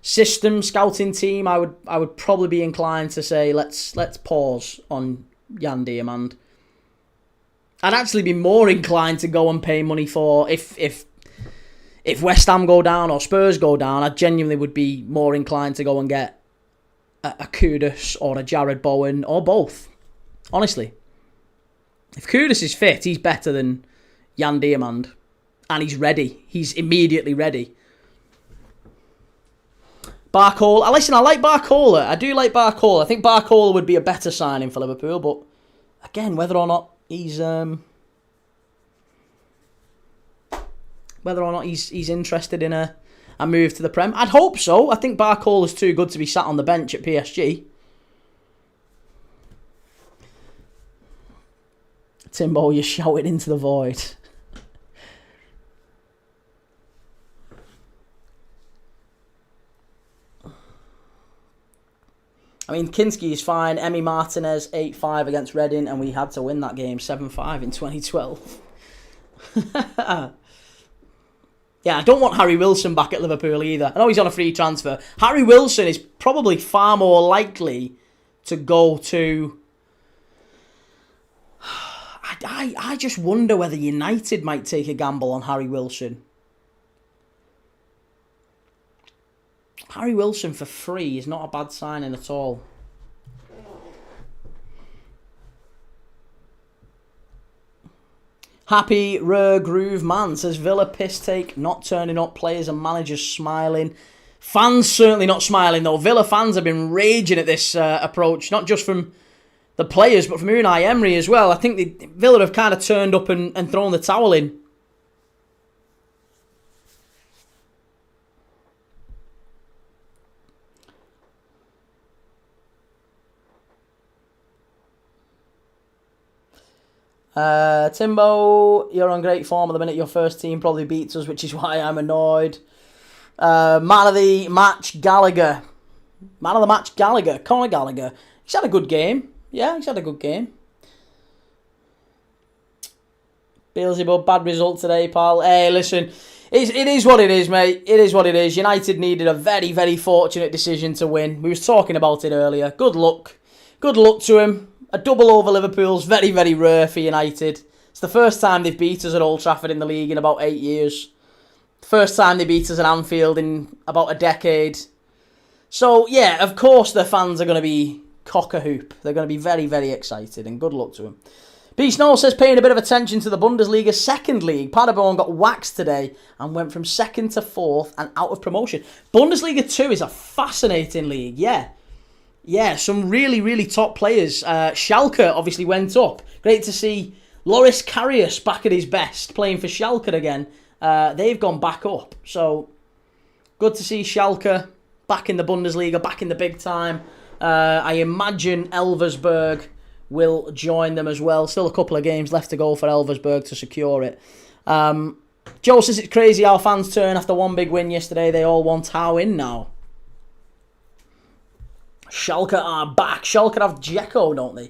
team, I would probably be inclined to say let's pause on Jan Diamand. I'd actually be more inclined to go and pay money for if West Ham go down or Spurs go down. I genuinely would be more inclined to go and get a Kudus or a Jared Bowen or both. Honestly. If Kudus is fit, he's better than Jan Diamand. And he's ready. He's immediately ready. Barcola. Listen, I like Barcola. I do like Barcola. I think Barcola would be a better signing for Liverpool. But again, whether or not he's interested in a move to the Prem, I'd hope so. I think Barcola's too good to be sat on the bench at PSG. Timbo, you shouted into the void. I mean, Kinski is fine. Emi Martinez 8-5 against Reading, and we had to win that game 7-5 in 2012. Yeah, I don't want Harry Wilson back at Liverpool either. I know he's on a free transfer. Harry Wilson is probably far more likely to go to... I just wonder whether United might take a gamble on Harry Wilson. Harry Wilson for free is not a bad signing at all. Happy Rare Groove Man says Villa piss take, not turning up, players and managers smiling. Fans certainly not smiling though. Villa fans have been raging at this approach, not just from the players but from Unai Emery as well. I think Villa have kind of turned up and thrown the towel in. Timbo, you're on great form at the minute. Your first team probably beats us, which is why I'm annoyed. Man of the match, Gallagher. Man of the match, Gallagher. Conor Gallagher. He's had a good game. Yeah, he's had a good game. Beelzebub, bad result today, pal. Hey, listen, it is what it is, mate. It is what it is. United needed a very, very fortunate decision to win. We was talking about it earlier. Good luck. Good luck to him. A double over Liverpool's very, very rare for United. It's the first time they've beat us at Old Trafford in the league in about 8 years. First time they beat us at Anfield in about a decade. So, yeah, of course the fans are going to be cock-a-hoop. They're going to be very, very excited, and good luck to them. P. Snow says, paying a bit of attention to the Bundesliga second league. Paderborn got waxed today and went from second to fourth and out of promotion. Bundesliga 2 is a fascinating league, yeah. Yeah, some really, really top players. Schalke obviously went up. Great to see Loris Karius back at his best, playing for Schalke again. They've gone back up. So, good to see Schalke back in the Bundesliga, back in the big time. I imagine Elversberg will join them as well. Still a couple of games left to go for Elversberg to secure it. Joe says it's crazy how fans turn after one big win yesterday. They all want Howe in now. Schalke are back. Schalke have Dzeko, don't they?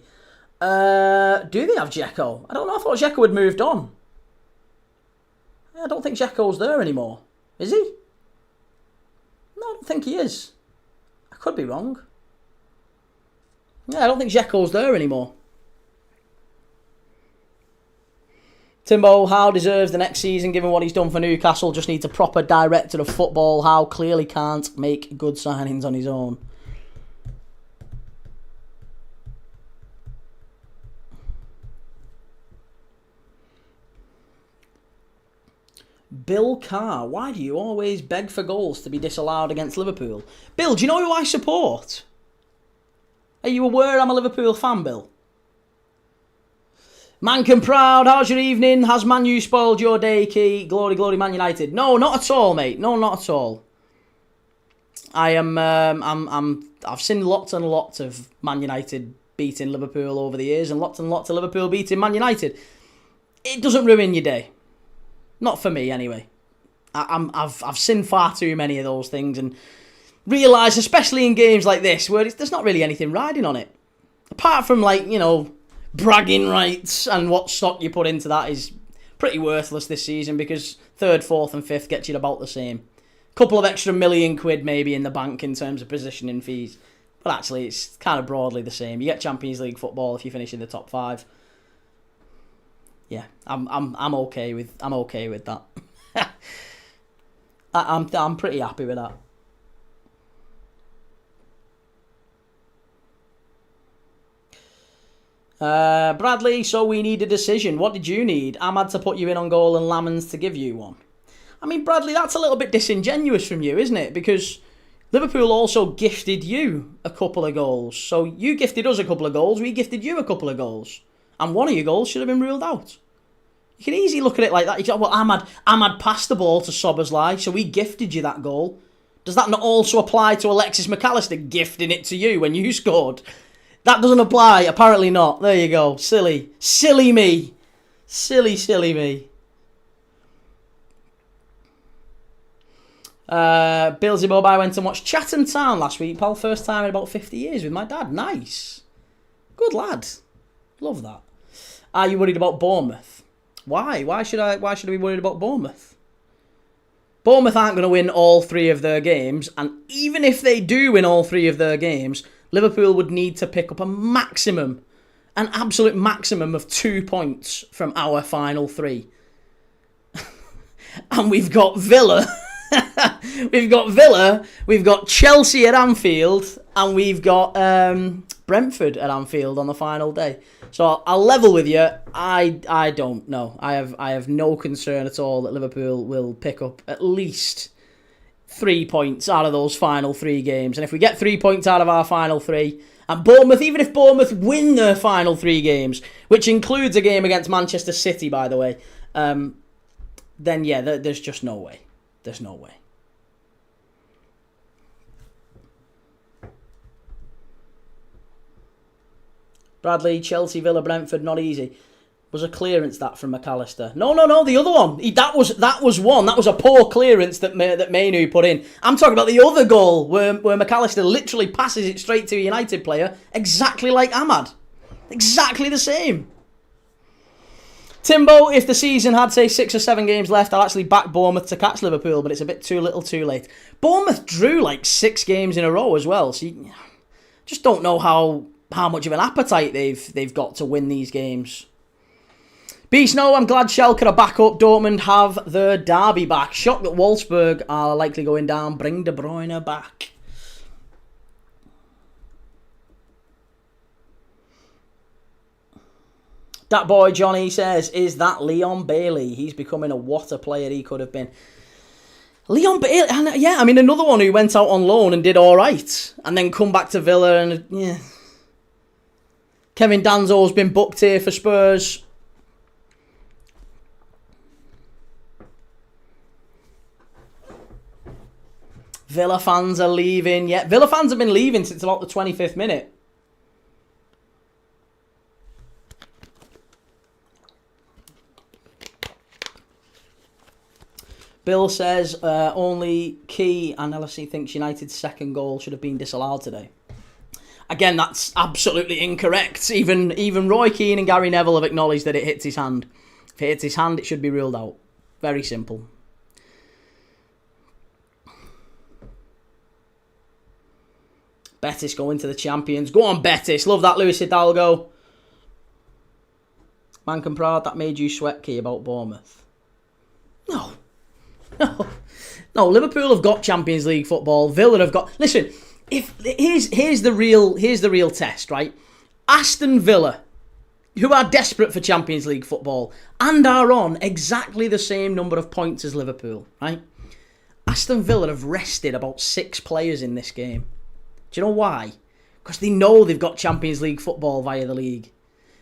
Do they have Dzeko? I don't know. I thought Dzeko had moved on. I don't think Dzeko's there anymore. Is he? No, I don't think he is. I could be wrong. Yeah, I don't think Dzeko's there anymore. Timbo, Howe deserves the next season given what he's done for Newcastle. Just needs a proper director of football. Howe clearly can't make good signings on his own. Bill Carr, why do you always beg for goals to be disallowed against Liverpool? Bill, do you know who I support? Are you aware I'm a Liverpool fan, Bill? Mankin Proud, how's your evening? Has Man U spoiled your day, Key? Glory, glory, Man United. No, not at all, mate. No, not at all. I've seen lots and lots of Man United beating Liverpool over the years and lots of Liverpool beating Man United. It doesn't ruin your day. Not for me, anyway. I've seen far too many of those things and realised, especially in games like this, where there's not really anything riding on it. Apart from, like, you know, bragging rights and what stock you put into that is pretty worthless this season because 3rd, 4th and 5th gets you about the same. Couple of extra £1 million maybe in the bank in terms of positioning fees. But actually, it's kind of broadly the same. You get Champions League football if you finish in the top 5. Yeah, I'm okay with that. I'm pretty happy with that. Bradley, so we need a decision. What did you need? Ahmad to put you in on goal and Lamans to give you one. I mean, Bradley, that's a little bit disingenuous from you, isn't it? Because Liverpool also gifted you a couple of goals. So you gifted us a couple of goals, we gifted you a couple of goals. And one of your goals should have been ruled out. You can easily look at it like that. You go, well, Ahmad passed the ball to Szoboszlai, so we gifted you that goal. Does that not also apply to Alexis McAllister gifting it to you when you scored? That doesn't apply. Apparently not. There you go. Silly. Silly me. Silly me. Beelzebub, I went and watched Chatham Town last week, pal. First time in about 50 years with my dad. Nice. Good lad. Love that. Are you worried about Bournemouth? Why? Why should I be worried about Bournemouth? Bournemouth aren't going to win all 3 of their games, and even if they do win all 3 of their games, Liverpool would need to pick up a maximum An absolute maximum of 2 points from our final 3. And we've got Villa. We've got Chelsea at Anfield, and we've got Brentford at Anfield on the final day. So I'll level with you. I don't know. I have no concern at all that Liverpool will pick up at least 3 points out of those final 3 games. And if we get 3 points out of our final 3, and Bournemouth, even if Bournemouth win their final 3 games, which includes a game against Manchester City, by the way, then yeah, there's just no way. There's no way. Bradley, Chelsea, Villa, Brentford, not easy. Was a clearance that from McAllister? No, the other one. That was one. That was a poor clearance that Mainu put in. I'm talking about the other goal where McAllister literally passes it straight to a United player, exactly like Ahmad. Exactly the same. Timbo, if the season had, say, 6 or 7 games left, I'll actually back Bournemouth to catch Liverpool, but it's a bit too little too late. Bournemouth drew like 6 games in a row as well, so you just don't know how much of an appetite they've got to win these games. Beast, no, I'm glad Schalke are back up. Dortmund have their derby back. Shocked that Wolfsburg are likely going down. Bring De Bruyne back. That boy Johnny says, is that Leon Bailey? He's becoming what a player he could have been. Leon Bailey, yeah, I mean, another one who went out on loan and did all right. And then come back to Villa and, yeah. Kevin Danzo's been booked here for Spurs. Villa fans are leaving. Yeah, Villa fans have been leaving since about the 25th minute. Bill says only Key and LSC thinks United's second goal should have been disallowed today. Again, that's absolutely incorrect. Even Roy Keane and Gary Neville have acknowledged that it hits his hand. If it hits his hand, it should be ruled out. Very simple. Betis going to the champions. Go on, Betis. Love that, Luis Hidalgo. Mankin Prad, that made you sweat, Key, about Bournemouth. No, Liverpool have got Champions League football. Villa have got... Listen, here's the real test, right? Aston Villa, who are desperate for Champions League football and are on exactly the same number of points as Liverpool, right? Aston Villa have rested about 6 players in this game. Do you know why? Because they know they've got Champions League football via the league.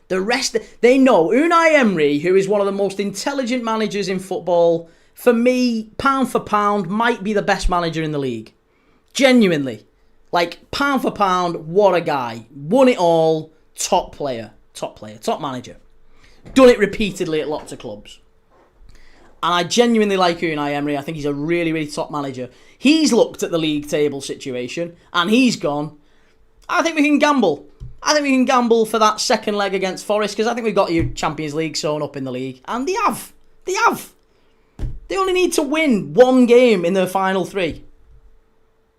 The rest, they know Unai Emery, who is one of the most intelligent managers in football, for me, pound for pound, might be the best manager in the league. Genuinely. Like, pound for pound, what a guy. Won it all, top player, top manager. Done it repeatedly at lots of clubs. And I genuinely like Unai Emery. I think he's a really, really top manager. He's looked at the league table situation, and he's gone, I think we can gamble. I think we can gamble for that second leg against Forest, because I think we've got your Champions League sewn up in the league. And they have. They only need to win 1 game in their final 3.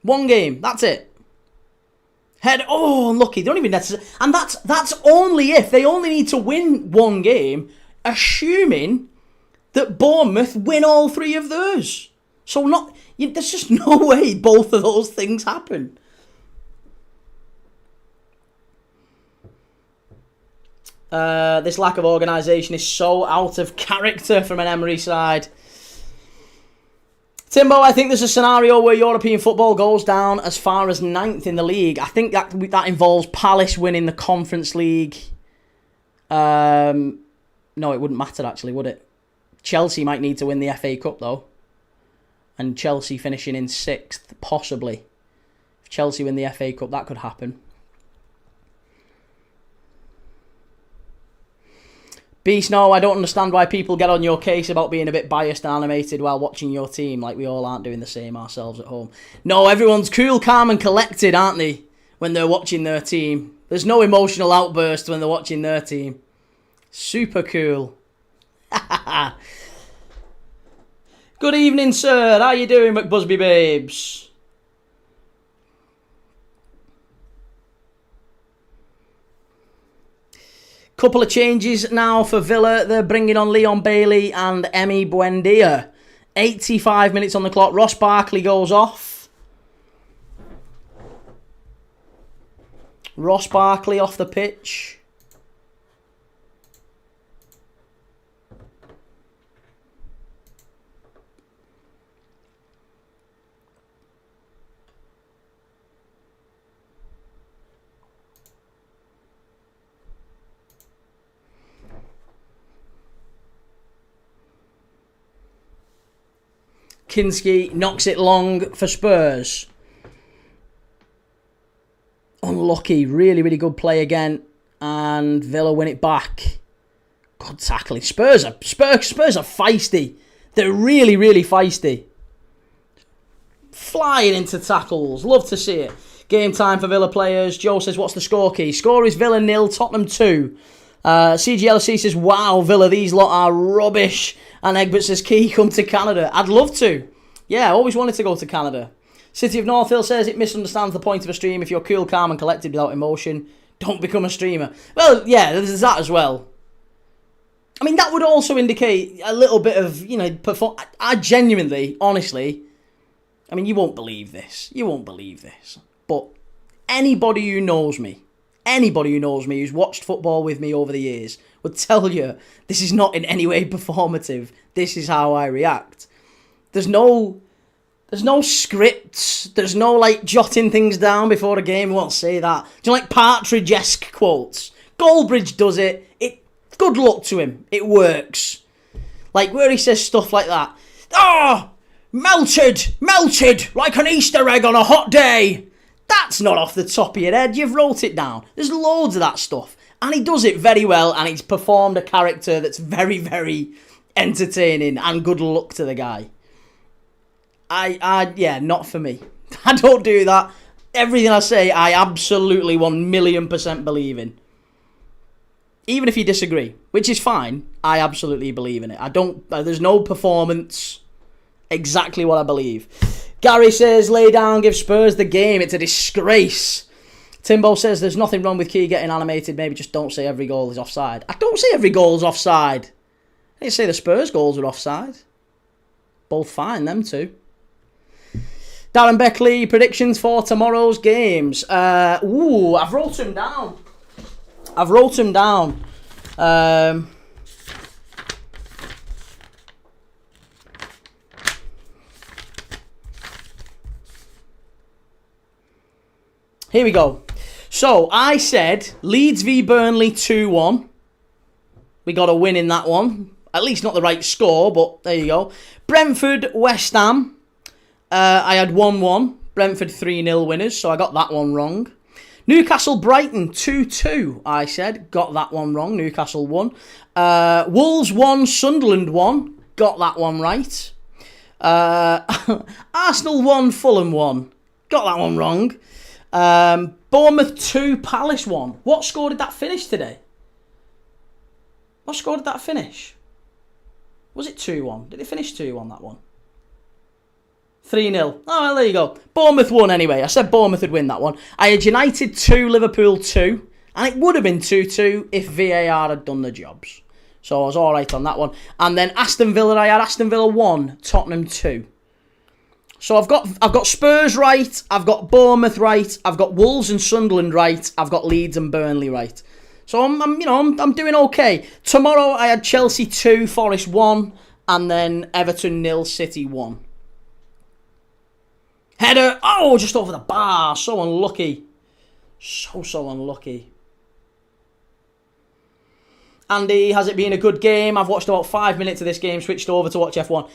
1 game. That's it. Unlucky. They don't even necessarily... And that's only if. They only need to win 1 game, assuming that Bournemouth win all 3 of theirs. So there's just no way both of those things happen. This lack of organisation is so out of character from an Emery side. Timbo, I think there's a scenario where European football goes down as far as 9th in the league. I think that involves Palace winning the Conference League. No, it wouldn't matter actually, would it? Chelsea might need to win the FA Cup though. And Chelsea finishing in 6th, possibly. If Chelsea win the FA Cup, that could happen. Beast, no, I don't understand why people get on your case about being a bit biased and animated while watching your team, like we all aren't doing the same ourselves at home. No, everyone's cool, calm and collected, aren't they, when they're watching their team? There's no emotional outburst when they're watching their team. Super cool. Good evening, sir. How you doing, McBusby babes? Couple of changes now for Villa. They're bringing on Leon Bailey and Emi Buendia. 85 minutes on the clock. Ross Barkley goes off. Ross Barkley off the pitch. Kinski knocks it long for Spurs. Unlucky. Really, really good play again. And Villa win it back. Good tackling. Spurs are feisty. They're really, really feisty. Flying into tackles. Love to see it. Game time for Villa players. Joe says, what's the score key? Score is Villa 0, Tottenham 2. CGLC says, wow, Villa, these lot are rubbish. And Egbert says, Key, come to Canada. I'd love to. Yeah, I always wanted to go to Canada. City of North Hill says, it misunderstands the point of a stream. If you're cool, calm and collected without emotion, don't become a streamer. Well, yeah, there's that as well. I mean, that would also indicate a little bit of, I genuinely, honestly, I mean, you won't believe this. You won't believe this. But anybody who knows me who's watched football with me over the years would tell you this is not in any way performative. This is how I react. There's no scripts. There's no jotting things down before a game. We won't say that. Do you like Partridge-esque quotes? Goldbridge does it. Good luck to him. It works. Where he says stuff like that. Oh, melted like an Easter egg on a hot day. That's not off the top of your head. You've wrote it down. There's loads of that stuff. And he does it very well, and he's performed a character that's very, very entertaining, and good luck to the guy. Yeah, not for me. I don't do that. Everything I say, I absolutely 1,000,000% believe in. Even if you disagree, which is fine, I absolutely believe in it. There's no performance. Exactly what I believe. Gary says, lay down, give Spurs the game. It's a disgrace. Timbo says, there's nothing wrong with Key getting animated. Maybe just don't say every goal is offside. I don't say every goal is offside. I didn't say the Spurs goals were offside. Both fine, them two. Darren Beckley, predictions for tomorrow's games. I've wrote them down. Here we go. So, I said Leeds v Burnley 2-1. We got a win in that one. At least not the right score, but there you go. Brentford, West Ham. I had 1-1. Brentford 3-0 winners, so I got that one wrong. Newcastle, Brighton 2-2, I said. Got that one wrong. Newcastle won. Wolves 1, Sunderland 1. Got that one right. Arsenal 1, Fulham 1. Got that one wrong. Bournemouth 2, Palace 1. What score did that finish today? What score did that finish? Was it 2-1? Did it finish 2-1, that one? 3-0. Oh, well, there you go. Bournemouth won anyway. I said Bournemouth would win that one. I had United 2, Liverpool 2. And it would have been 2-2 if VAR had done the jobs. So I was alright on that one. And then Aston Villa, I had Aston Villa 1, Tottenham 2. So I've got Spurs right, I've got Bournemouth right, I've got Wolves and Sunderland right, I've got Leeds and Burnley right. So I'm doing okay. Tomorrow I had Chelsea 2, Forest 1, and then Everton 0, City 1. Header, just over the bar. So unlucky. So unlucky. Andy, has it been a good game? I've watched about 5 minutes of this game, switched over to watch F1.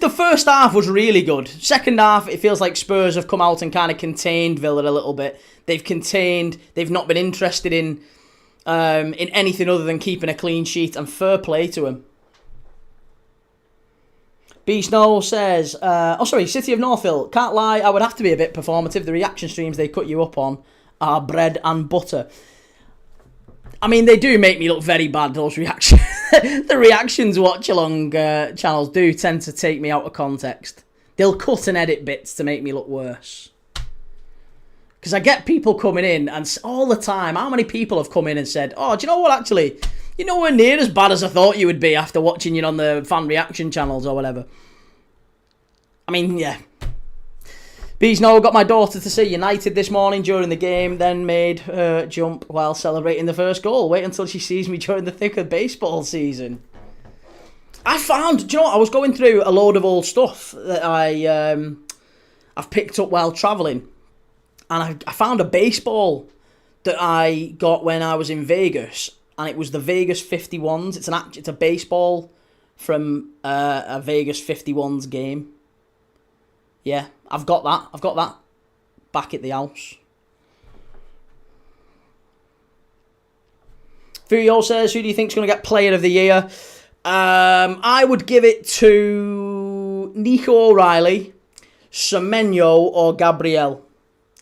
The first half was really good. Second half, it feels like Spurs have come out and kind of contained Villa a little bit. They've not been interested in anything other than keeping a clean sheet, and fair play to them. B Snow says, City of Northville. Can't lie, I would have to be a bit performative. The reaction streams they cut you up on are bread and butter. I mean, they do make me look very bad, those reactions. The reactions watch-along channels do tend to take me out of context. They'll cut and edit bits to make me look worse. Because I get people coming in, and all the time, how many people have come in and said, oh, do you know what, actually, you're nowhere near as bad as I thought you would be after watching you on the fan reaction channels or whatever. I mean, yeah. Bees know, got my daughter to see United this morning during the game, then made her jump while celebrating the first goal. Wait until she sees me during the thick of baseball season. I found, do you know what, I was going through a load of old stuff that I've picked up while travelling. And I found a baseball that I got when I was in Vegas. And it was the Vegas 51s. It's a baseball from a Vegas 51s game. Yeah, I've got that back at the house. Furio says, who do you think's going to get Player of the Year? I would give it to Nico O'Reilly, Semenyo, or Gabriel.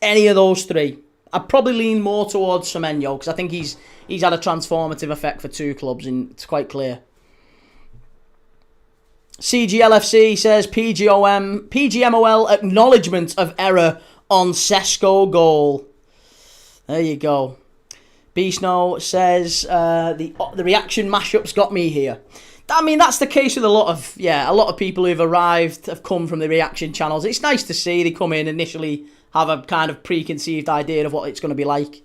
Any of those three. I'd probably lean more towards Semenyo because I think he's had a transformative effect for two clubs, and it's quite clear. CGLFC says PGMOL acknowledgement of error on Sesko goal. There you go. B Snow says the reaction mashups got me here. I mean, that's the case with a lot of people who've arrived have come from the reaction channels. It's nice to see they come in initially, have a kind of preconceived idea of what it's going to be like,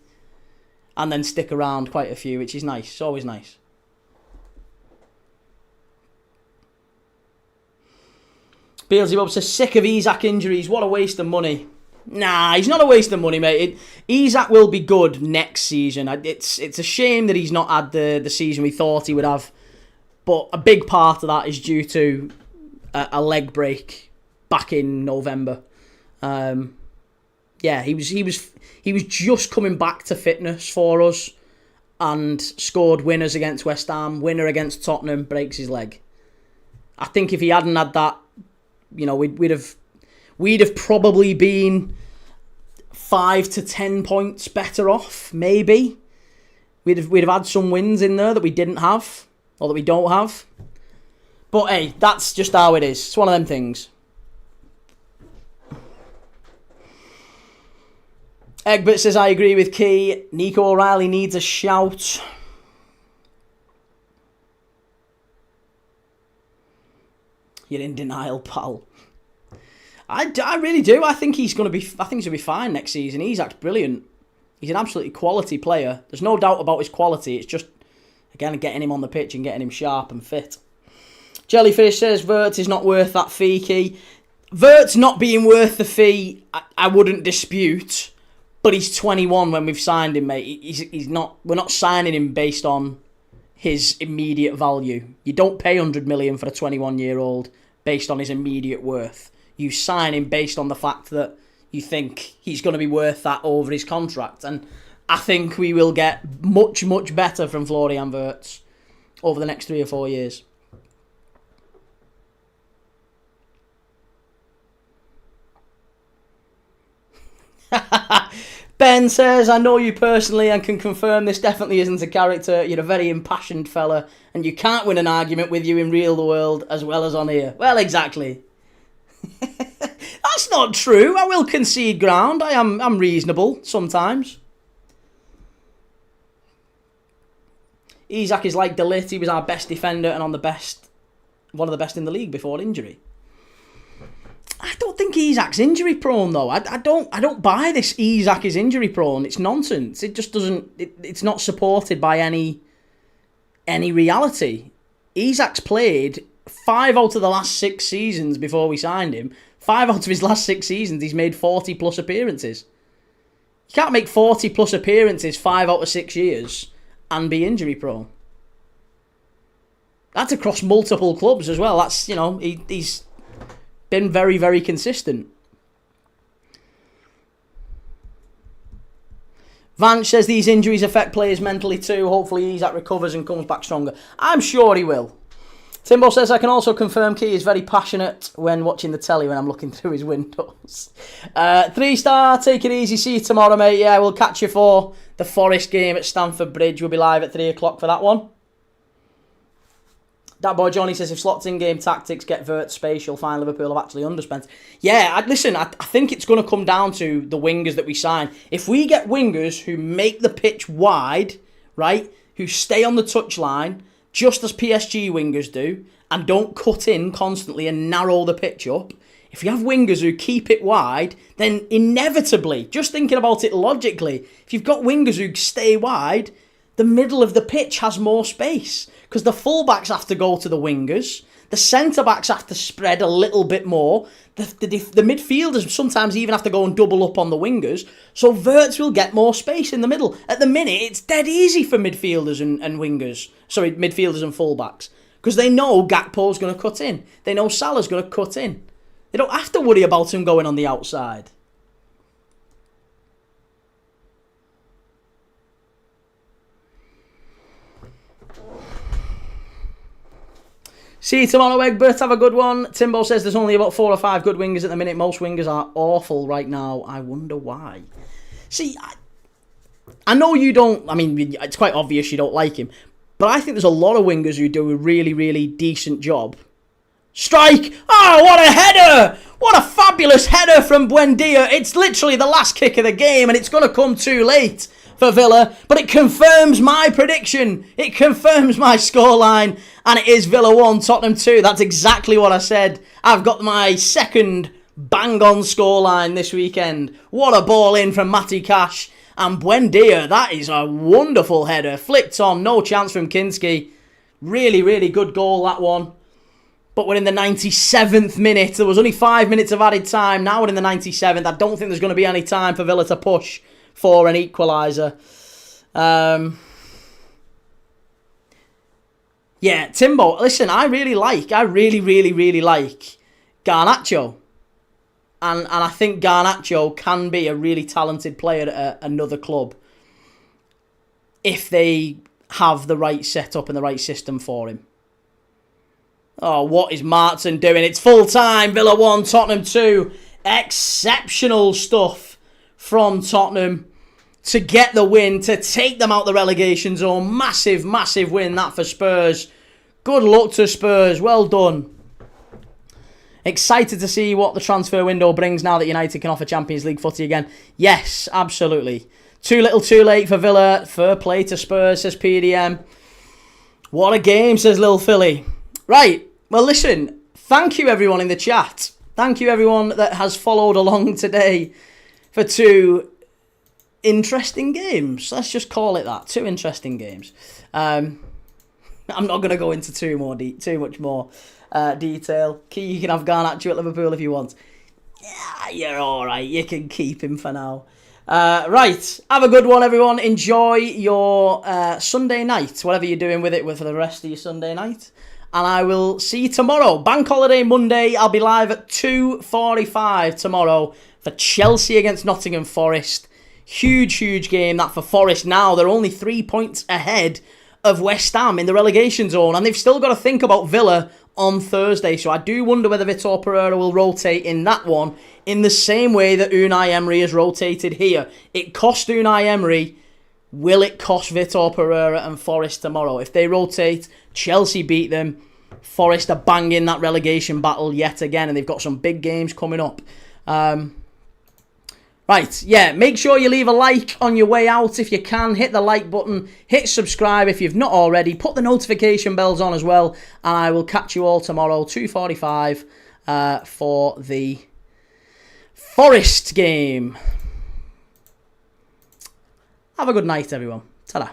and then stick around quite a few, which is nice. It's always nice. Beelzebub says, sick of Isak injuries. What a waste of money. Nah, he's not a waste of money, mate. Isak will be good next season. It's a shame that he's not had the season we thought he would have. But a big part of that is due to a leg break back in November. He was just coming back to fitness for us and scored winners against West Ham, winner against Tottenham, breaks his leg. I think if he hadn't had that, you know, we'd have probably been 5 to 10 points better off, maybe. We'd have had some wins in there that we didn't have, or that we don't have. But hey, that's just how it is. It's one of them things. Egbert says, I agree with Key. Nico O'Reilly needs a shout. You're in denial, pal. I really do. I think he's going to be fine next season. Isak's brilliant. He's an absolutely quality player. There's no doubt about his quality. It's just, again, getting him on the pitch and getting him sharp and fit. Jellyfish says, Wirtz is not worth that fee, Key. Wirtz not being worth the fee, I wouldn't dispute. But he's 21 when we've signed him, mate. He's not. We're not signing him based on his immediate value. You don't pay 100 million for a 21-year-old based on his immediate worth. You sign him based on the fact that you think he's going to be worth that over his contract. And I think we will get much, much better from Florian Wirtz over the next 3 or 4 years. Ben says, I know you personally and can confirm this definitely isn't a character. You're a very impassioned fella and you can't win an argument with you in real world as well as on here. Well, exactly. That's not true. I will concede ground. I'm reasonable sometimes. Isak is like De Ligt. He was our best defender and one of the best in the league before injury. I don't think Isak's injury prone though. I don't buy this. Isak is injury prone. It's nonsense. It just doesn't. It's not supported by any reality. Isak's played 5 out of the last 6 seasons before we signed him. 5 out of his last 6 seasons, he's made 40 plus appearances. You can't make 40 plus appearances 5 out of 6 years and be injury prone. That's across multiple clubs as well. That's, you know, he's been very, very consistent. Vance says these injuries affect players mentally too. Hopefully Isak recovers and comes back stronger. I'm sure he will. Timbo says, I can also confirm Key is very passionate when watching the telly when I'm looking through his windows. 3-star, take it easy. See you tomorrow, mate. Yeah, we'll catch you for the Forest game at Stamford Bridge. We'll be live at 3 o'clock for that one. That boy Johnny says, if Slot's in-game tactics get Vert space, you'll find Liverpool have actually underspent. Yeah, I think it's going to come down to the wingers that we sign. If we get wingers who make the pitch wide, right, who stay on the touchline, just as PSG wingers do, and don't cut in constantly and narrow the pitch up, if you have wingers who keep it wide, then inevitably, just thinking about it logically, if you've got wingers who stay wide, the middle of the pitch has more space. Because the fullbacks have to go to the wingers. The centre-backs have to spread a little bit more. The midfielders sometimes even have to go and double up on the wingers. So Verts will get more space in the middle. At the minute, it's dead easy for midfielders and wingers. Sorry, midfielders and fullbacks. Because they know Gakpo's going to cut in. They know Salah's going to cut in. They don't have to worry about him going on the outside. See you tomorrow, Egbert. Have a good one. Timbo says there's only about 4 or 5 good wingers at the minute. Most wingers are awful right now. I wonder why. See, I know you don't... I mean, it's quite obvious you don't like him. But I think there's a lot of wingers who do a really, really decent job. Strike! Oh, what a header! What a fabulous header from Buendia. It's literally the last kick of the game and it's going to come too late for Villa, but it confirms my prediction. It confirms my scoreline, and it is Villa 1, Tottenham 2. That's exactly what I said. I've got my second bang-on scoreline this weekend. What a ball in from Matty Cash. And Buendia, that is a wonderful header. Flicked on, no chance from Kinski. Really, really good goal, that one. But we're in the 97th minute. There was only 5 minutes of added time. Now we're in the 97th. I don't think there's going to be any time for Villa to push for an equaliser. Yeah, Timbo, listen, I really, really like Garnacho. And I think Garnacho can be a really talented player at another club if they have the right setup and the right system for him. Oh, what is Martin doing? It's full time. Villa 1, Tottenham 2. Exceptional stuff from Tottenham to get the win, to take them out the relegation zone. Massive, massive win that for Spurs. Good luck to Spurs. Well done. Excited to see what the transfer window brings now that United can offer Champions League footy again. Yes, absolutely. Too little, too late for Villa. Fair play to Spurs, says PDM. What a game, says Lil Philly. Right, well listen, thank you everyone in the chat. Thank you everyone that has followed along today for 2 interesting games. Let's just call it that. 2 interesting games. I'm not going to go into too much more detail. Key, you can have Garnacho at Liverpool if you want. Yeah, you're alright. You can keep him for now. Right, have a good one everyone. Enjoy your Sunday night, whatever you're doing with it for the rest of your Sunday night. And I will see you tomorrow. Bank holiday Monday. I'll be live at 2:45 tomorrow for Chelsea against Nottingham Forest. Huge, huge game that for Forest now. They're only 3 points ahead of West Ham in the relegation zone. And they've still got to think about Villa on Thursday. So I do wonder whether Vitor Pereira will rotate in that one in the same way that Unai Emery has rotated here. It cost Unai Emery. Will it cost Vitor Pereira and Forest tomorrow? If they rotate, Chelsea beat them. Forest are banging that relegation battle yet again, and they've got some big games coming up. Right, yeah, make sure you leave a like on your way out if you can. Hit the like button, hit subscribe if you've not already. Put the notification bells on as well, and I will catch you all tomorrow, 2:45, for the Forest game. Have a good night, everyone. Ta-da.